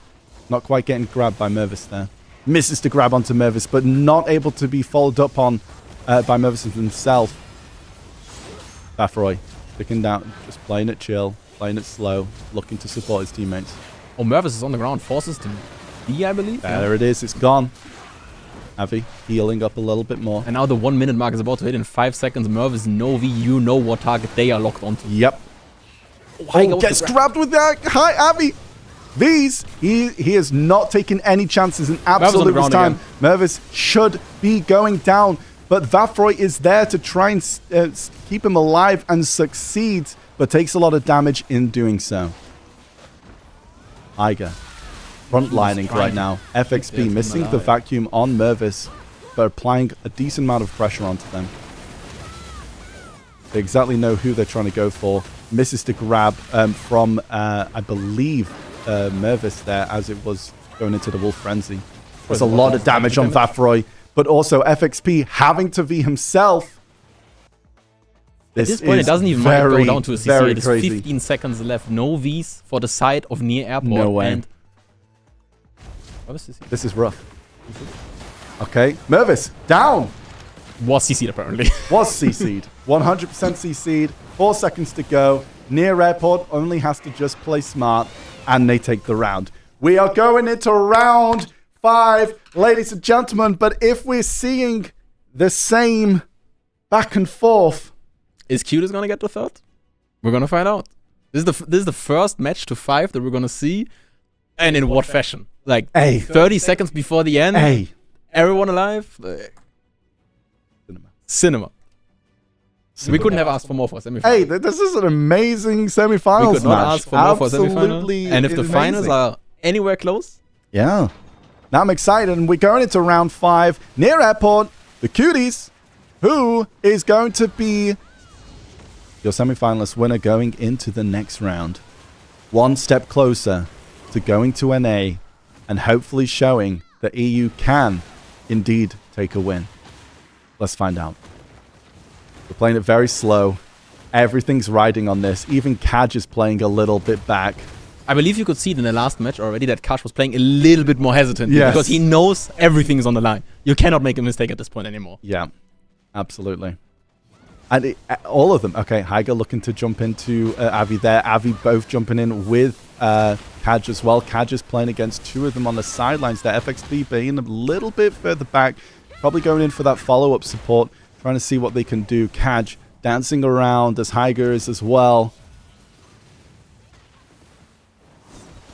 not quite getting grabbed by Mervis there. Misses to grab onto Mervis, but not able to be followed up on by Mervis himself. Vafroy sticking down, just playing it chill, playing it slow, looking to support his teammates. Oh, Mervis is on the ground, forces to B, I believe. There it is, it's gone. Avi healing up a little bit more. And now the 1 minute mark is about to hit in 5 seconds. Mervis, Novi, you know what target they are locked onto. Yep. Oh, gets grabbed with that. Hi, Avi. These, he is not taking any chances in absolute this time. Mervis should be going down, but Vafroy is there to try and keep him alive and succeeds, but takes a lot of damage in doing so. Iger frontlining right now. FXP missing the vacuum on Mervis, but applying a decent amount of pressure onto them. They exactly know who they're trying to go for. Misses to grab from, I believe, Mervis there, as it was going into the Wolf Frenzy. There's a lot of damage on Vafroy, but also FXP having to V himself. At this point, it doesn't even matter to go down to a CC. There's 15 seconds left. No Vs for the side of Near Airport. No way. And what was this is rough. Okay, Mervis, down. Was CC'd apparently. Was CC'd. 100% CC'd. 4 seconds to go. Near Airport only has to just play smart, and they take the round. We are going into round 5, ladies and gentlemen, but if we're seeing the same back and forth, is Cuties gonna get the third? We're gonna find out. This is the first match to 5 that we're gonna see, and in what fashion? Like 30 seconds before the end. Everyone alive. Cinema. We couldn't have asked for more for semifinals. Hey, this is an amazing semifinals match. We could not ask for more for Absolutely semifinals. And if the finals are anywhere close, yeah. Now I'm excited, and we're going into round 5. Near Airport, the Cuties, who is going to be your semifinalist winner going into the next round. One step closer to going to NA and hopefully showing that EU can indeed take a win. Let's find out. We're playing it very slow. Everything's riding on this. Even Kaj is playing a little bit back. I believe you could see it in the last match already that Kaj was playing a little bit more hesitant. Yes. Because he knows everything is on the line. You cannot make a mistake at this point anymore. Yeah, absolutely. And all of them. Okay, Heidel looking to jump into Avi there. Avi both jumping in with Kaj as well. Kaj is playing against 2 of them on the sidelines there. FXP being a little bit further back. Probably going in for that follow-up support. Trying to see what they can do. Kaj dancing around as Heiger is as well.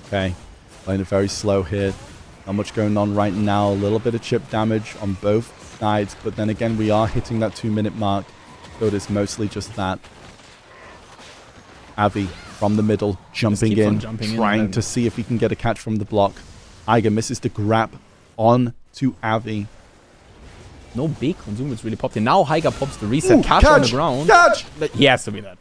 Okay, playing it very slow here. Not much going on right now. A little bit of chip damage on both sides. But then again, we are hitting that 2 minute mark. So it is mostly just that. Avi from the middle, jumping keeps on in, jumping in trying and to see if he can get a catch from the block. Heiger misses the grab on to Avi. No big consumables really popped in. Now Heiger pops the reset. Catch on the ground. Catch! He has to be that.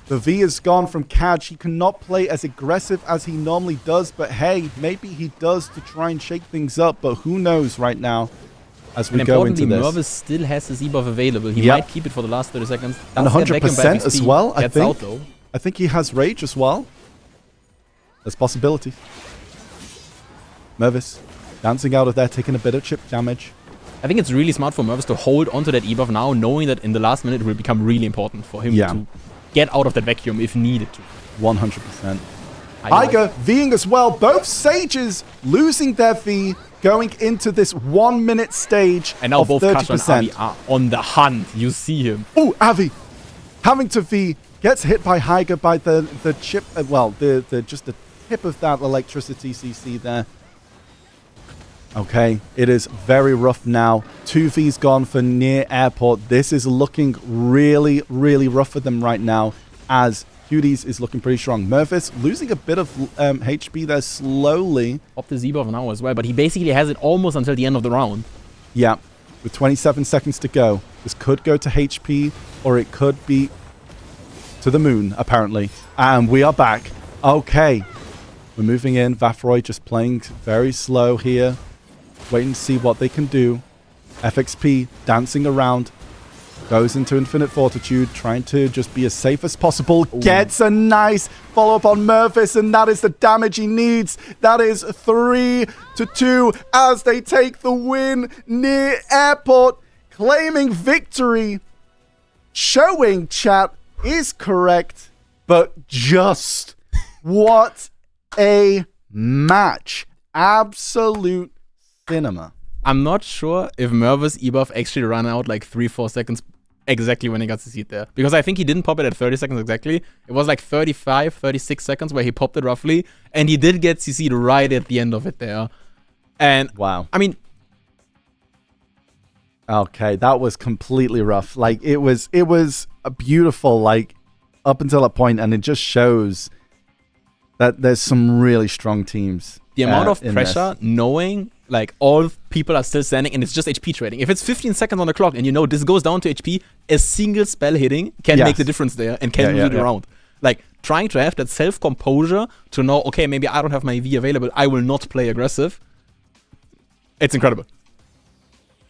The V is gone from Catch. He cannot play as aggressive as he normally does, but hey, maybe he does to try and shake things up, but who knows right now as we go into this. Mervis still has his E-buff available. He Yep. might keep it for the last 30 seconds. And Does get 100% vacuumed by as FXP. well, I Gets think. out, though. I think he has Rage as well. There's possibilities. Mervis dancing out of there, taking a bit of chip damage. I think it's really smart for Mervis to hold onto that E-buff now, knowing that in the last minute it will become really important for him to get out of that vacuum if needed to. 100%. Heiger Ving as well. Both Sages losing their V going into this 1 minute stage. And now of both 30%. Kasha and Avi are on the hunt. You see him. Oh, Avi having to V. Gets hit by Heiger by the chip. Just the tip of that electricity CC there. Okay, it is very rough now. 2 V's gone for near airport. This is looking really, really rough for them right now as Cuties is looking pretty strong. Mervis losing a bit of HP there slowly. Popped the Z-buff now as well, but he basically has it almost until the end of the round. Yeah, with 27 seconds to go. This could go to HP or it could be to the moon, apparently. And we are back. Okay, we're moving in. Vafroy just playing very slow here. Waiting to see what they can do. FXP dancing around. Goes into Infinite Fortitude, trying to just be as safe as possible. Ooh. Gets a nice follow-up on Mervis, and that is the damage he needs. That is 3-2 as they take the win near airport, claiming victory. Showing chat is correct, but just what a match. Absolute cinema. I'm not sure if Mervis E-buff actually ran out like 3-4 seconds exactly when he got CC'd there. Because I think he didn't pop it at 30 seconds exactly. It was like 35, 36 seconds where he popped it roughly. And he did get CC'd right at the end of it there. And wow. I mean, okay, that was completely rough. Like it was a beautiful, like up until that point, and it just shows that there's some really strong teams. The amount of pressure, knowing like all people are still standing and it's just HP trading. If it's 15 seconds on the clock and you know this goes down to HP, a single spell hitting can make the difference there and can move it around. Like trying to have that self-composure to know, okay, maybe I don't have my V available, I will not play aggressive. It's incredible.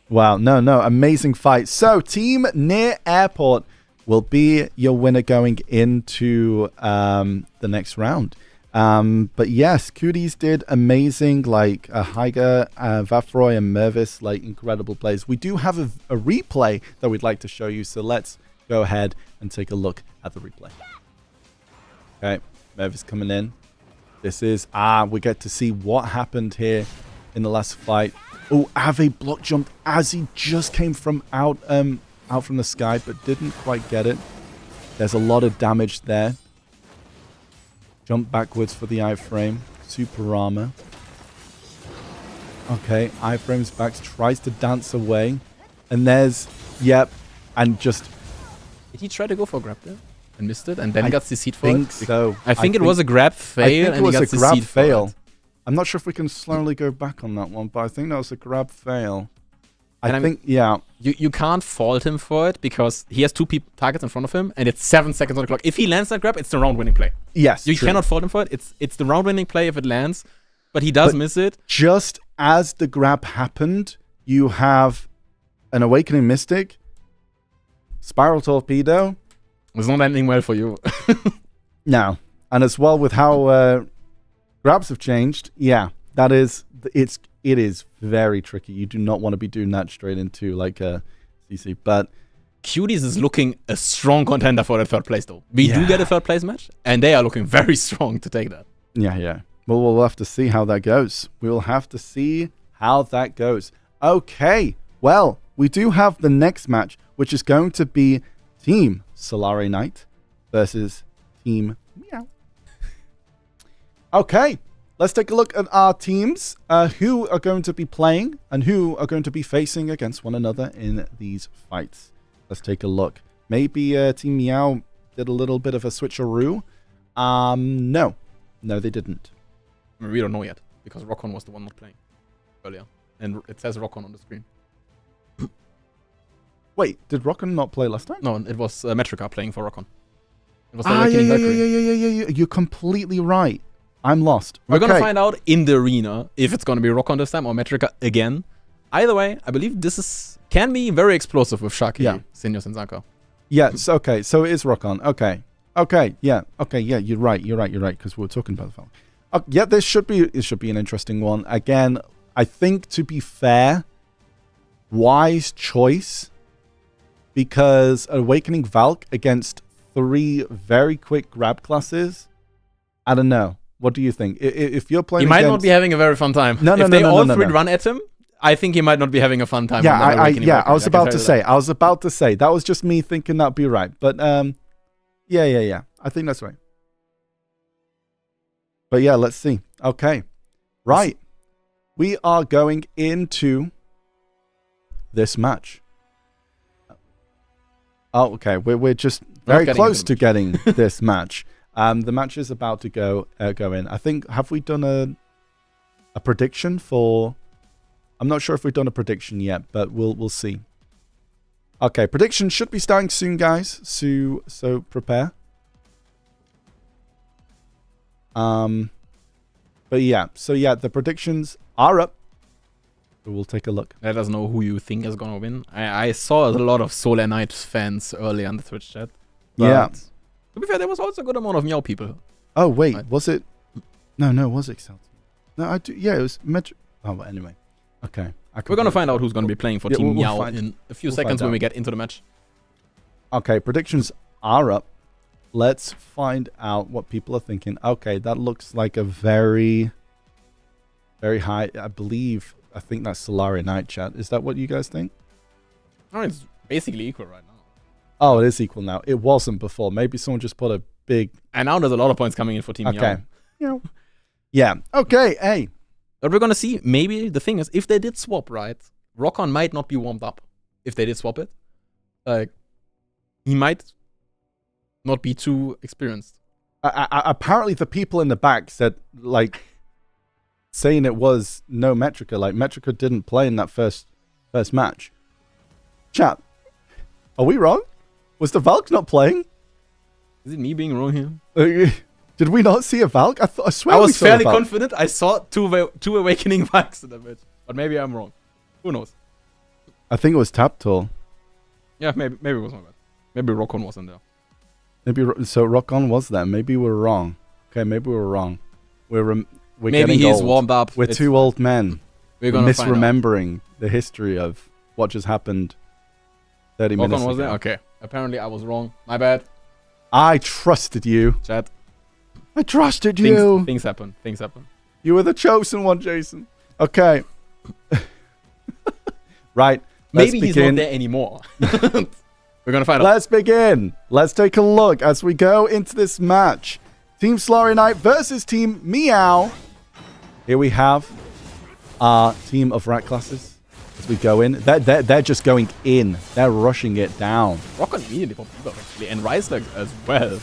Wow, no, amazing fight. So Team Near Airport will be your winner going into the next round. But yes, Cuties did amazing, like Heiger, Vafroy, and Mervis, like incredible plays. We do have a replay that we'd like to show you, so let's go ahead and take a look at the replay. Okay, Mervis coming in. This is, we get to see what happened here in the last fight. Oh, Avi block jumped as he just came from out from the sky, but didn't quite get it. There's a lot of damage there. Jump backwards for the iframe. Super armor. Okay, iframe's back. Tries to dance away. And there's... Yep. And just... Did he try to go for a grab there? And missed it? And then got CC'd for it? So. I think it was a grab fail. I think it was a grab fail. I'm not sure if we can slowly go back on that one, but I think that was a grab fail. I think, yeah. You can't fault him for it because he has two targets in front of him and it's 7 seconds on the clock. If he lands that grab, it's the round-winning play. Yes, you cannot fault him for it. It's the round-winning play if it lands, but he does miss it. Just as the grab happened, you have an Awakening Mystic, Spiral Torpedo. It's not ending well for you. No. And as well with how grabs have changed, yeah, it is very tricky. You do not want to be doing that straight into like a CC. But Cuties is looking a strong contender for that third place, though. We do get a third place match, and they are looking very strong to take that. Yeah. Well, we'll have to see how that goes. We will have to see how that goes. Okay. Well, we do have the next match, which is going to be Team SolareKnight versus Team Meow. Okay. Let's take a look at our teams, who are going to be playing and who are going to be facing against one another in these fights. Let's take a look. Maybe Team Meow did a little bit of a switcheroo. No. No, they didn't. I mean, we don't know yet because Rockon was the one not playing earlier, and it says Rockon on the screen. Wait, did Rockon not play last time? No, it was Metrica playing for Rockon. It was the Yeah, Awakening yeah, Valkyrie. yeah. You're completely right. I'm lost. We're Okay. gonna find out in the arena if it's gonna be Rockon this time or Metrica again. Either way, I believe this can be very explosive with Shaki, Yeah. Seniors, and Zanka. Yes, okay. So it is Rockon. Okay. Okay, yeah. Okay, yeah, you're right, because we were talking about the film. Yeah, it should be an interesting one. Again, I think, to be fair, wise choice, because Awakening Valk against 3 very quick grab classes, I don't know. What do you think? If you're playing He might against... not be having a very fun time. No, if they all no. three run at him, I think he might not be having a fun time. Yeah, on that Awakening Valkyrie, I was can about tell to you say. that. I was about to say. That was just me thinking that'd be right. But yeah. I think that's right. But yeah, let's see. Okay. Right. We are going into this match. Oh, okay. We're just very getting close into to getting this match. The match is about to go in. I think, have we done a prediction for... I'm not sure if we've done a prediction yet, but we'll see. Okay, prediction should be starting soon, guys. So prepare. But yeah, the predictions are up. We'll take a look. Let us know who you think is gonna win. I saw a lot of SolareKnight fans earlier on the Twitch chat. Yeah. To be fair, there was also a good amount of Meow people. Oh wait, Right. was it? No, was it Excelsior? No, I do. Yeah, it was Metro. Oh, well, anyway. Okay. We're gonna find out who's gonna be playing for Yeah, Team we'll Meow find- in a few we'll seconds find when we out. get into the match. Okay, predictions are up. Let's find out what people are thinking. Okay, that looks like a very, very high. I think that's SolareKnight chat. Is that what you guys think? Oh, it's basically equal right now. Oh, it is equal now. It wasn't before. Maybe someone just put a big... And now there's a lot of points coming in for Team Okay. Meow. Yeah. Okay, hey. But we're gonna see. Maybe the thing is, if they did swap, right, Rockon might not be warmed up. If they did swap it, like he might not be too experienced. Apparently the people in the back said, like, saying it was no Metrica. Like, Metrica didn't play in that first match. Chat, are we wrong? Was the Valk not playing? Is it me being wrong here? Did we not see a Valk? I swear I we was saw a fairly Valk. confident. I saw two Awakening Valks in that match, but maybe I'm wrong. Who knows? I think it was Taptor. Yeah, maybe it was my bad. Maybe Rockon wasn't there. So Rockon was there. Maybe we're wrong. Okay, maybe we're wrong. We're Maybe getting he's old. warmed up. We're It's two fine. old men. We're We're gonna find out. misremembering the history of what just happened 30 minutes Rockon ago. was there. Okay. Apparently I was wrong. My bad. I trusted you. Chat. I trusted you. Things happen. Things happen. You were the chosen one, Jason. Okay. Right. Maybe he's not begin. there anymore. We're gonna find out. Let's begin. Let's take a look as we go into this match. Team SolareKnight versus Team Meow. Here we have our team of rat classes as we go in. They're just going in. They're rushing it down. Rockon immediately popped debuff actually, and Riselag as well.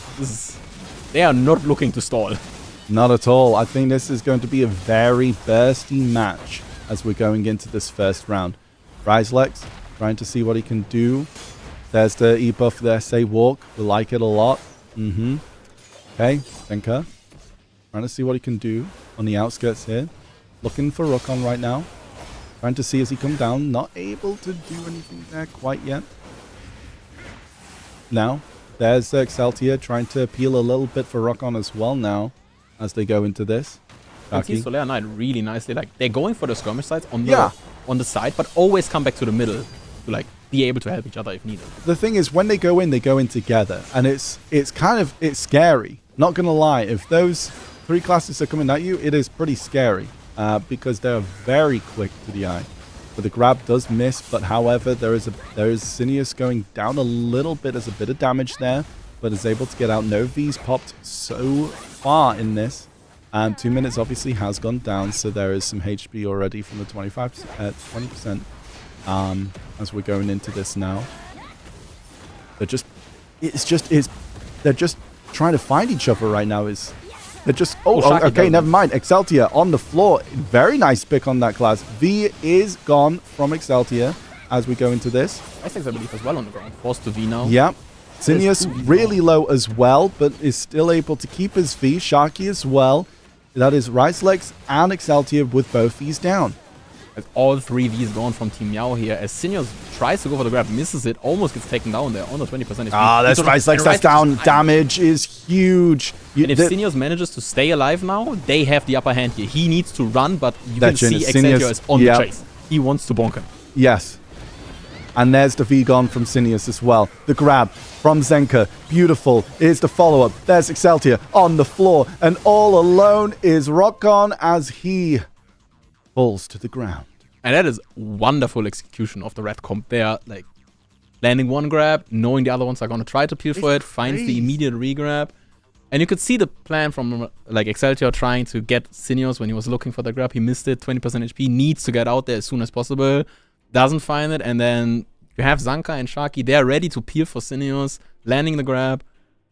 They are not looking to stall. Not at all. I think this is going to be a very bursty match as we're going into this first round. Riselex trying to see what he can do. There's the E-buff there, say walk. We like it a lot. Okay, Denka. Trying to see what he can do on the outskirts here. Looking for Rockon right now. Trying to see as he come down. Not able to do anything there quite yet. Now, there's Excelsior trying to appeal a little bit for Rockon as well now as they go into this. You can see Taki. SolareKnight really nicely. Like they're going for the skirmish sides on the Yeah. on the side, but always come back to the middle to like be able to help each other if needed. The thing is, when they go in together, and it's scary. Not gonna lie, if those 3 classes are coming at you, it is pretty scary because they're very quick to the eye. But the grab does miss, but however, there is Sinius going down a little bit. There's a bit of damage there, but is able to get out. No V's popped so far in this. 2 minutes obviously has gone down, so there is some HP already from the 20% as we're going into this now. They're just trying to find each other right now is... They're just... Shaki okay, doesn't. never mind. Exceltia on the floor. Very nice pick on that class. V is gone from Exceltia as we go into this. Isaacs, I believe, as well on the ground. Forced to V now. Yeah. Sinius 2 Vs really low as well, but is still able to keep his V. Sharky as well. That is Ricelex and Exceltia with both Vs down. As all 3 Vs gone from Team Meow here. As Sinius tries to go for the grab, misses it, almost gets taken down there. Under 20% HP. That's Ricelex. That's down. Damage is huge. And if Sinius manages to stay alive now, they have the upper hand here. He needs to run, but you can see Exceltia is on the chase. He wants to bonk him. Yes. And there's the V gone from Sinius as well. The grab from Zenka. Beautiful. Here's the follow-up. There's Exceltia on the floor. And all alone is Rockon as he falls to the ground. And that is wonderful execution of the red comp there. Like, landing one grab, knowing the other ones are going to try to peel for it, finds the immediate re-grab. And you could see the plan from, like, Exceltia trying to get Sinius when he was looking for the grab. He missed it, 20% HP, needs to get out there as soon as possible. Doesn't find it, and then you have Zanka and Sharky. They're ready to peel for Sinius, landing the grab.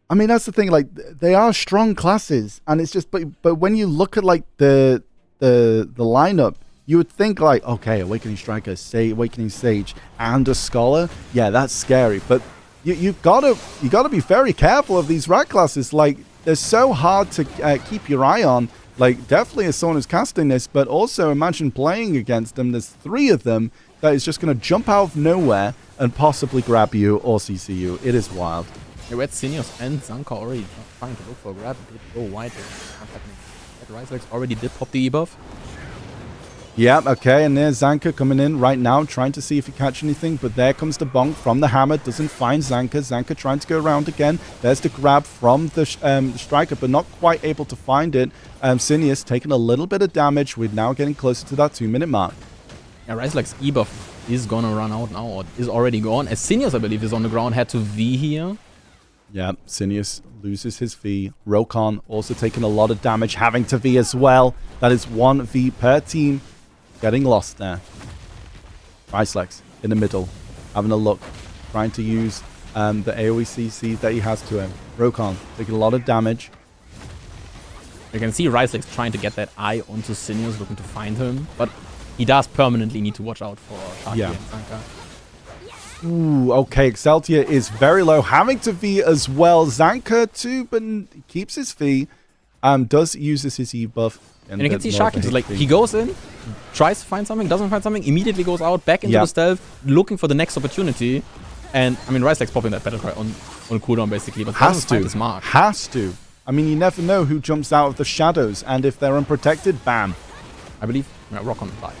I mean, that's the thing. Like, they are strong classes, and it's just, but when you look at like the lineup, you would think like, okay, Awakening Striker, Awakening Sage, and a Scholar. Yeah, that's scary. But you gotta be very careful of these rat classes. Like, they're so hard to keep your eye on. Like, definitely as someone who's casting this, but also imagine playing against them. There's 3 of them that is just going to jump out of nowhere and possibly grab you or CC you. It is wild. Yeah, we had Sinius and Zanka already trying to look for a grab. Go wide here. Not happening. Ricelex already did pop the E-buff. Yeah, okay, and there's Zanka coming in right now, trying to see if he catch anything, but there comes the bonk from the hammer, doesn't find Zanka. Zanka trying to go around again. There's the grab from the striker, but not quite able to find it. Sinius taking a little bit of damage. We're now getting closer to that 2-minute mark. Yeah, Ricelex's E-buff is gonna run out now, or is already gone. As Sinius, I believe, is on the ground, had to V here. Yeah, Sinius loses his V. Rokon also taking a lot of damage, having to V as well. That is 1 V per team. Getting lost there. Ricelex in the middle, having a look, trying to use the AoE CC that he has to him. Rokon taking a lot of damage. You can see Ricelex trying to get that eye onto Sinius, looking to find him, but he does permanently need to watch out for Sharky and Zanka. Ooh, okay, Exceltia is very low, having to V as well. Zanka too, but keeps his V. Uses his E buff. And you can see Sharky just like, he goes in, tries to find something, doesn't find something, immediately goes out, back into the stealth, looking for the next opportunity. And, I mean, Ricelex popping that battle cry on cooldown, basically, but has to. His mark. Has to. I mean, you never know who jumps out of the shadows, and if they're unprotected, bam. I believe, Rock on died.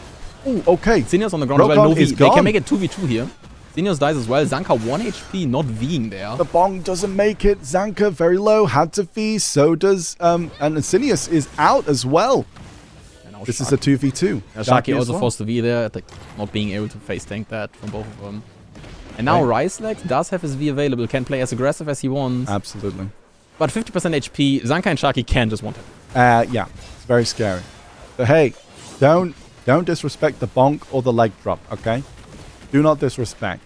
Ooh, okay. Sinius on the ground as well, no V. They can make it 2v2 here. Sinius dies as well. Zanka 1 HP, not Ving there. The bong doesn't make it. Zanka very low, had to V. So does and Sinius is out as well. This is a 2v2. Sharky also forced to V there, like, not being able to face tank that from both of them. And now Ricelex does have his V available, can play as aggressive as he wants. Absolutely. But 50% HP, Zanka and Sharky can just want him. Yeah, it's very scary. So hey, don't disrespect the bonk or the leg drop, okay? Do not disrespect.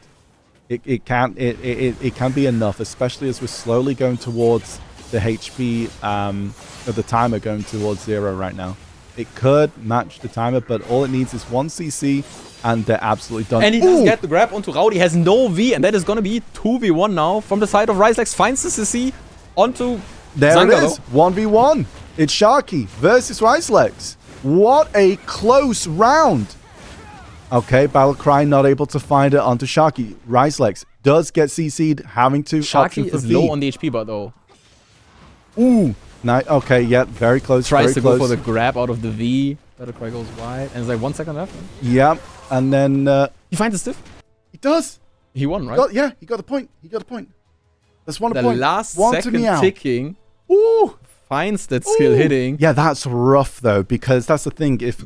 It can be enough, especially as we're slowly going towards the HP of the timer going towards 0 right now. It could match the timer, but all it needs is 1 CC, and they're absolutely done. And he does get the grab onto Rowdy, has no V, and that is going to be 2v1 now from the side of Ricelex. Finds the CC onto there Zanka, it is, 1v1. It's Sharky versus Ricelex. What a close round. Okay, Battlecry not able to find it onto Sharky. Ricelex does get CC'd, having to option Sharky for is V. low on the HP bar though. Ooh. Okay, yeah, very close. Tries very to close. go for the grab out of the V. Battlecry goes wide. And there's like 1 second left. Yeah, and then... He finds the stiff. He does. He won, right? He got the point. He got a point. That's one the point. last one second to Meow. ticking. Ooh. Finds that skill hitting. Yeah, that's rough, though, because that's the thing. If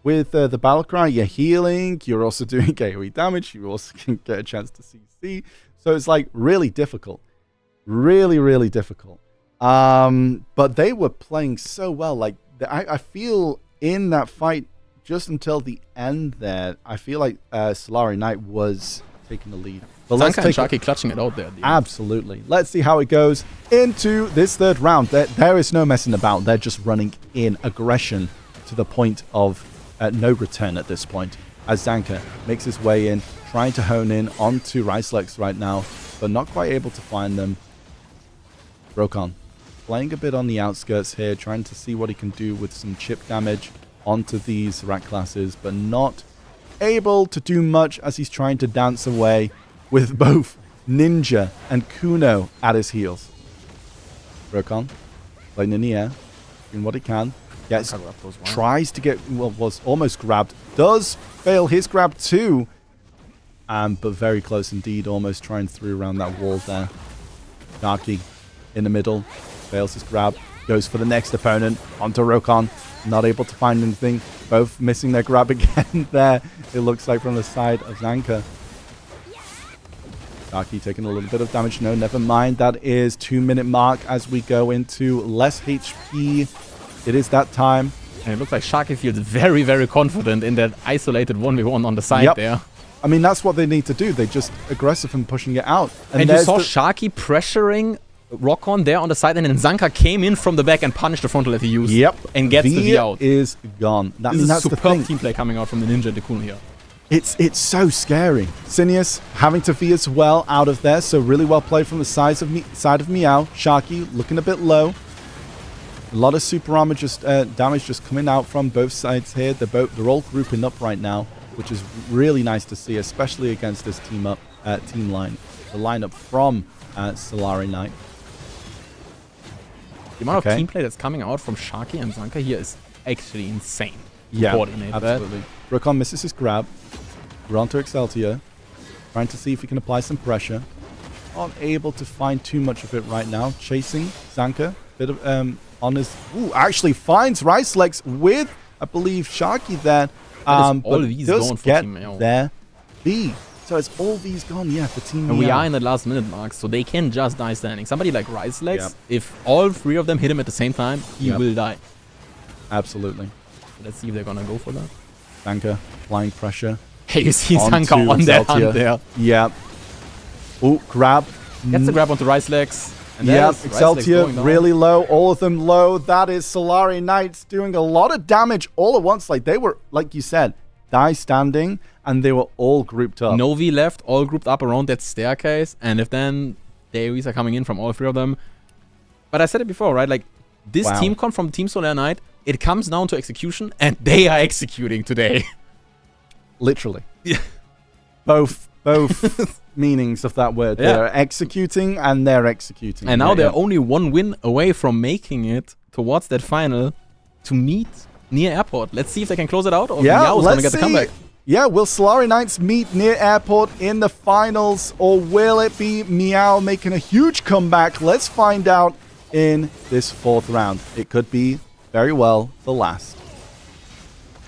with the Battlecry, you're healing, you're also doing AoE damage, you also can get a chance to CC. So it's like really difficult. Really, really difficult. But they were playing so well. Like I feel in that fight, just until the end there, I feel like SolareKnight was taking the lead But let's Zanka and take Sharky clutching it out there. Absolutely. Let's see how it goes into this third round. There is no messing about. They're just running in aggression to the point of no return at this point. As Zanka makes his way in, trying to hone in onto Ricelex right now, but not quite able to find them. Rokon playing a bit on the outskirts here, trying to see what he can do with some chip damage onto these rat classes, but not able to do much as he's trying to dance away with both Ninja and Kuno at his heels. Rokon playing in the air, doing what he can. Gets, tries to get, well, was almost grabbed. Does fail his grab too. But very close indeed, almost trying through around that wall there. Darky in the middle, fails his grab, goes for the next opponent, onto Rokon, not able to find anything, both missing their grab again there, it looks like from the side of Zanka. Darky taking a little bit of damage, no, never mind, that is 2-minute mark as we go into less HP, it is that time. And it looks like Sharky feels very, very confident in that isolated 1v1 on the side there. I mean, that's what they need to do. They're just aggressive and pushing it out. And you saw Sharky pressuring Rokon there on the side, and then Zanka came in from the back and punished the frontal that he used. Yep. And gets the V out. Is gone. This is a superb team play coming out from the Ninja and the Kuno here. It's so scary. Sinius having to V as well out of there, so really well played from the side of Meow. Sharky looking a bit low. A lot of super armor damage just coming out from both sides here. They're all grouping up right now, which is really nice to see, especially against this team lineup from SolareKnight. The amount of team play that's coming out from Sharky and Zanka here is actually insane. Yeah, absolutely. Rokon misses his grab. We're on to Excelsior, trying to see if he can apply some pressure. Unable to find too much of it right now. Chasing Zanka, bit of on his. Ooh, actually finds Ricelex with, I believe, Sharky there. All these going for get Team Meow. there. B. So it's all these gone, yeah, for Team Meow. And we are in the last minute mark, so they can just die standing. Somebody like Ricelex, if all three of them hit him at the same time, he will die. Absolutely. So let's see if they're gonna go for that. Zanka applying pressure. Hey, you see Zanka on that hunt there. Yeah. Ooh, grab. Gets the grab onto Ricelex. Yeah, Excelsior really low, all of them low. That is SolareKnight doing a lot of damage all at once. Like they were, like you said, die standing, and they were all grouped up. Novi left, all grouped up around that staircase, and if then AoEs are coming in from all three of them. But I said it before, right? Like this team comp from Team SolareKnight, it comes down to execution, and they are executing today. Literally. Yeah. Both meanings of that word. Yeah. They're executing and they're executing. And now they're only one win away from making it towards that final to meet near airport. Let's see if they can close it out, or Meow's going to get the comeback. Yeah, will SolareKnights meet near airport in the finals, or will it be Meow making a huge comeback? Let's find out in this fourth round. It could be very well the last.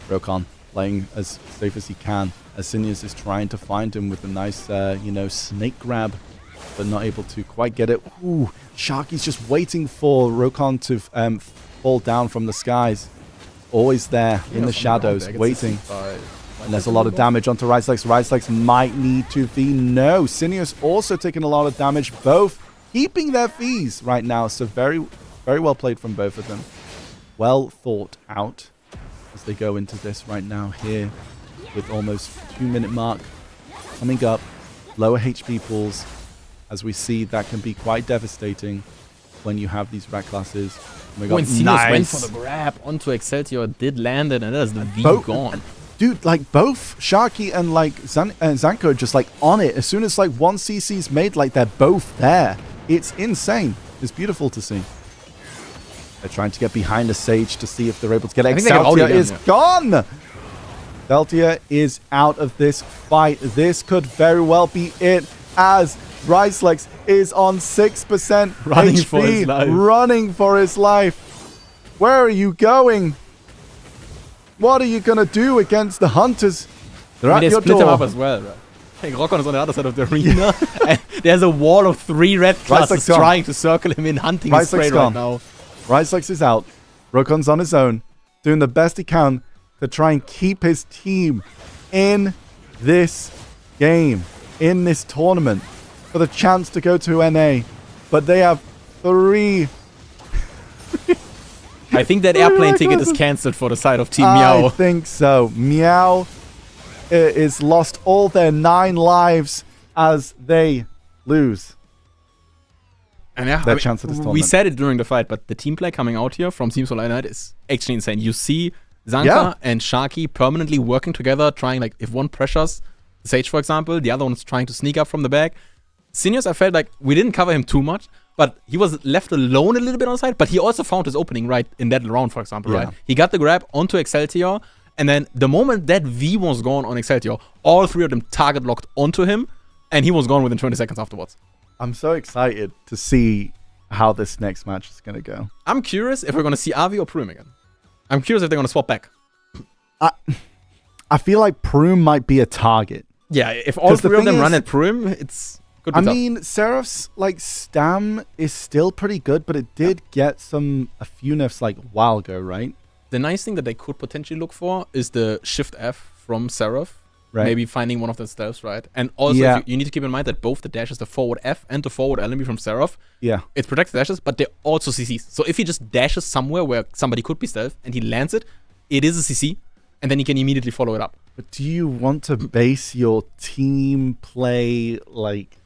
Rokon playing as safe as he can, as Sinius is trying to find him with a nice, snake grab, but not able to quite get it. Ooh, Sharky's just waiting for Rokon to fall down from the skies. Always there in the shadows, waiting. And there's a lot of damage onto Ricelex. Ricelex might need to V. No, Sinius also taking a lot of damage, both keeping their Vs right now. So very, very well played from both of them. Well thought out as they go into this right now here with almost 2-minute mark coming up. Lower HP pools, as we see, that can be quite devastating when you have these rat classes. When Sinius went for the grab onto Excelsior, did land it, and there's the V gone. Dude, like both Sharky and like Zanka are just like on it. As soon as like one CC's made, like they're both there. It's insane. It's beautiful to see. They're trying to get behind the Sage to see if they're able to get it. Excelsior is gone. Excelsior is out of this fight. This could very well be it, as Ricelex is on 6% running HP, for his life. Running for his life. Where are you going? What are you gonna do against the Hunters? They're at your door. They split them up as well, right? Hey, Rokon is on the other side of the arena. And there's a wall of 3 red classes trying to circle him in, hunting his prey right now. Ricelex is out. Rokon's on his own, doing the best he can to try and keep his team in this game. in this tournament for the chance to go to NA, but they have 3. I think that airplane ticket is cancelled for the side of Team Meow. I think so. Meow is lost all their 9 lives as they lose And yeah, their chance at this tournament. we said it during the fight, but the team play coming out here from Team SolareKnight is actually insane. You see Zanka Yeah. and Sharky permanently working together, trying, like, if one pressures Sage, for example, the other one's trying to sneak up from the back. Seniors, I felt like we didn't cover him too much, but he was left alone a little bit on the side, but he also found his opening right in that round, for example, Yeah. right? He got the grab onto Excelsior, and then the moment that V was gone on Excelsior, all 3 of them target locked onto him, and he was gone within 20 seconds afterwards. I'm so excited to see how this next match is going to go. I'm curious if we're going to see Avi or Prum again. I'm curious if they're going to swap back. I feel like Prum might be a target. Yeah, if all 'Cause the 3 of thing them run is- at Prum, it's good. I mean, Seraph's like Stam is still pretty good, but it did get a few nerfs like a while ago, right? The nice thing that they could potentially look for is the Shift F from Seraph. Right. Maybe finding one of the stealths, right? And also, Yeah. you need to keep in mind that both the dashes, the forward F and the forward LMB from Seraph, Yeah. it protects the dashes, but they're also CCs. So if he just dashes somewhere where somebody could be stealth and he lands it, it is a CC, and then he can immediately follow it up. But do you want to base your team play like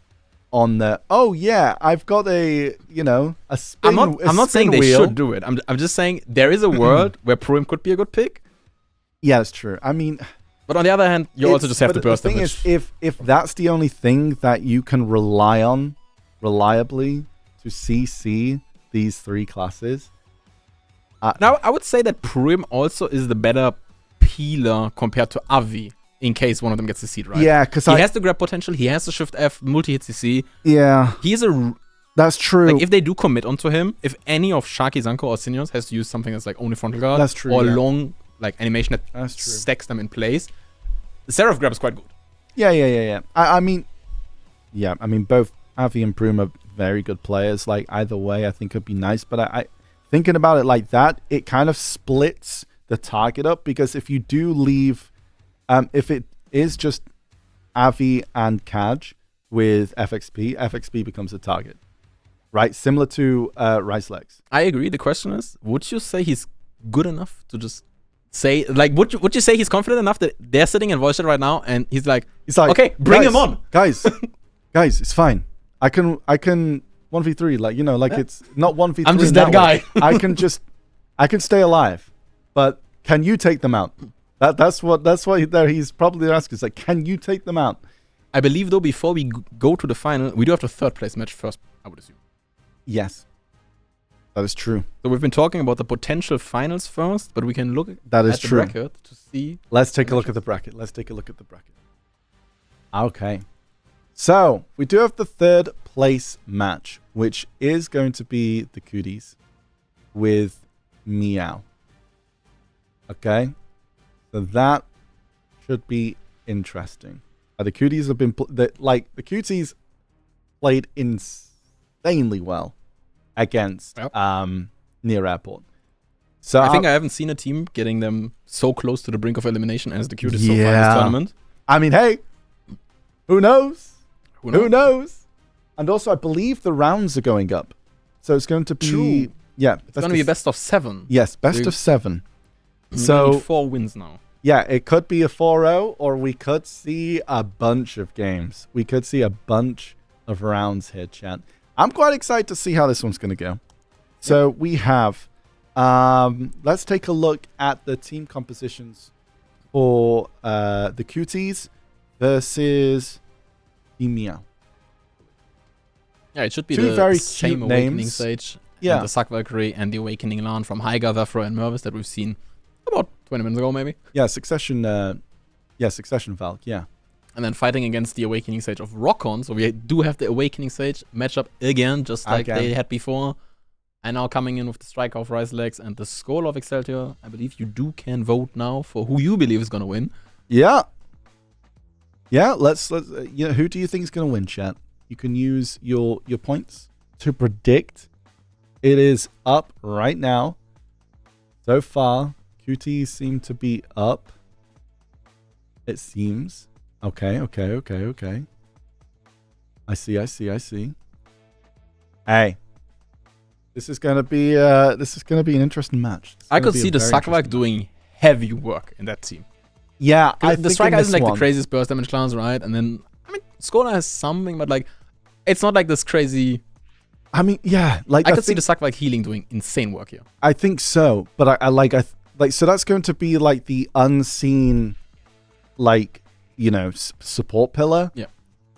on the I've got a spin I'm not saying they wheel. should do it. I'm just saying there is a world where Prum could be a good pick. Yeah, that's true. I mean, But on the other hand, you also just have to burst the thing damage. is, if that's the only thing that you can rely on reliably to CC these 3 classes, Now, I would say that Prum also is the better peeler compared to Avi in case one of them gets the seed right. yeah, because He has the grab potential. He has the Shift F multi-hit CC. yeah, He's a... that's true. Like, if they do commit onto him, if any of Sharky, Zanko, or Seniors has to use something that's like only frontal guard That's true, or yeah. long like animation that That's true. stacks them in place, the Seraph grab is quite good. Yeah. I mean, both Avi and Prum are very good players. Like, either way, I think it'd be nice. But I thinking about it like that, it kind of splits the target up, because if you do leave, if it is just Avi and Kaj with FXP becomes a target, right? Similar to Rice Legs. I agree. The question is, would you say he's good enough to just say, like, would you say he's confident enough that they're sitting in voice chat right now and he's like, okay, bring guys, him on. guys, it's fine. I can 1v3, like, it's not 1v3. I'm just in that guy. way. I can stay alive, but can you take them out? That's what he's probably asking. It's like, can you take them out? I believe, though, before we go to the final, we do have the 3rd place match first, I would assume. Yes, that is true. So we've been talking about the potential finals first, but we can look That is at the true. bracket to see. Let's take a look at the bracket. Okay. So, we do have the 3rd place match, which is going to be the Cuties with Meow. Okay? So that should be interesting. The Cuties have been... the Cuties played insanely well against Near Airport. So I think I haven't seen a team getting them so close to the brink of elimination as the Cuties so far in this tournament. I mean, hey, who knows? Who knows? Who knows? And also, I believe the rounds are going up. So it's going to be... True. Yeah. It's going to be a best of 7. Yes, best of 7. We So, need 4 wins now. yeah, it could be a 4-0, or we could see a bunch of games. We could see a bunch of rounds here, chat. I'm quite excited to see how this one's going to go. So we have... let's take a look at the team compositions for the Cuties versus the Meow. Yeah, it should be Two the very same cute Awakening names. Sage. Yeah. And the Suck Valkyrie and the Awakening Lan from Haiga, Vafro, and Mervis that we've seen about 20 minutes ago, maybe. Yeah, Succession Valk, yeah. And then fighting against the Awakening Sage of Rockon. So we do have the Awakening Sage matchup again, just like they had before. And now coming in with the Striker of Rice Legs and the Skull of Excelsior. I believe you can vote now for who you believe is going to win. Yeah. Yeah, let's who do you think is going to win, chat? You can use your points to predict. It is up right now. So far, Cuties seem to be up. It seems. Okay. I see. Hey. This is gonna be an interesting match. I could see the Sakvak doing heavy work in that team. Yeah, The Striker isn't like the craziest burst damage class, right? And then, I mean, Skola has something, but like, it's not like this crazy. I mean, yeah, like I could see the Sakvak healing doing insane work here. I think so, but I like so that's going to be like the unseen, like, you know, support pillar. Yeah.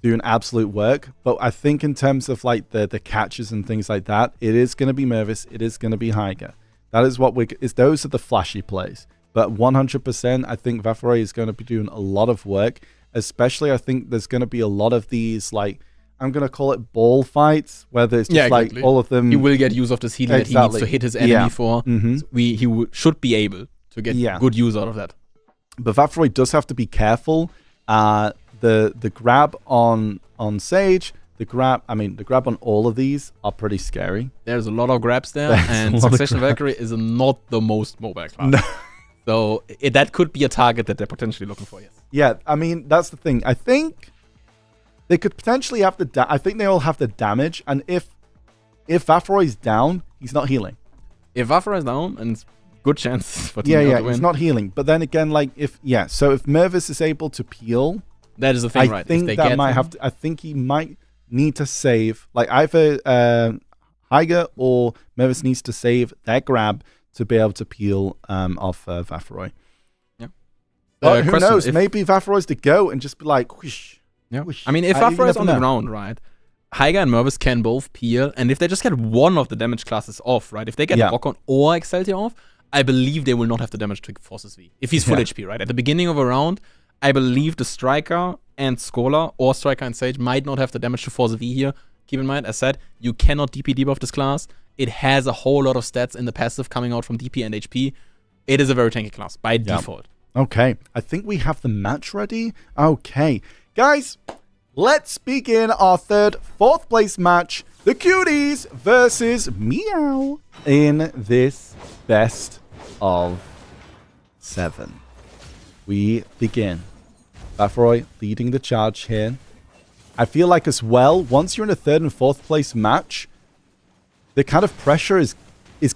Doing absolute work. But I think in terms of like the catches and things like that, it is going to be Mervis. It is going to be Heiger. That is what those are the flashy plays. But 100%, I think Vaporay is going to be doing a lot of work. Especially, I think there's going to be a lot of these, like, I'm going to call it ball fights, where there's just like all of them. He will get use of this healing that he needs to hit his enemy for. So he should be able to get good use out of that. But Vaporay does have to be careful. The grab on Sage, the grab on all of these are pretty scary. There's a lot of grabs there, and Succession Valkyrie is not the most mobile class. No. So that could be a target that they're potentially looking for, yes. Yeah, I mean, that's the thing. I think they could potentially have I think they all have the damage, and if Vaporoy's down, he's not healing. If Vaporoy's down, and it's good chance for Team to win. He's not healing. But then again, like, so if Mervis is able to peel, that is the thing, right? I think that might have to. I think he might need to save, like, either Heiger or Mervis needs to save their grab to be able to peel off Vaporay. Yeah. But who knows? Maybe Vaporoy's the go and just be like, whoosh. Yeah. Whoosh. I mean, if Vaporay is on the ground, right? Heiger and Mervis can both peel, and if they just get one of the damage classes off, right? If they get Rockon or Excelsior off, I believe they will not have the damage to Forces V. If he's full HP, right? At the beginning of a round, I believe the Striker and Skola, or Striker and Sage, might not have the damage to Force V here. Keep in mind, as said, you cannot DP debuff this class. It has a whole lot of stats in the passive coming out from DP and HP. It is a very tanky class by default. Okay, I think we have the match ready. Okay, guys, let's begin our fourth place match. The Cuties versus Meow in this best of 7. We begin. Vaporay leading the charge here. I feel like as well, once you're in a 3rd and 4th place match, the kind of pressure is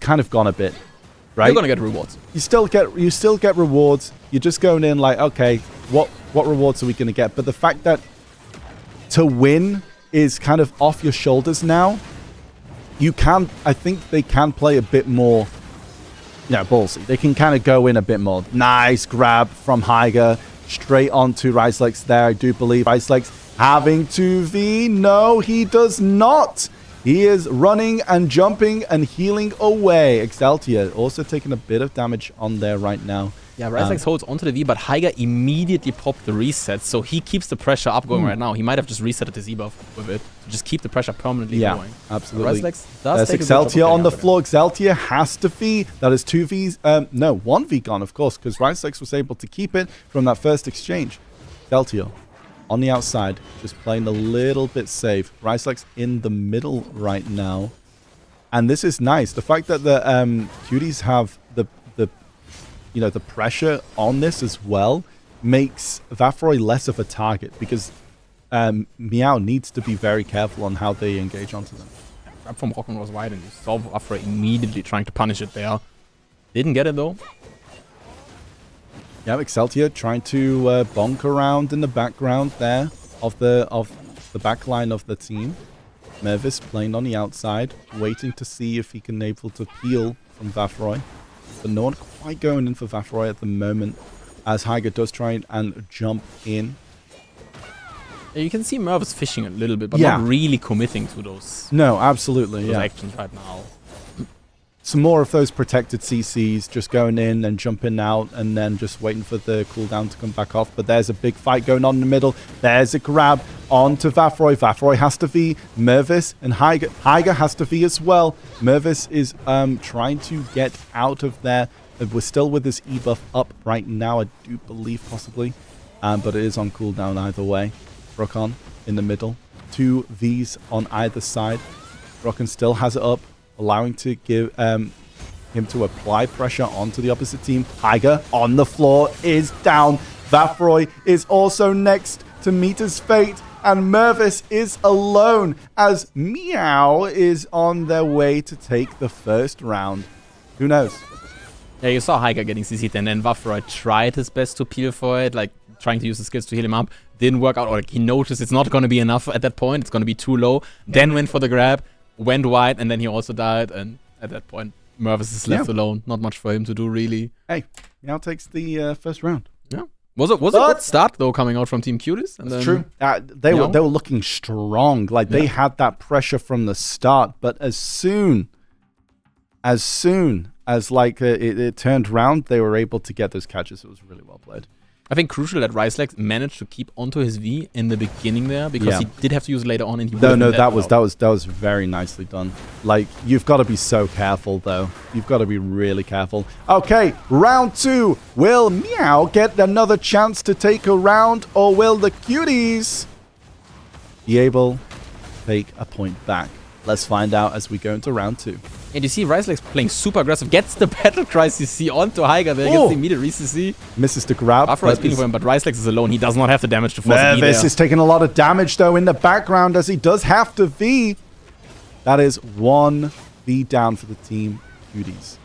kind of gone a bit, right? You're gonna get rewards. You still get rewards. You're just going in like, okay, what rewards are we gonna get? But the fact that to win is kind of off your shoulders now, I think they can play a bit more, ballsy. They can kind of go in a bit more. Nice grab from Heiger. Straight onto Ricelex there. I do believe Ricelex having 2v. No, he does not. He is running and jumping and healing away. Excelsior also taking a bit of damage on there right now. Yeah, Ricelex holds onto the V, but Heiger immediately popped the reset, so he keeps the pressure up going right now. He might have just resetted his E-buff with it to just keep the pressure permanently going. Yeah, absolutely. Ricelex does take Excelsior on the floor. Excelsior has to V. That is 2 Vs. No, 1 V gone, of course, because Ricelex was able to keep it from that first exchange. Excelsior on the outside, just playing a little bit safe. Ricelex in the middle right now. And this is nice. The fact that the Cuties have the pressure on this as well makes Vaporay less of a target, because Meow needs to be very careful on how they engage onto them. Grab from Rockon was wide, and you saw Vaporay immediately trying to punish it there. Didn't get it though. Yeah, Excelsior trying to bonk around in the background there of the back line of the team. Mervis playing on the outside, waiting to see if he can able to peel from Vaporay. But no one quite going in for Vaporay at the moment, as Heiger does try and jump in. Yeah, you can see Mervis fishing a little bit, but not really committing to those. No, absolutely, those actions right now. Some more of those protected CCs, just going in and jumping out and then just waiting for the cooldown to come back off. But there's a big fight going on in the middle. There's a grab onto Vaporay. Vaporay has to V. Mervis and Heiger has to V as well. Mervis is trying to get out of there. We're still with this E-buff up right now, I do believe, possibly. But it is on cooldown either way. Rockon in the middle. 2 Vs on either side. Rockon still has it up, allowing to give him to apply pressure onto the opposite team. Heiger on the floor is down. Vaporay is also next to meet his fate. And Mervis is alone as Meow is on their way to take the first round. Who knows? Yeah, you saw Heidel getting CC'd, and then Vaffroy tried his best to peel for it, like trying to use the skills to heal him up. Didn't work out, or like, he noticed it's not going to be enough at that point. It's going to be too low. Then went for the grab, went wide, and then he also died. And at that point, Mervis is left alone. Not much for him to do, really. Hey, Meow takes the first round. Yeah. Was it a good start, though, coming out from Team Cuties? And it's true. They were looking strong. Like, they had that pressure from the start. But as soon as like it turned round, they were able to get those catches. It was really well played. I think crucial that Ricelex managed to keep onto his V in the beginning there, because he did have to use it later on, and he that was very nicely done. Like, you've got to be so careful though. You've got to be really careful. Okay, round 2. Will Meow get another chance to take a round, or will the Cuties be able to take a point back? Let's find out as we go into round 2. And you see Ricelex playing super aggressive, gets the Battle Cry CC onto Heidel there, gets the immediate re-CC. Misses the grab. Vaffroy is peeling for him, but Ricelex is alone. He does not have the damage to force it either. Mervis is taking a lot of damage, though, in the background, as he does have to V. That is 1 V down for the team Cuties.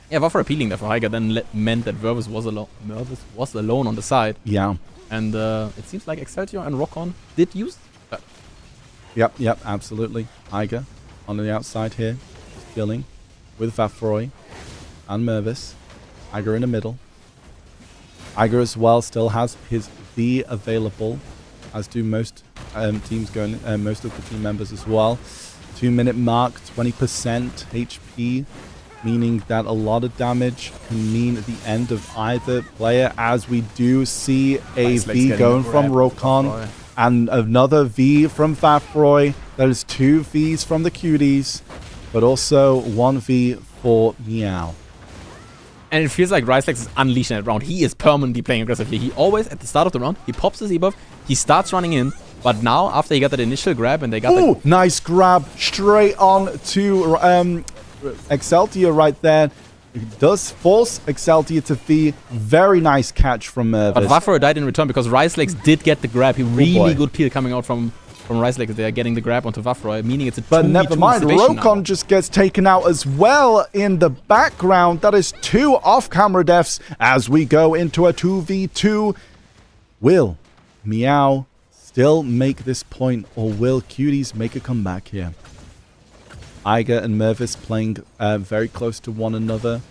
Yeah, Vaffroy peeling there for Heidel then meant that Mervis was alone on the side. Yeah. And it seems like Excelsior and Rockon did use that. Yep, absolutely. Heidel on the outside here. Killing with Vaffroy and Mervis. Iger in the middle. Iger as well still has his V available, as do most teams going. Most of the team members as well. 2-minute mark, 20% HP, meaning that a lot of damage can mean the end of either player. As we do see a V going from Rokon and another V from Vaffroy. That is 2 Vs from the Cuties. But also 1 V for Meow. And it feels like Ricelex is unleashing that round. He is permanently playing aggressive here. He always, at the start of the round, he pops his E-buff, he starts running in, but now, after he got that initial grab and they got nice grab straight on to Excelsior right there. It does force Excelsior to V. Very nice catch from Mervis. But Vaffroy died in return because Ricelex did get the grab. He really good peel coming out from Ricelex there, getting the grab onto Vaffroy, meaning it's a 2v2 But never mind, Rokon just gets taken out as well in the background. That is 2 off-camera deaths as we go into a 2v2. Will Meow still make this point, or will Cuties make a comeback here? Iger and Mervis playing very close to one another.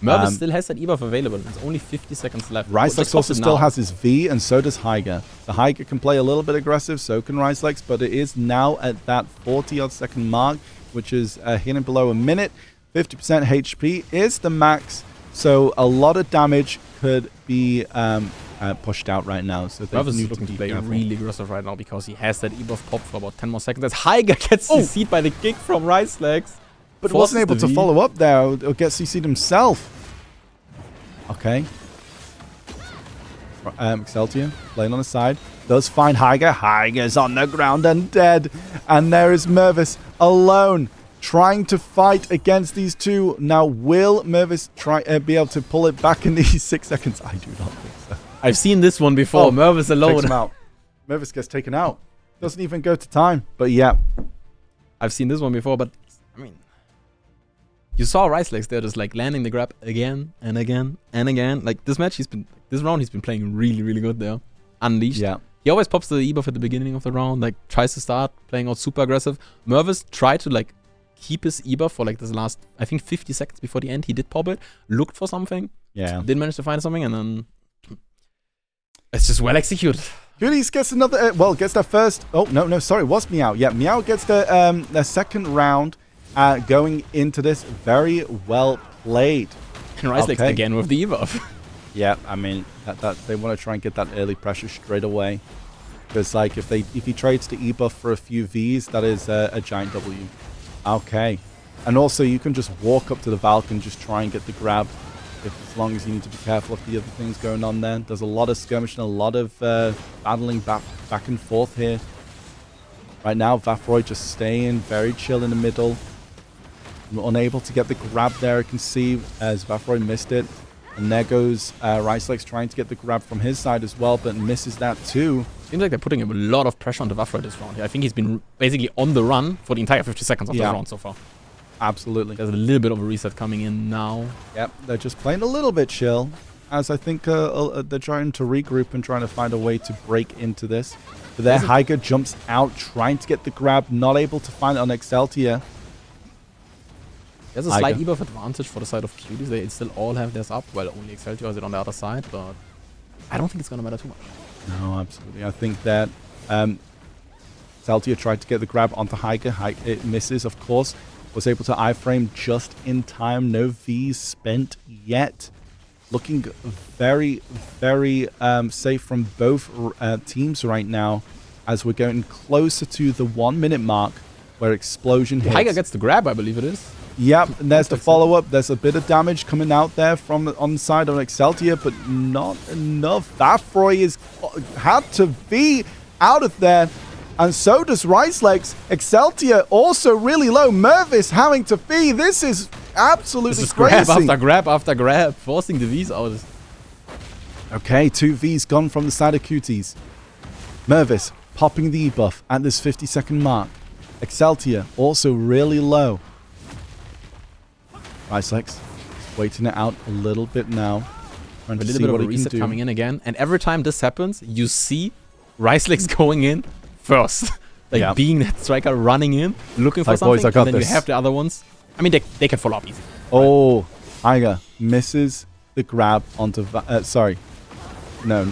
Mervis still has that E-buff available. There's only 50 seconds left. Ricelex also still has his V, and so does Heidel. The Heidel can play a little bit aggressive, so can Ricelex, but it is now at that 40-odd second mark, which is hitting below a minute. 50% HP is the max, so a lot of damage could be pushed out right now. So Mervis is looking to play really aggressive right now because he has that E-buff pop for about 10 more seconds. As Heidel gets CC'd by the kick from Ricelex. But wasn't able to follow up there or get CC'd himself. Okay. Excelsior playing on the side. Does find Heidel. Heidel's on the ground and dead. And there is Mervis alone trying to fight against these two. Now, will Mervis be able to pull it back in these 6 seconds? I do not think so. I've seen this one before. Mervis alone. Takes him out. Mervis gets taken out. Doesn't even go to time. But yeah. I've seen this one before, but I mean, you saw Ricelex there just like landing the grab again and again and again. Like this round he's been playing really, really good there. Unleashed. Yeah. He always pops the E-buff at the beginning of the round, like tries to start playing out super aggressive. Mervis tried to like keep his E-buff for like this last, I think 50 seconds before the end. He did pop it, looked for something. Yeah. Didn't manage to find something, and then it's just well executed. Cuties gets another, gets their first, sorry, was Meow. Yeah, Meow gets their second round. Going into this, very well played. And Ricelex again with the E-buff. Yeah, I mean, that they want to try and get that early pressure straight away. Because like if he trades the E-buff for a few Vs, that is a giant W. Okay. And also you can just walk up to the Valk and just try and get the grab. As long as you need to be careful of the other things going on there. There's a lot of skirmishing, a lot of battling back and forth here. Right now, Vaffroy just staying very chill in the middle. Unable to get the grab there, I can see, as Vaffroy missed it. And there goes Ricelex trying to get the grab from his side as well, but misses that too. Seems like they're putting a lot of pressure on the Vaffroy this round. I think he's been basically on the run for the entire 50 seconds of the round so far. Absolutely. There's a little bit of a reset coming in now. Yep, they're just playing a little bit chill, as I think they're trying to regroup and trying to find a way to break into this. But there, Heidel jumps out, trying to get the grab, not able to find it on Exceltia. There's a slight debuff advantage for the side of Cuties. They still all have theirs up. Well, only Exceltia has it on the other side, but I don't think it's going to matter too much. No, absolutely. I think that Exceltia tried to get the grab onto Heidel. It misses, of course. Was able to iframe just in time. No Vs spent yet. Looking very, very safe from both teams right now as we're getting closer to the 1 minute mark where Explosion hits. Heidel gets the grab, I believe it is. Yep, and there's the follow-up. There's a bit of damage coming out there from on the side of Exceltia, but not enough. Vaffroy is had to be out of there. And so does Ricelex. Exceltia also really low. Mervis having to fee. This is absolutely this is crazy. Grab after grab after grab, forcing the Vs out. Okay, 2 Vs gone from the side of Cuties. Mervis popping the E-buff at this 50-second mark. Exceltia also really low. Ricelex waiting it out a little bit now. A little bit of a reset coming in again. And every time this happens, you see Ricelex going in first. Like being that striker, running in, looking for something, boys, I got and then this. you have the other ones. I mean, they can follow up easy. Oh, Heidel misses the grab onto... sorry. No.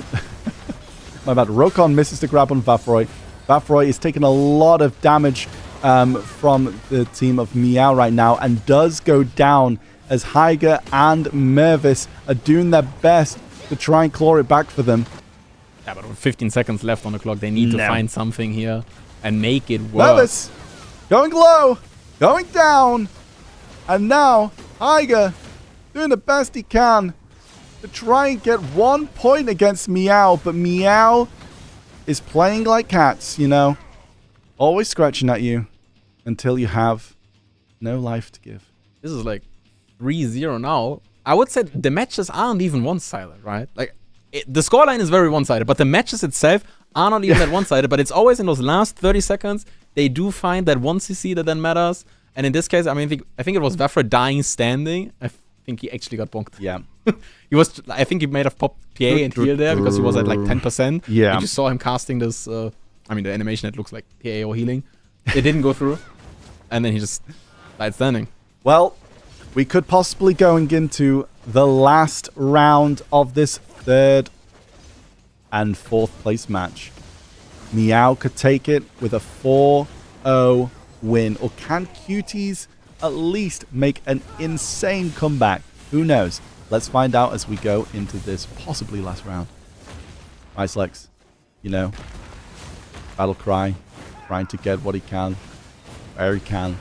My bad. Rokon misses the grab on Vaffroy. Vaffroy is taking a lot of damage from the team of Meow right now and does go down as Heidel and Mervis are doing their best to try and claw it back for them. Yeah, but with 15 seconds left on the clock, they need to find something here and make it work. Mervis going low, going down, and now Heidel doing the best he can to try and get 1 point against Meow, but Meow is playing like cats, you know, always scratching at you until you have no life to give. This is like 3-0 now. I would say the matches aren't even one-sided, right? Like, the scoreline is very one-sided, but the matches itself are not even that one-sided, but it's always in those last 30 seconds, they do find that 1 CC that then matters. And in this case, I mean, I think it was Vaffroy dying standing. I think he actually got bonked. Yeah. I think he made have popped PA and heal there because he was at like 10%. Yeah. You just saw him casting this, the animation that looks like PA or healing. It didn't go through. And then he just died standing. Well, we could possibly going into the last round of this 3rd and 4th place match. Meow could take it with a 4-0 win. Or can Cuties at least make an insane comeback? Who knows? Let's find out as we go into this possibly last round. Ricelex, you know, battle cry, trying to get what he can, where he can.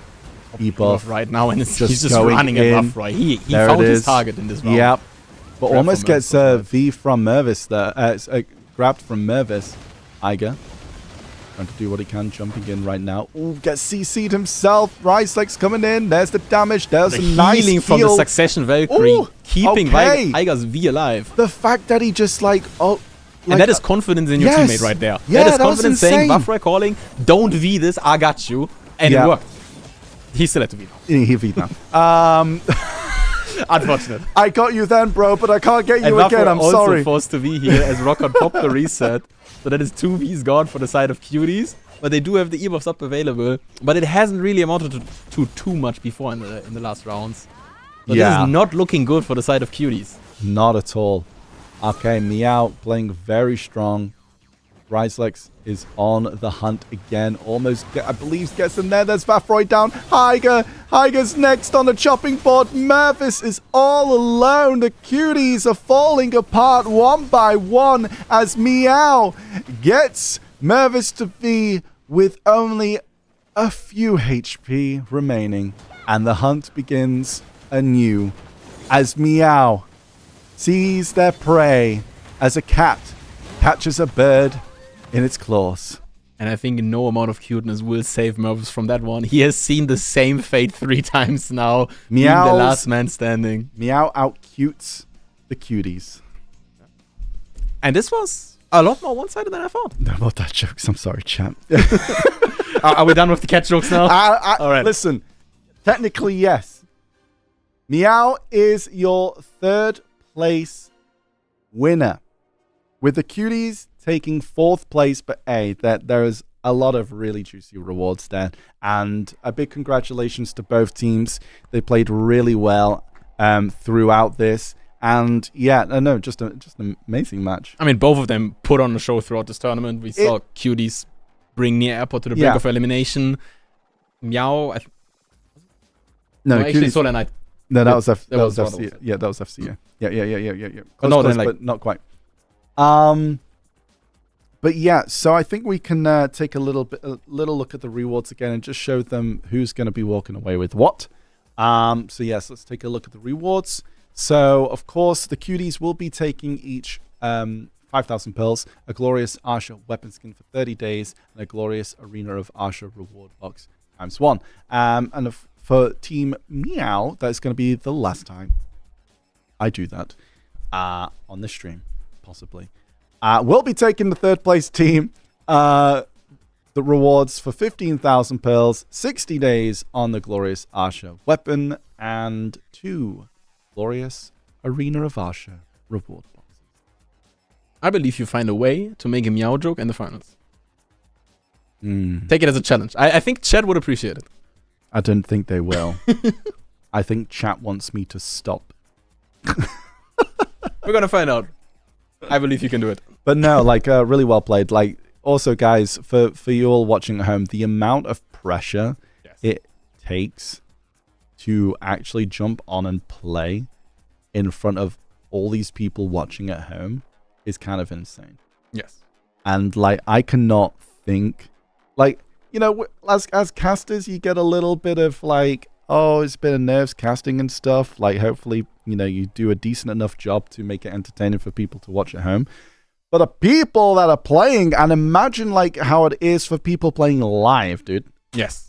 E-buff right now, and he's just going running in. at Vaffroy. He found his target in this round. Yep. But Grab almost from gets a V from Mervis there. Grabbed from Mervis. Iger. Trying to do what he can, jumping in right now. Ooh, gets CC'd himself. Ricelex coming in. There's the damage. There's The a nice healing from the heal. Succession Valkyrie. Ooh, Keeping okay. Iger's V alive. The fact that he just like, And that is confidence in your yes. teammate right there. Yeah, that is that was confidence saying, insane. Vaffroy calling, don't V this, I got you. And Yeah. it worked. He still had to V now. He beat now. Unfortunate. I got you then, bro, but I can't get And you again. Vaffroy I'm also sorry. forced to V here as Rocket popped the reset. So that is 2 Vs gone for the side of Cuties. But they do have the E-buffs up available. But it hasn't really amounted to too much before in the last rounds. So this is not looking good for the side of Cuties. Not at all. Okay, Meow playing very strong. Ricelex is on the hunt again. Almost, I believe, gets in there. There's Vaffroy down. Heiger's next on the chopping board. Mervis is all alone. The Cuties are falling apart one by one as Meow gets Mervis to be with only a few HP remaining. And the hunt begins anew as Meow sees their prey as a cat catches a bird in its claws. And I think no amount of cuteness will save Mervis from that one. He has seen the same fate 3 times now. Being the last man standing. Meow out-cutes the Cuties. And this was A lot more one-sided than I thought. No more dad jokes. I'm sorry, champ. Are we done with the cat jokes now? All right. Listen, technically, yes. Meow is your third place winner. With the Cuties taking fourth place, but there is a lot of really juicy rewards there. And a big congratulations to both teams. They played really well throughout this. And yeah, no, just an amazing match. I mean, both of them put on a show throughout this tournament. We saw Cuties bring Near Airport to the brink of elimination. Meow. No, actually, Cuties, SolareKnight. No, that was was FC. Yeah, that was FC. Yeah. But no, then, but not quite. But yeah, so I think we can take a little look at the rewards again and just show them who's going to be walking away with what. So yes, let's take a look at the rewards. So of course, the Cuties will be taking each 5,000 pearls, a glorious Arsha weapon skin for 30 days, and a glorious Arena of Arsha reward box ×1. And for Team Meow, that's going to be the last time I do that on the stream, possibly. We'll be taking the third place team the rewards for 15,000 pearls, 60 days on the glorious Arsha weapon, and 2 glorious Arena of Arsha reward boxes. I believe you find a way to make a Meow joke in the finals. Take it as a challenge. I think chat would appreciate it. I don't think they will. I think chat wants me to stop. We're gonna find out. I believe you can do it. But no, like really well played. Like also, guys, for you all watching at home, the amount of pressure it takes to actually jump on and play in front of all these people watching at home is kind of insane. Yes. And like I cannot think, like, you know, as casters, you get a little bit of like, oh, it's a bit of nerves casting and stuff. Like, hopefully, you know, you do a decent enough job to make it entertaining for people to watch at home. But the people that are playing, and imagine like how it is for people playing live, dude. Yes.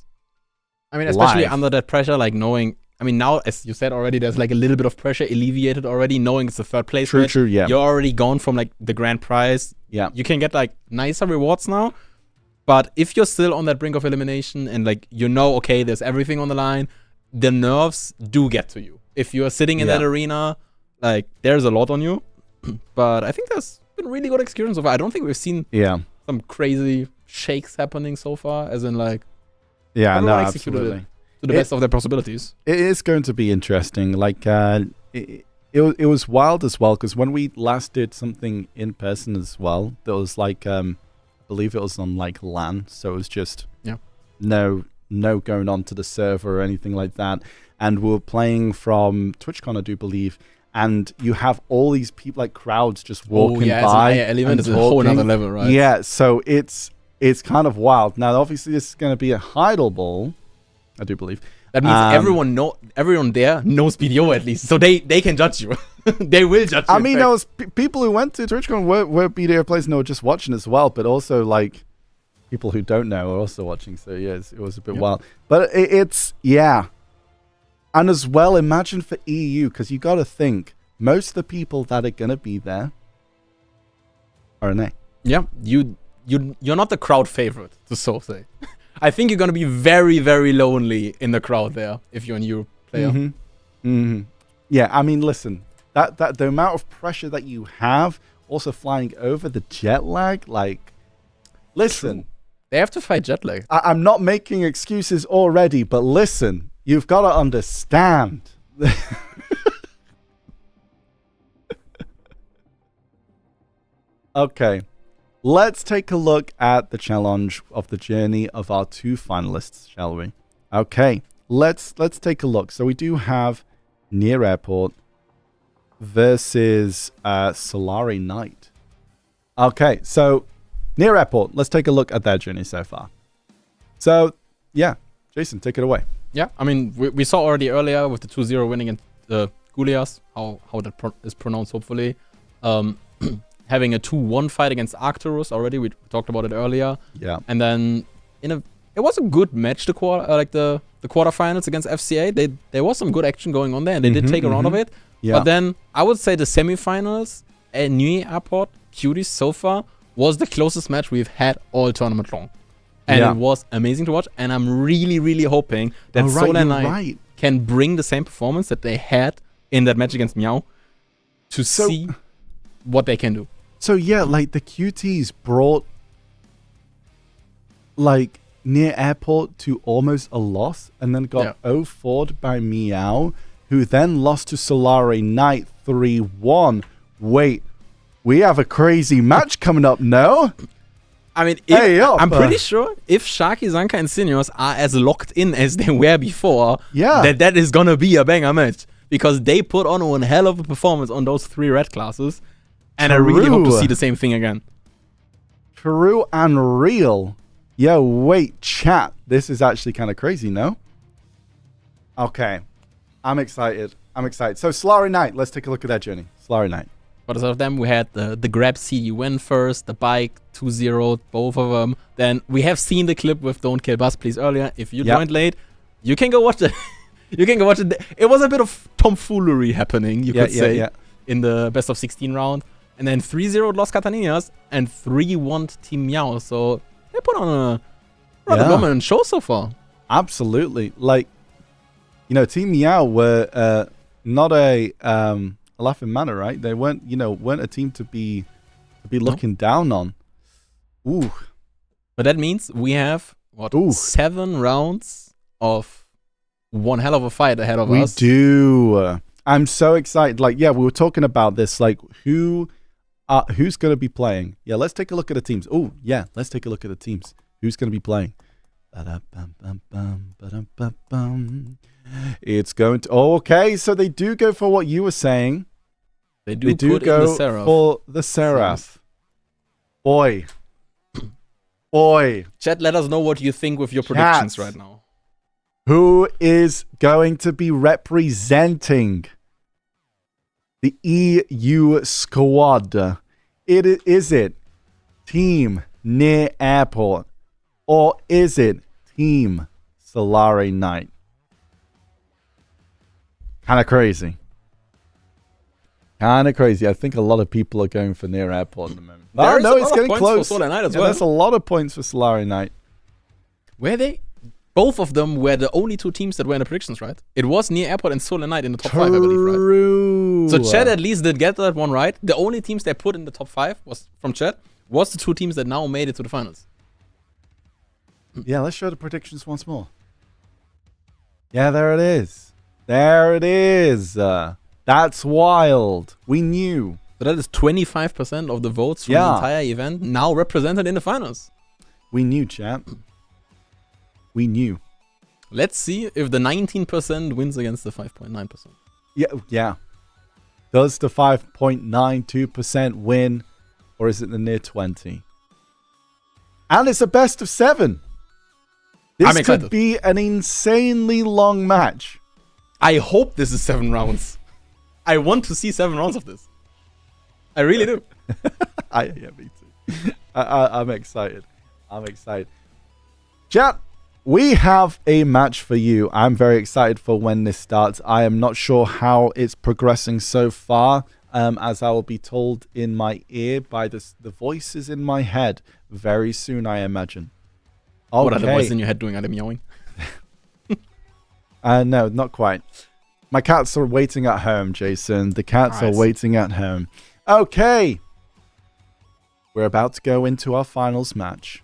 I mean, especially Live. under that pressure, like knowing, I mean, now, as you said already, there's like a little bit of pressure alleviated already, knowing it's the third place match. True, yeah. You're already gone from like the grand prize. Yeah. You can get like nicer rewards now. But if you're still on that brink of elimination and like, you know, okay, there's everything on the line, the nerves do get to you. If you're sitting in that arena, like there's a lot on you. But I think there's been really good experience so far. I don't think we've seen some crazy shakes happening so far, as in like, yeah, no, executed absolutely. it to the best of their possibilities. It is going to be interesting. Like, it was wild as well, because when we last did something in person as well, there was like, I believe it was on like LAN, so it was just no going on to the server or anything like that. And we were playing from TwitchCon, I do believe, and you have all these people, like crowds, just walking by. Element is a whole another level, right? Yeah, so it's kind of wild. Now, obviously, this is going to be a Heidel Ball, I do believe. That means everyone there knows BDO at least, so they can judge you. They will judge you. I mean, there was people who went to TwitchCon were BDO players and they were just watching as well, but also like people who don't know are also watching. So yeah, it was a bit wild. But it's and as well, imagine for EU, because you got to think most of the people that are gonna be there are an A. Yeah, you're not the crowd favorite, to so say. I think you're gonna be very, very lonely in the crowd there if you're a new player. Yeah, I mean, listen, that the amount of pressure that you have, also flying over the jet lag, like, listen. True. They have to fight jet lag. I'm not making excuses already, but listen, you've got to understand. Okay, let's take a look at the challenge of the journey of our 2 finalists, shall we? Okay, let's take a look. So we do have Near Airport versus SolareKnight. Okay, so Near Airport, let's take a look at their journey so far. So, yeah, Jason, take it away. Yeah, I mean, we saw already earlier with the 2-0 winning in Gulias, how that is pronounced, hopefully. Having a 2-1 fight against Arcturus already, we talked about it earlier. Yeah. And then it was a good match, the quarterfinals against FCA. There was some good action going on there, and they did take a round of it. Yeah. But then I would say the semifinals at New Airport Cuties so far was the closest match we've had all tournament long. And it was amazing to watch. And I'm really, really hoping that SolareKnight can bring the same performance that they had in that match against Meow to see what they can do. So yeah, like the Cuties brought like near airport to almost a loss and then got 0-4'd by Meow, who then lost to SolareKnight 3-1. Wait, we have a crazy match coming up, no? I mean, I'm pretty sure if Sharky, Zanka, and Seniors are as locked in as they were before, that is gonna be a banger match. Because they put on one hell of a performance on those 3 red classes. And I really hope to see the same thing again. True and real. Yo, wait, chat. This is actually kind of crazy, no? Okay. I'm excited. So, SolareKnight, let's take a look at that journey. SolareKnight. But out of them, we had the grab CD win first, the bike 2-0, both of them. Then we have seen the clip with Don't Kill Buzz Please earlier. If you joined late, you can go watch it. You can go watch it. It was a bit of tomfoolery happening, you could say, in the best of 16 round. And then 3-0 Loskatanillas and 3-1 Team Meow. So they put on a rather dominant show so far. Absolutely. Like, you know, Team Meow were not a laughing matter, right? They weren't a team to be looking down on. Ooh. But that means we have 7 rounds of one hell of a fight ahead of us. We do. I'm so excited. Like, we were talking about this. Like, who's going to be playing? Yeah, let's take a look at the teams. Oh, yeah, let's take a look at the teams. Who's going to be playing? It's going to... Oh, okay, so they do go for what you were saying. They do go for the Seraph. Boy. Chat, let us know what you think with your predictions right now. Who is going to be representing the EU squad? Is it Team Near Airport or is it Team SolareKnight? Kind of crazy. I think a lot of people are going for Near Airport at the moment. No, it's getting close. For SolareKnight as well. There's a lot of points for SolareKnight. Were they? Both of them were the only 2 teams that were in the predictions, right? It was Near Airport and SolareKnight in the top 5, I believe, right? True. So Chat at least did get that one right. The only teams they put in the top 5 was from Chat was the 2 teams that now made it to the finals. Yeah, let's show the predictions once more. Yeah, there it is. There it is. That's wild. We knew. So that is 25% of the votes from the entire event now represented in the finals. We knew, chat. We knew. Let's see if the 19% wins against the 5.9%. Yeah. Does the 5.92% win, or is it the near 20? And it's a best of 7. This could be an insanely long match. I hope this is 7 rounds. I want to see 7 rounds of this. I really do. Me too. I'm excited. Chat, we have a match for you. I'm very excited for when this starts. I am not sure how it's progressing so far, as I will be told in my ear by the voices in my head very soon, I imagine. Okay. What are the voices in your head doing? Are they meowing? No, not quite. My cats are waiting at home, Jason. The cats are waiting at home. Okay. We're about to go into our finals match.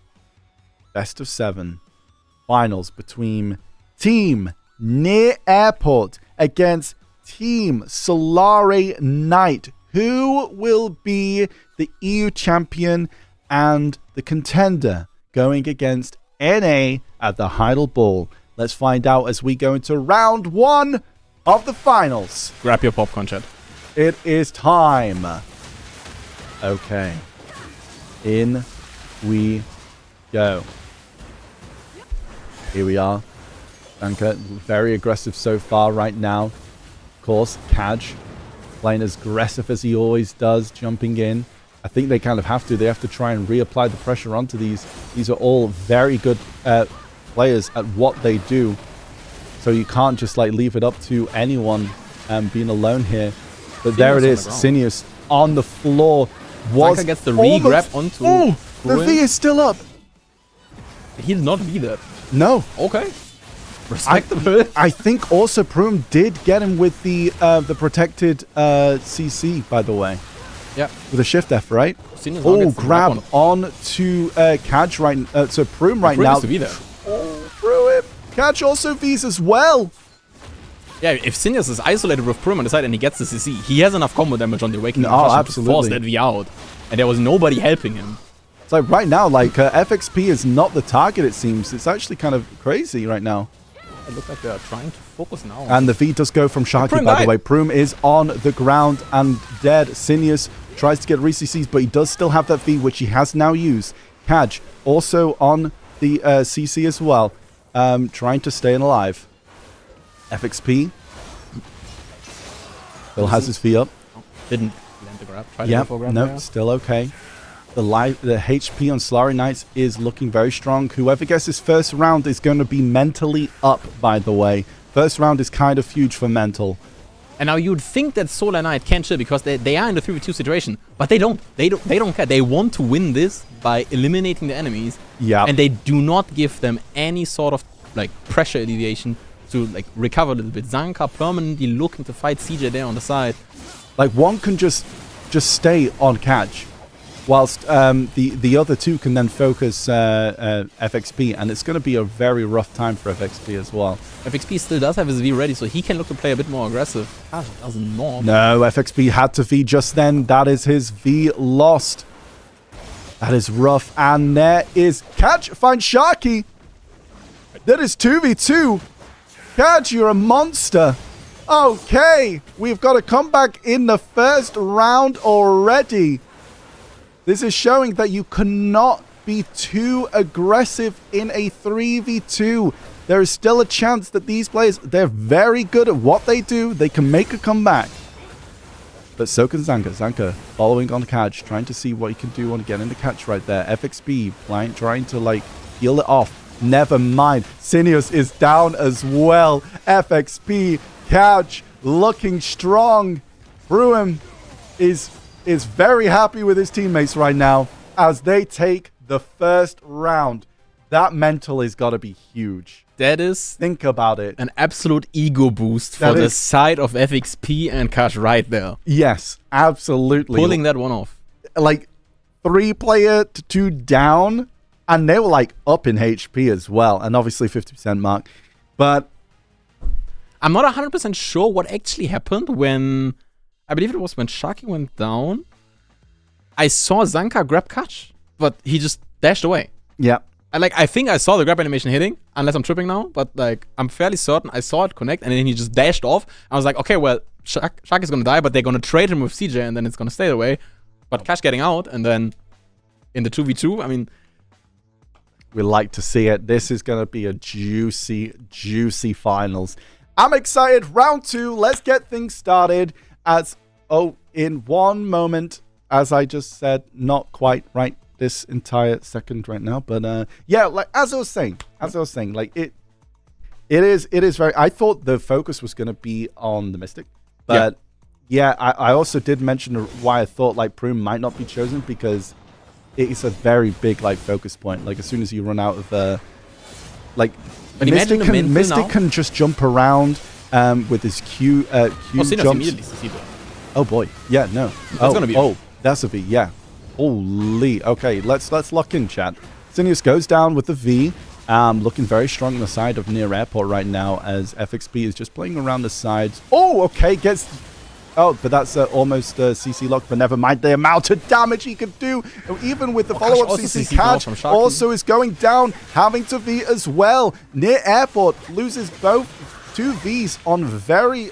Best of 7. Finals between Team Near Airport against Team SolareKnight. Who will be the EU champion and the contender going against NA at the Heidel Ball? Let's find out as we go into round 1 of the finals. Grab your popcorn, chat. It is time. Okay. In we go. Here we are. Danka, very aggressive so far right now. Of course, Kaj playing as aggressive as he always does, jumping in. I think they kind of have to. They have to try and reapply the pressure onto these. These are all very good players at what they do. So you can't just like leave it up to anyone being alone here. But there it is. Sinius on the floor. was Zanka gets the re-grab almost- onto Oh, the Ruin. V is still up. He'll not be that. No. Okay. Respectable. I think also Prum did get him with the protected CC, by the way. Yeah. With a shift F, right? Sinya's now Oh, gets the grab grab on to Kaj right so Prum right Prum now. needs to be there. Oh, Prum. Kaj also V's as well. Yeah, if Sinya's is isolated with Prum on the side and he gets the CC, he has enough combo damage on the Awakening Oh, Concussion to force absolutely. that V out. And there was nobody helping him. It's like right now, like FXP is not the target, it seems. It's actually kind of crazy right now. It looks like they are trying to focus now. And the V does go from Sharky, Prum by the died. way. Prum is on the ground and dead. Sinius tries to get re-CCs, but he does still have that V, which he has now used. Kaj also on the CC as well, trying to stay alive. FXP still has his V up. Didn't land the grab. Tried to go Yep, for a grab nope, there. still okay. The HP on SolareKnight is looking very strong. Whoever gets his first round is going to be mentally up, by the way. First round is kind of huge for mental. And now you'd think that SolareKnight can chill because they are in the 3v2 situation, but they don't. They don't care. They want to win this by eliminating the enemies. Yeah. And they do not give them any sort of like pressure alleviation to like recover a little bit. Zanka permanently looking to fight CJ there on the side. Like one can just stay on catch, whilst the other two can then focus FXP, and it's going to be a very rough time for FXP as well. FXP still does have his V ready, so he can look to play a bit more aggressive. Gosh, it does not. No, FXP had to V just then. That is his V lost. That is rough. And there is Catch. Find Sharky. That is 2v2. Catch, you're a monster. Okay, we've got a comeback in the first round already. This is showing that you cannot be too aggressive in a 3v2. There is still a chance that these players, they're very good at what they do. They can make a comeback. But so can Zanka. Zanka following on catch, trying to see what he can do on getting the catch right there. FXB trying to like heal it off. Never mind. Sinius is down as well. FXP catch looking strong. Bruin is very happy with his teammates right now as they take the first round. That mental has got to be huge. That is Think about it. an absolute ego boost for That the is- side of FXP and Cash right there. Yes, absolutely. Pulling that one off. Like 3-player to 2 down, and they were like up in HP as well, and obviously 50% mark. But I'm not 100% sure what actually happened when... I believe it was when Sharky went down. I saw Zanka grab Catch, but he just dashed away. yeah, I think I saw the grab animation hitting, unless I'm tripping now, but like I'm fairly certain I saw it connect and then he just dashed off. I was like, okay, well, Sharky's gonna die, but they're gonna trade him with CJ and then it's gonna stay that way. But Cash getting out and then in the 2v2, I mean, we like to see it. This is going to be a juicy, juicy finals. I'm excited. Round 2. Let's get things started. In one moment, as I just said, not quite right this entire second right now, but yeah, like as I was saying, like it is very. I thought the focus was going to be on the Mystic, but yeah, I also did mention why I thought like Prum might not be chosen, because it's a very big like focus point. Like as soon as you run out of like But imagine the mental Mystic now. can just jump around with his Q Sinus jumps. immediately CC'd it. Oh boy, yeah, no. That's gonna be a- that's a V, yeah. Holy, okay, let's lock in, chat. Sinius goes down with the V, looking very strong on the side of near airport right now as FXB is just playing around the sides. Oh, okay, gets... Oh, but that's almost CC lock, but never mind the amount of damage he could do. Even with the follow-up also CC, CC'd now Catch from Sharky. also is going down, having to V as well. Near airport, loses both 2 Vs on very,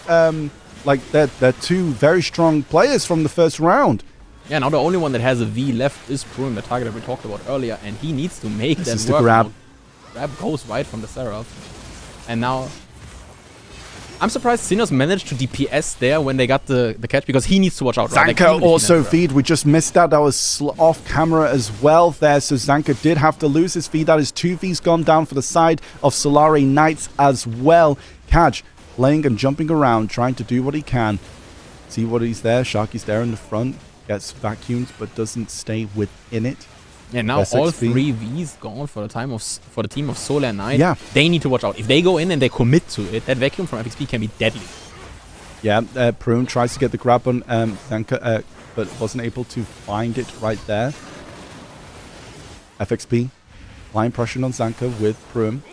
like, they're 2 very strong players from the first round. Yeah, now the only one that has a V left is Prum, the target that we talked about earlier, and he needs to make This that is the work. grab. Now, grab goes right from the Seraph. And now... I'm surprised Sinus managed to DPS there when they got the catch, because he needs to watch out. Right? Like, Zanka even if he also never grab. feed. We just missed that. That was off camera as well there. So Zanka did have to lose his feed. That is 2 Vs gone down for the side of SolareKnight as well. Kaj playing and jumping around, trying to do what he can. See what he's there. Sharky's there in the front. Gets vacuumed, but doesn't stay within it. Yeah, now all SXP. 3 Vs gone for the team of SolareKnight. Yeah. They need to watch out. If they go in and they commit to it, that vacuum from FXP can be deadly. Yeah, Prune tries to get the grab on Zanka, but wasn't able to find it right there. FXP applying pressure on Zanka with Prune.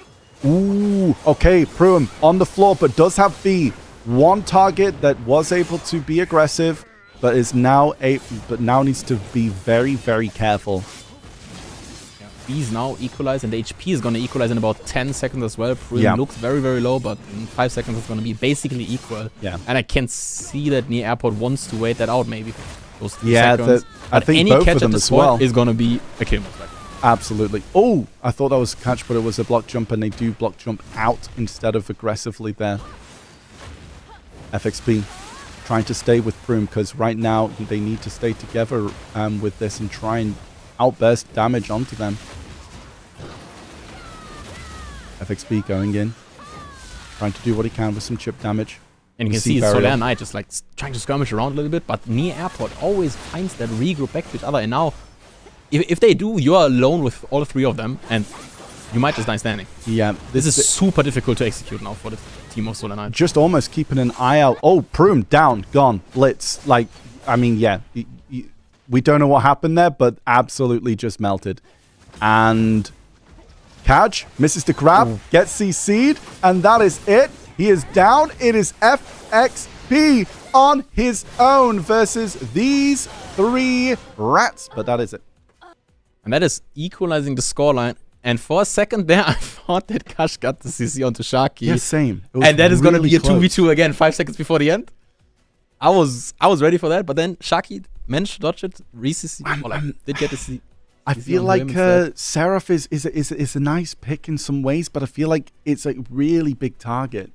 Ooh, okay, Prune on the floor, but does have the one target that was able to be aggressive, but is now now needs to be very, very careful. V's now equalize, and the HP is going to equalize in about 10 seconds as well. Prune looks very, very low, but in 5 seconds it's going to be basically equal. Yeah. And I can see that near airport wants to wait that out maybe for those 2 Yeah, seconds. I But think any both catch of them at the as spot well. is going to be a kill most likely. Absolutely. Oh, I thought that was a catch, but it was a block jump, and they do block jump out instead of aggressively there. FXP trying to stay with Prune, because right now they need to stay together with this and try and outburst damage onto them. FXP going in, trying to do what he can with some chip damage. And you can see SolareKnight just like trying to skirmish around a little bit, but near airport always finds that regroup back to each other. And now, if they do, you are alone with all 3 of them, and you might just die standing. Yeah, This is super difficult to execute now for the team of SolareKnight. just almost keeping an eye out. Oh, Prune down, gone, blitz. Like, I mean, yeah, we don't know what happened there, but absolutely just melted. And Kaj misses the grab, gets CC'd, and that is it. He is down. It is FXP on his own versus these 3 rats, but that is it. And that is equalizing the scoreline. And for a second there, I thought that Kash got the CC onto Sharky. Yeah, same. It was And that is going to really be a close. 2v2 again, 5 seconds before the end. I was ready for that, but then Sharky managed to dodge it, did get the CC. I feel like Seraph is a nice pick in some ways, but I feel like it's a really big target.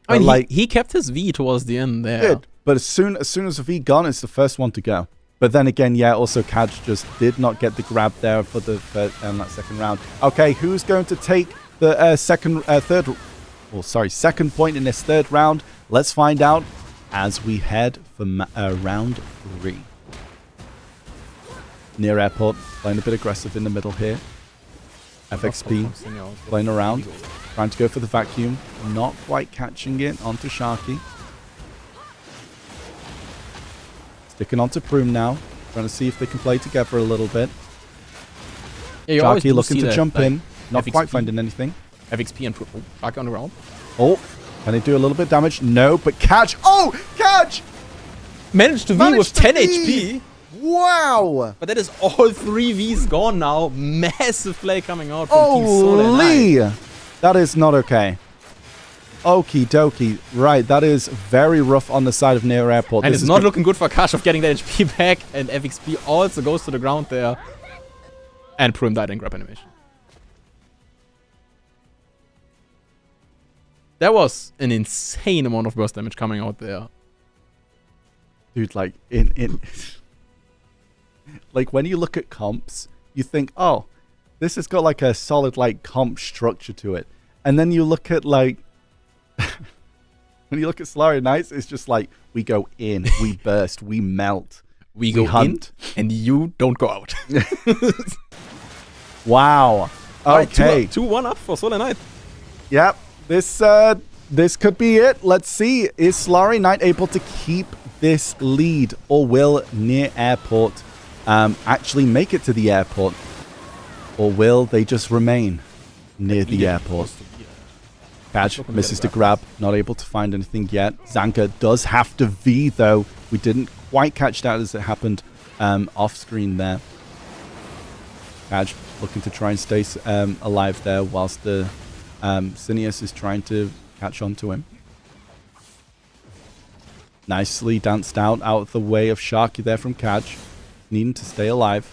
I mean, like, he kept his V towards the end there. good, but as soon as the V gone, it's the first one to go. But then again, yeah, also Kaj just did not get the grab there for the that second round. Okay, who's going to take the second point in this 3rd round? Let's find out as we head for round 3. Near airport, playing a bit aggressive in the middle here. FXP playing around, trying to go for the vacuum, not quite catching it onto Sharky. Sticking onto Prune now, trying to see if they can play together a little bit. Yeah, you always Sharky do looking see to that, jump like, in, not FXP. quite finding anything. FXP and Sharky on the ground. Oh, can they do a little bit of damage? No, but Catch. Oh, Catch! Managed to V Managed with to 10 V. HP. Wow! But that is all 3 Vs gone now. Massive play coming out from Team SolareKnight. Holy! That is not okay. Okie dokie. Right, that is very rough on the side of near airport. And This it's is not looking good for Kashev getting that HP back. And FXP also goes to the ground there. And Prim died in grab animation. There was an insane amount of burst damage coming out there. Dude, like, like, when you look at comps, you think, oh, this has got, like, a solid, like, comp structure to it. And then you look at, like, when you look at SolareKnight, it's just like, we go in, we burst, we melt, We go hunt. in, and you don't go out. Wow. Okay. 2-1 up for SolareKnight. Yep. This could be it. Let's see. Is SolareKnight able to keep this lead, or will near airport actually make it to the airport? Or will they just remain near the airport? Catch misses the grab, not able to find anything yet. Zanka does have to V though. We didn't quite catch that as it happened off screen there. Catch looking to try and stay alive there whilst the Cineas is trying to catch on to him. Nicely danced out of the way of Sharky there from Catch, needing to stay alive.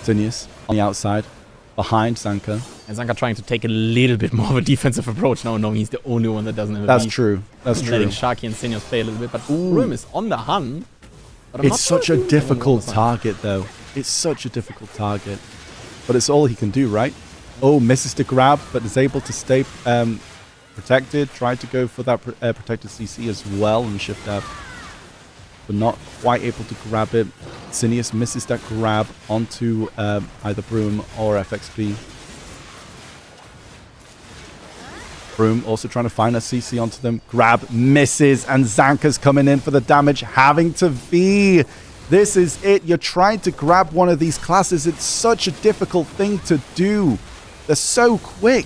Cineas on the outside, behind Zanka. And Zanka trying to take a little bit more of a defensive approach now, knowing he's the only one that doesn't have a That's beat. true. That's true. Letting Sharky and Seniors play a little bit, but Prim is on the hunt. But I'm not It's sure such if a he's difficult on the target, though. It's such a difficult target. But it's all he can do, right? Oh, misses the grab, but is able to stay protected. Tried to go for that protected CC as well and shift up. but not quite able to grab it. Sinius misses that grab onto either Broom or FXP. Broom also trying to find a CC onto them. Grab misses, and Zanka's coming in for the damage, having to V. This is it. You're trying to grab one of these classes. It's such a difficult thing to do. They're so quick.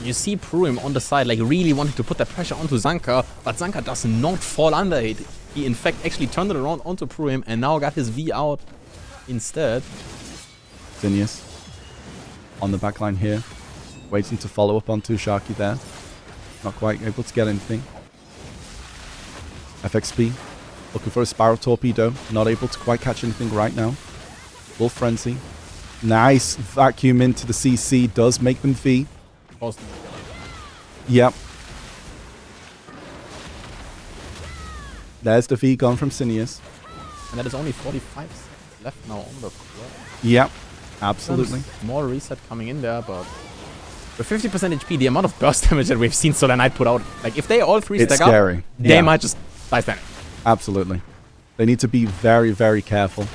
You see Pruim on the side, like really wanting to put that pressure onto Zanka, but Zanka does not fall under it. He in fact actually turned it around onto Pruim and now got his V out instead. Sinius on the backline here, waiting to follow up onto Sharky there. Not quite able to get anything. FXP looking for a Spiral Torpedo. Not able to quite catch anything right now. Wolf Frenzy. Nice vacuum into the CC. Does make them V. Awesome. Yep. There's the V gone from Sinius. And that is only 45 seconds left now on the clock. Yep. Absolutely. More reset coming in there, but with 50% HP, the amount of burst damage that we've seen SolareKnight put out, like if they all three It's stack scary. up, they Yeah. might just die standing. Absolutely. They need to be very, very careful.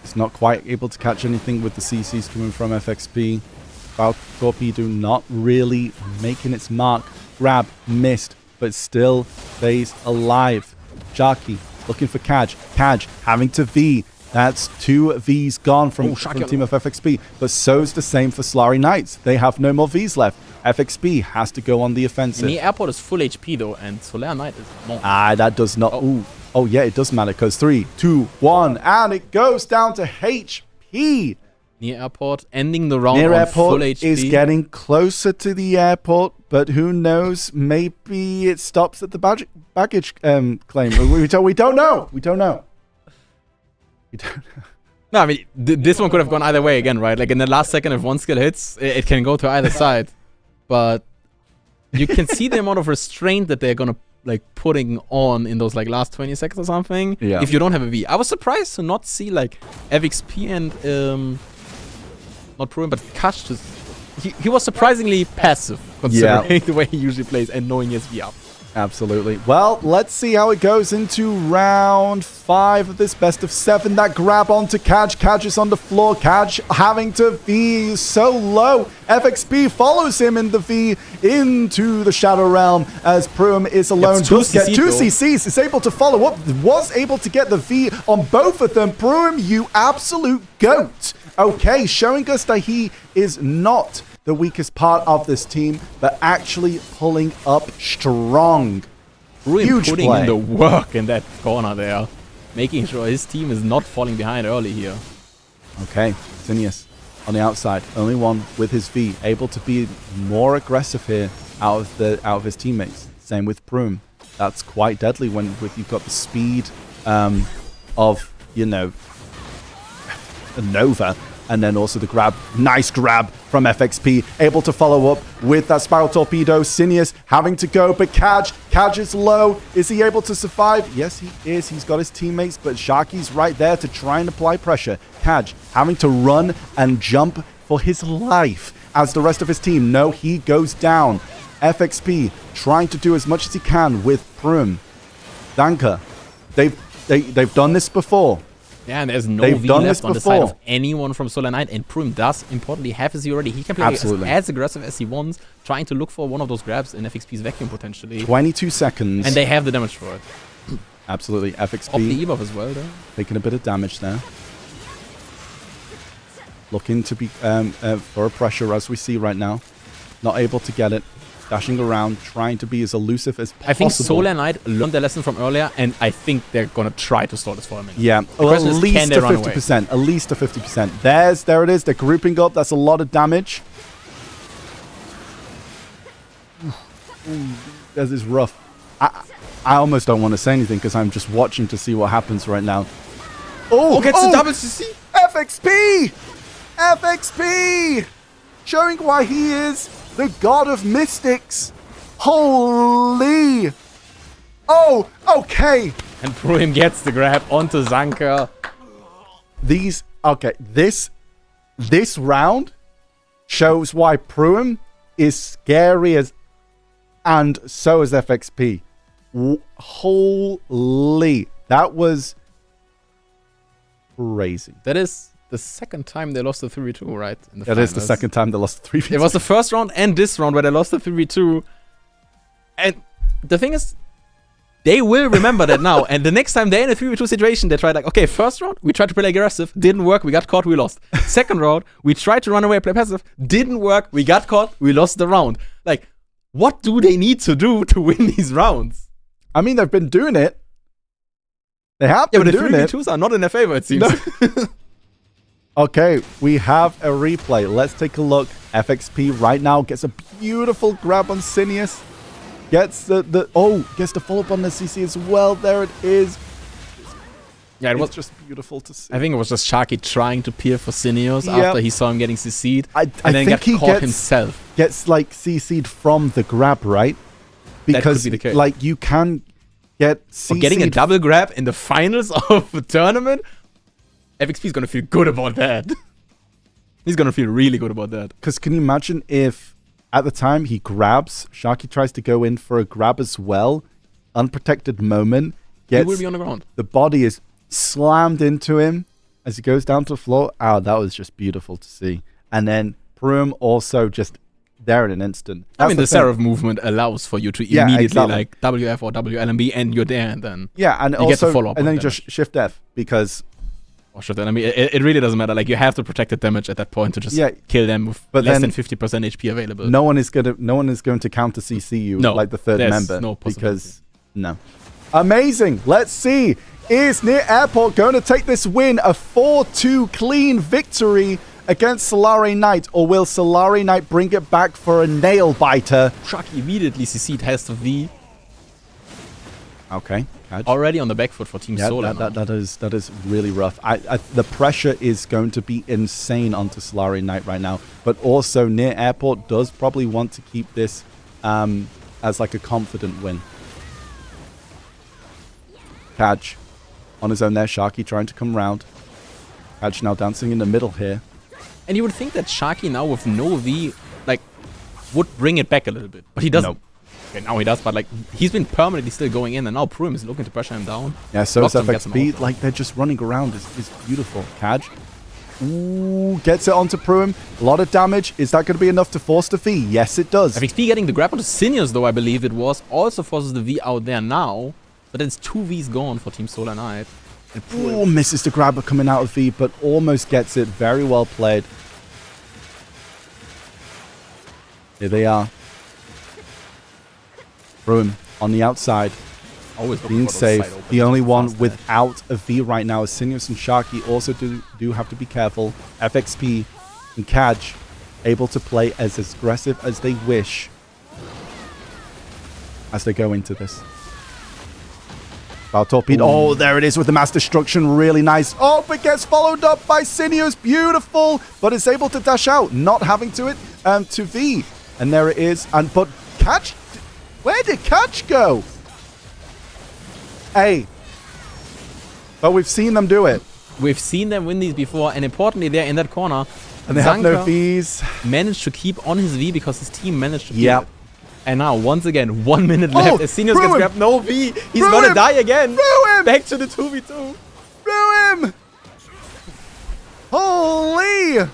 It's not quite able to catch anything with the CCs coming from FXP. Spiral Torpedo not really making its mark. Grab, missed, but still stays alive. Sharky looking for Kaj. Kaj having to V. That's 2 Vs gone from team of FXP. But so's the same for SolareKnights. They have no more Vs left. FXP has to go on the offensive. And the airport is full HP though, and SolareKnight is not. That does not. Oh, yeah, it does matter because 3, 2, 1, and it goes down to HP. Near airport, ending the round Near on full airport HP. is getting closer to the airport, but who knows? Maybe it stops at the baggage claim. We don't know. We don't know. No, I mean, this one could have gone either way again, right? Like in the last second, if one skill hits, it can go to either side. But you can see the amount of restraint that they're gonna like putting on in those like last 20 seconds or something. Yeah. If you don't have a V. I was surprised to not see like FXP and not Pruim, but Kash just he was surprisingly passive considering the way he usually plays and knowing his V up. Absolutely. Well, let's see how it goes into round 5 of this best of 7. That grab onto Kaj. Kaj is on the floor. Kaj having to V so low. FXP follows him in the V into the Shadow Realm as Pruim is alone. Does get 2 CCs. Is able to follow up. Was able to get the V on both of them. Pruim, you absolute goat. Okay, showing us that he is not the weakest part of this team, but actually pulling up strong. Huge putting play. In the work in that corner there, making sure his team is not falling behind early here. Okay, Sinius on the outside, only one with his V, able to be more aggressive here out of his teammates. Same with Pruim. That's quite deadly when you've got the speed of, you know, a Nova. And then also the grab. Nice grab from FXP. Able to follow up with that Spiral Torpedo. Sinius having to go. But Kaj is low. Is he able to survive? Yes, he is. He's got his teammates. But Sharky's right there to try and apply pressure. Kaj having to run and jump for his life. As the rest of his team. No, he goes down. FXP trying to do as much as he can with Pruim. Danka. They've done this before. Yeah, and there's no V left on the side of anyone from SolareKnight, and Pruim does importantly have his V already. He can play as aggressive as he wants, trying to look for one of those grabs in FXP's vacuum potentially. 22 seconds. And they have the damage for it. Absolutely. FXP. Off the ebuff as well, though. Taking a bit of damage there. Looking to be for a pressure as we see right now. Not able to get it. Dashing around, trying to be as elusive as possible. I think SolareKnight learned their lesson from earlier, and I think they're going to try to stall this for a minute. Yeah, well, at least to 50%. At least to 50%. There it is. They're grouping up. That's a lot of damage. This is rough. I almost don't want to say anything because I'm just watching to see what happens right now. Gets the double CC. FXP! FXP! Showing why he is the god of mystics. Holy. Oh, okay. And Pruim gets the grab onto Zanka. This round shows why Pruim is scary as, and so is FXP. Holy. That was crazy. That is the second time they lost the 3v2, right? In the That is the finals. second time they lost 3v2. It was the first round and this round where they lost the 3v2. And the thing is, they will remember that now. And the next time they're in a 3v2 situation, they try like, okay, first round, we tried to play aggressive. Didn't work. We got caught. We lost. Second round, we tried to run away, play passive. Didn't work. We got caught. We lost the round. Like, what do they need to do to win these rounds? I mean, they've been doing it. They have Yeah, been but the doing it. 3v2s are not in their favor, it seems. No. Okay, we have a replay. Let's take a look. FXP right now gets a beautiful grab on Sinius. Gets gets the follow-up on the CC as well. There it is. Yeah, it was It's just beautiful to see. I think it was just Sharky trying to peer for Sinios Yep. after he saw him getting CC'd. I and then think got he caught himself. gets like CC'd from the grab, right? Because be the case. like you can get CC'd. Or getting a double grab in the finals of a tournament. FXP is gonna feel good about that. He's gonna feel really good about that. Because can you imagine if at the time he grabs, Sharky tries to go in for a grab as well, unprotected moment, He will be on the ground. the body is slammed into him as he goes down to the floor. Oh, that was just beautiful to see. And then Prum also just there in an instant. I mean, the thing. Seraph movement allows for you to Yeah, immediately exactly. like WF or WLMB and you're there and then. Yeah, and you get also, the follow-up and then on you just shift F because Or should then, I mean, it really doesn't matter. Like, you have to protect the damage at that point to just kill them with but less then than 50% HP available. no one is going to counter CC you like the third there's member no possibility. because no. Amazing. Let's see. Is Near Airport going to take this win? A 4-2 clean victory against SolareKnight, or will SolareKnight bring it back for a nail biter? Sharky immediately CC'd has the V Okay. Catch. already on the back foot for Team Yeah, Solar. that is really rough. The pressure is going to be insane onto SolareKnight right now, but also Near Airport does probably want to keep this as like a confident win. Catch on his own there. Sharky trying to come round. Catch now dancing in the middle here. And you would think that Sharky now with no V, like, would bring it back a little bit. But he doesn't. Nope. Okay, now he does, but like, he's been permanently still going in, and now Prum is looking to pressure him down. Yeah, so is Blocks him, gets him FXP. out. Like, they're just running around. It's beautiful. Cadge. Ooh, gets it onto Pruim. A lot of damage. Is that going to be enough to force the V? Yes, it does. FXP getting the grab onto Sinius, though, I believe it was, also forces the V out there now. But then it's 2 Vs gone for Team SolareKnight. And Ooh, misses the grabber coming out of V, but almost gets it. Very well played. Here they are. Pruim on the outside. always Being safe. The only one without a V right now is Sinius and Sharky. Also do have to be careful. FXP and Cadge able to play as aggressive as they wish as they go into this. Bow Torpedo. Oh, there it is with the mass destruction. Really nice. Oh, but gets followed up by Sinius. Beautiful. But is able to dash out. Not having to V. And there it is. But Catch. Where did Catch go? Hey. But we've seen them do it. We've seen them win these before, and importantly, they're in that corner. And they have no Zanka Vs. managed to keep on his V because his team managed to keep Yep. it. And now, once again, 1 minute Oh, left. As Seniors gets Ruin! grabbed, no V. He's Ruin! gonna die again. Ruin! Back to the 2v2. Ruin! Holy!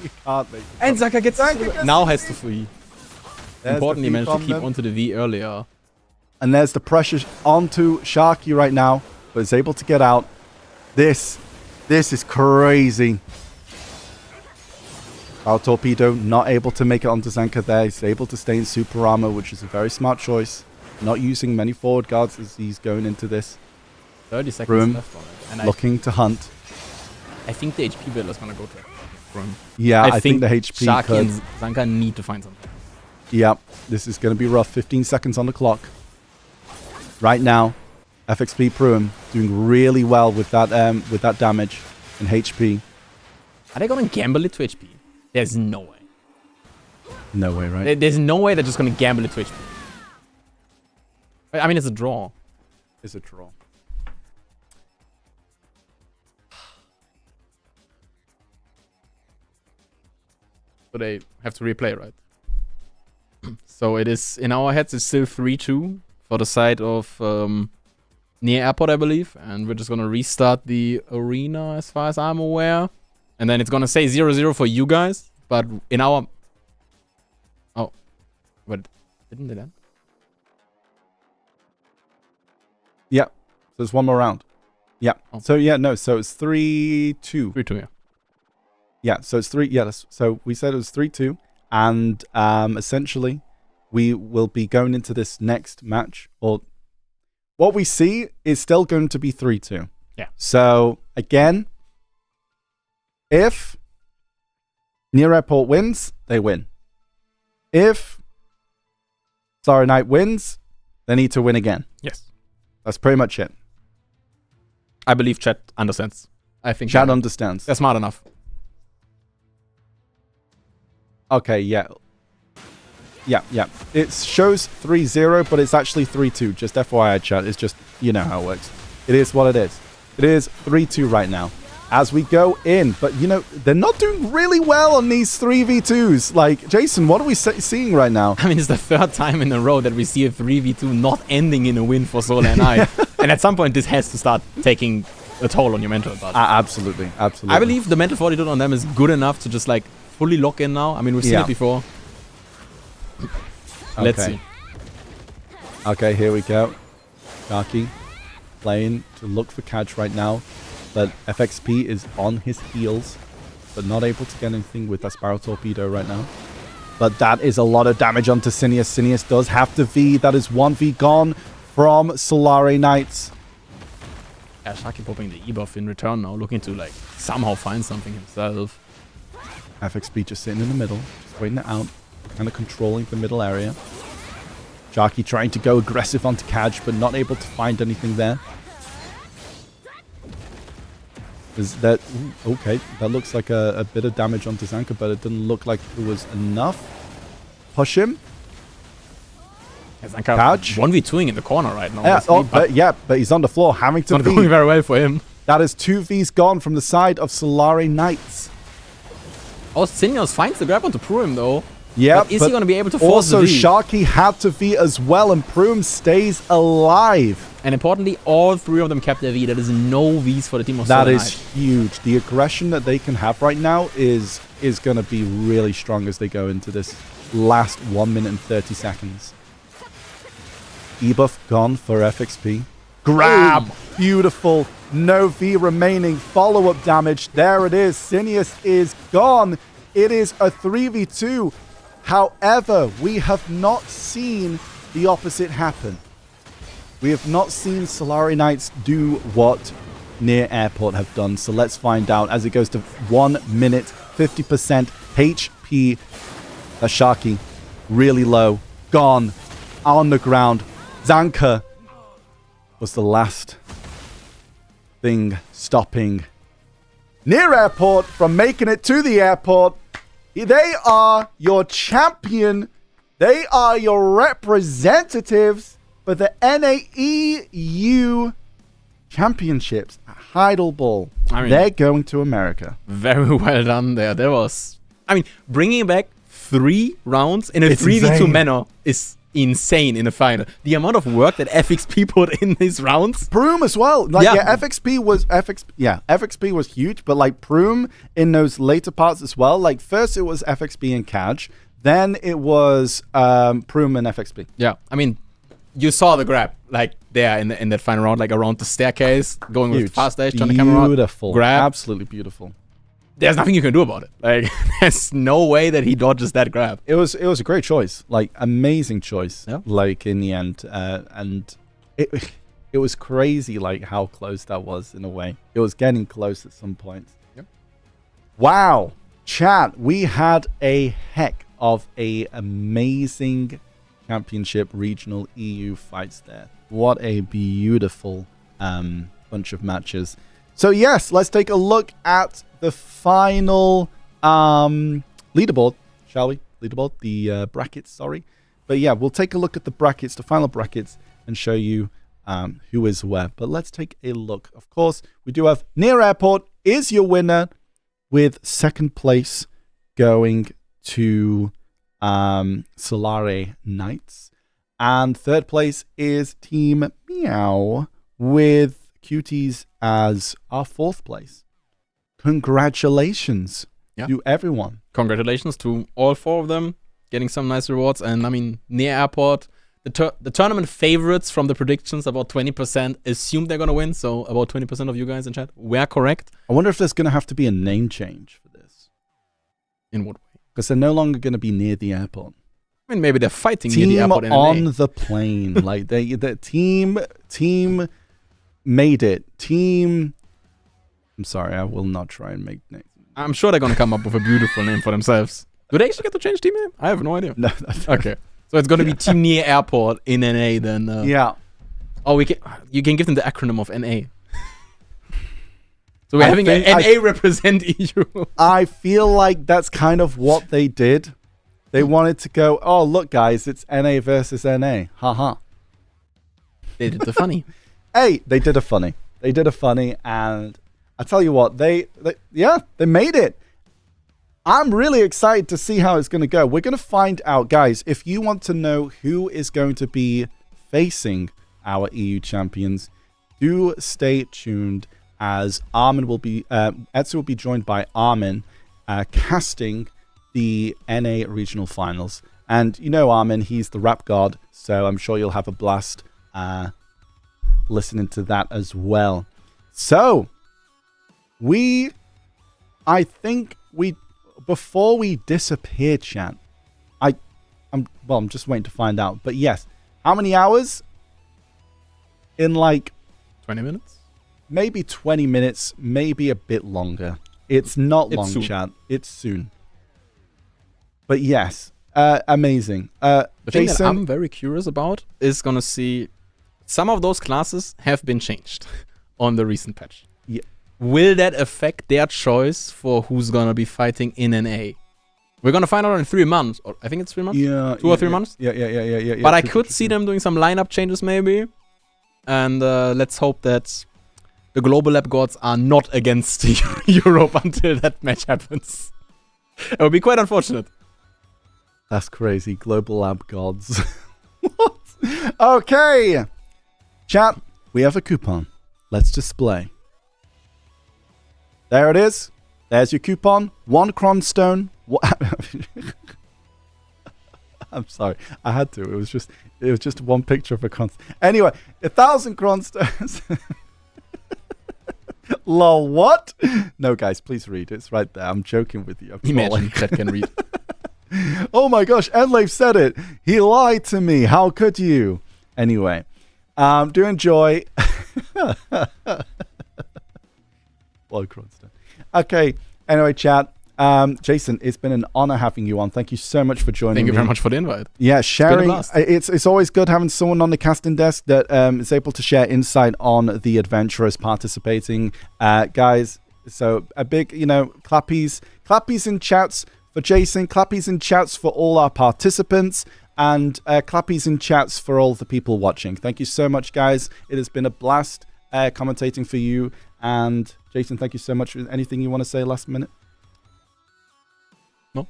You can't make it. And Zanka gets now the has to free. There's Importantly, the managed to V-bomb keep then. onto the V earlier. And there's the pressure onto Sharky right now, but is able to get out. This is crazy. Bow Torpedo not able to make it onto Zanka there. He's able to stay in super armor, which is a very smart choice. Not using many forward guards as he's going into this. 30 seconds Room. left on it. And Looking to hunt. I think the HP build is gonna go to Room. Yeah, I think the HP Sharky could. and Zanka need to find something. Yep, this is going to be rough. 15 seconds on the clock. Right now, FXP Pruim doing really well with that damage and HP. Are they gonna gamble it to HP? There's no way. No way, right? There's no way they're just gonna gamble it to HP. I mean, it's a draw. It's a draw. So they have to replay, right? So it is, in our heads, it's still 3-2 for the side of near airport, I believe. And we're just going to restart the arena as far as I'm aware. And then it's going to say 0-0 for you guys. But in our... Oh. But didn't it end? Yeah. There's one more round. Yeah. Oh. So, yeah, no. So it's 3-2. 3-2, yeah. Yeah, so it's 3. Yeah, so we said it was 3-2. And essentially, we will be going into this next match. Or what we see is still going to be 3-2. Yeah. So, again, if Near Airport wins, they win. If SolareKnight wins, they need to win again. Yes. That's pretty much it. I believe chat understands. I think Chat understands. they're smart enough. Okay, yeah. Yeah. It shows 3-0, but it's actually 3-2. Just FYI, chat. It's just, you know how it works. It is what it is. It is 3-2 right now as we go in. But, you know, they're not doing really well on these 3v2s. Like, Jason, what are we seeing right now? I mean, it's the third time in a row that we see a 3v2 not ending in a win for SolareKnight. And at some point, this has to start taking a toll on your mental. But Absolutely. I believe the mental fortitude on them is good enough to just, like, fully lock in now. I mean, we've seen it before. Let's see. Okay, here we go. Sharky playing to look for catch right now. But FXP is on his heels, but not able to get anything with that Spiral Torpedo right now. But that is a lot of damage onto Sinius. Sinius does have to V. That is 1v gone from SolareKnight. Yeah, Sharky popping the E-buff in return now, looking to, like, somehow find something himself. FXP just sitting in the middle, just waiting it out, kind of controlling the middle area. Sharky trying to go aggressive onto Kaj, but not able to find anything there. Is that... Ooh, okay, that looks like a bit of damage onto Zanka, but it didn't look like it was enough. Push him. Yeah, Zanka Kaj. 1v2ing in the corner right now. Yeah, but he's on the floor, having to Not V. going very well for him. That is 2 Vs gone from the side of SolareKnight. Oh, Sinios finds the grab onto Pruim, though. Yeah, but is he going to be able to force also the V? Sharky had to V as well, and Pruim stays alive. And importantly, all 3 of them kept their V. That is no Vs for the team of That SolareKnight. is huge. The aggression that they can have right now is going to be really strong as they go into this last 1 minute and 30 seconds. E-buff gone for FXP. Grab! Beautiful. No V remaining. Follow-up damage. There it is. Sinius is gone. It is a 3v2. However, we have not seen the opposite happen. We have not seen SolareKnights do what Near Airport have done. So let's find out as it goes to 1 minute, 50% HP. That's Sharky. Really low. Gone. On the ground. Zanka was the last thing stopping Near Airport from making it to the airport. They are your champion. They are your representatives for the NAEU championships at Heidel Ball. I mean, they're going to America. Very well done there. There was... I mean, bringing back 3 rounds in a It's 3v2 insane. manner is insane in the final. The amount of work that FXP put in these rounds. Pruim as well. Like, yeah, FXP was huge, but like Pruim in those later parts as well. Like first it was FXP and Kaj, then it was Pruim and FXP. Yeah, I mean, you saw the grab like there in that final round, like around the staircase, going Huge. with fast dash, trying to come around. Beautiful. Grab. Absolutely beautiful. There's nothing you can do about it. Like, there's no way that he dodges that grab. It was a great choice, like amazing choice. Yeah. Like in the end, and it was crazy, like how close that was in a way. It was getting close at some points. Yep. Wow, chat, we had a heck of a amazing championship regional EU fights there. What a beautiful bunch of matches. So yes, let's take a look at the final leaderboard, shall we? Leaderboard, the brackets, sorry. But yeah, we'll take a look at the brackets, the final brackets, and show you who is where. But let's take a look. Of course, we do have Near Airport is your winner with second place going to SolareKnights. And third place is Team Meow with Cuties as our fourth place. Congratulations to everyone. Congratulations to all 4 of them, getting some nice rewards. And I mean, near airport, the tournament favorites from the predictions, about 20% assumed they're going to win. So about 20% of you guys in chat were correct. I wonder if there's going to have to be a name change for this. In what way? Because they're no longer going to be near the airport. I mean, maybe they're fighting Team near the airport in on NA. the plane. Like, the team made it. Team... I'm sorry, I will not try and make names. I'm sure they're going to come up with a beautiful name for themselves. Do they actually get to change team name? I have no idea. No, Okay. So it's going to be Team Near Airport in NA then. yeah. Oh, you can give them the acronym of NA. So we're having an NA represent EU. I feel like that's kind of what they did. They wanted to go, oh, look, guys, it's NA versus NA. Haha. They did the funny. Hey, they did a funny. They did a funny, and I tell you what, they made it. I'm really excited to see how it's going to go. We're going to find out, guys, if you want to know who is going to be facing our EU champions, do stay tuned, as Armin will be, Etsu will be joined by Armin, casting the NA regional finals. And you know Armin, he's the rap god, so I'm sure you'll have a blast listening to that as well. So, I think before we disappear, chat, I'm just waiting to find out. But yes, how many hours? In like 20 minutes? Maybe 20 minutes, maybe a bit longer. It's not long, soon. chat. It's soon. But yes, amazing. The thing that Jason, I'm very curious about is going to see some of those classes have been changed on the recent patch. Yeah. Will that affect their choice for who's going to be fighting in NA? We're going to find out in 3 months. Or I think it's 3 months? Yeah, 2 or 3 months? Yeah. But I could see them doing some lineup changes maybe. And let's hope that the global lab gods are not against Europe until that match happens. It would be quite unfortunate. That's crazy. Global lab gods. What? Okay. Chat, we have a coupon. Let's display. There it is. There's your coupon. 1 cronstone. I'm sorry. I had to. It was just one picture of a cronstone. Anyway, 1,000 cronstones. Lol, what? No, guys, please read. It's right there. I'm joking with you. Imagine Chat can read. Oh my gosh, Enlave said it. He lied to me. How could you? Anyway, do enjoy. Lol, cronstone. Okay. Anyway, chat. Jason, it's been an honor having you on. Thank you so much for joining me. Thank you very much for the invite. Yeah, sharing. It's It's always good having someone on the casting desk that is able to share insight on the adventurers participating. Guys, so a big, clappies in chats for Jason, clappies in chats for all our participants, and clappies in chats for all the people watching. Thank you so much, guys. It has been a blast commentating for you. And Jason, thank you so much. Anything you want to say last minute? No.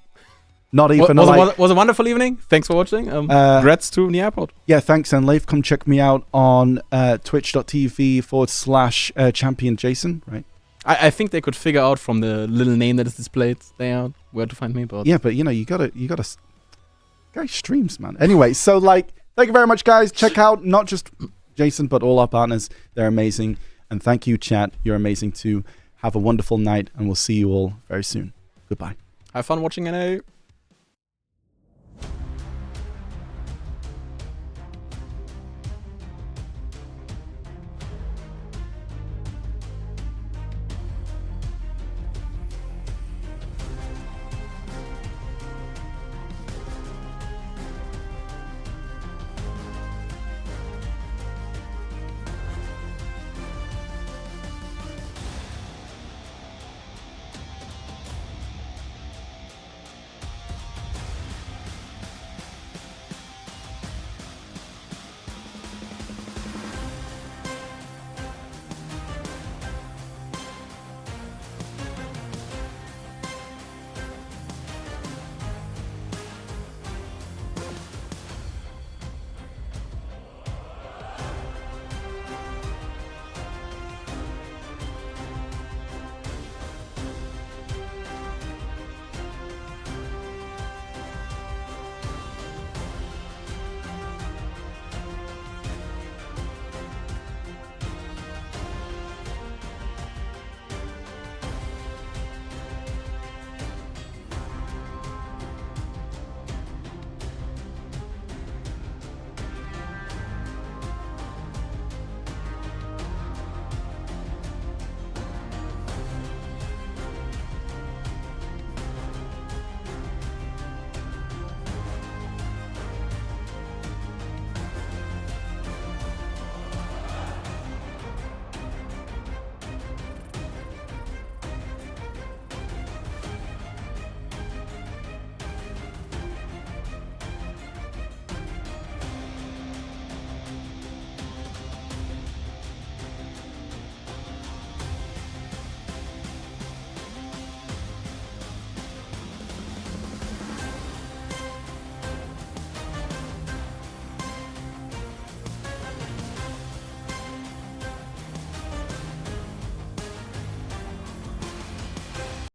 Not even. Was a wonderful evening. Thanks for watching. Congrats to the airport. Yeah, thanks, Enlave. Come check me out on twitch.tv/champion Jason, right? I think they could figure out from the little name that is displayed there where to find me. But yeah, but you gotta guys streams, man. Anyway, so thank you very much, guys. Check out not just Jason but all our partners. They're amazing. And thank you, chat. You're amazing too. Have a wonderful night, and we'll see you all very soon. Goodbye. Have fun watching NA.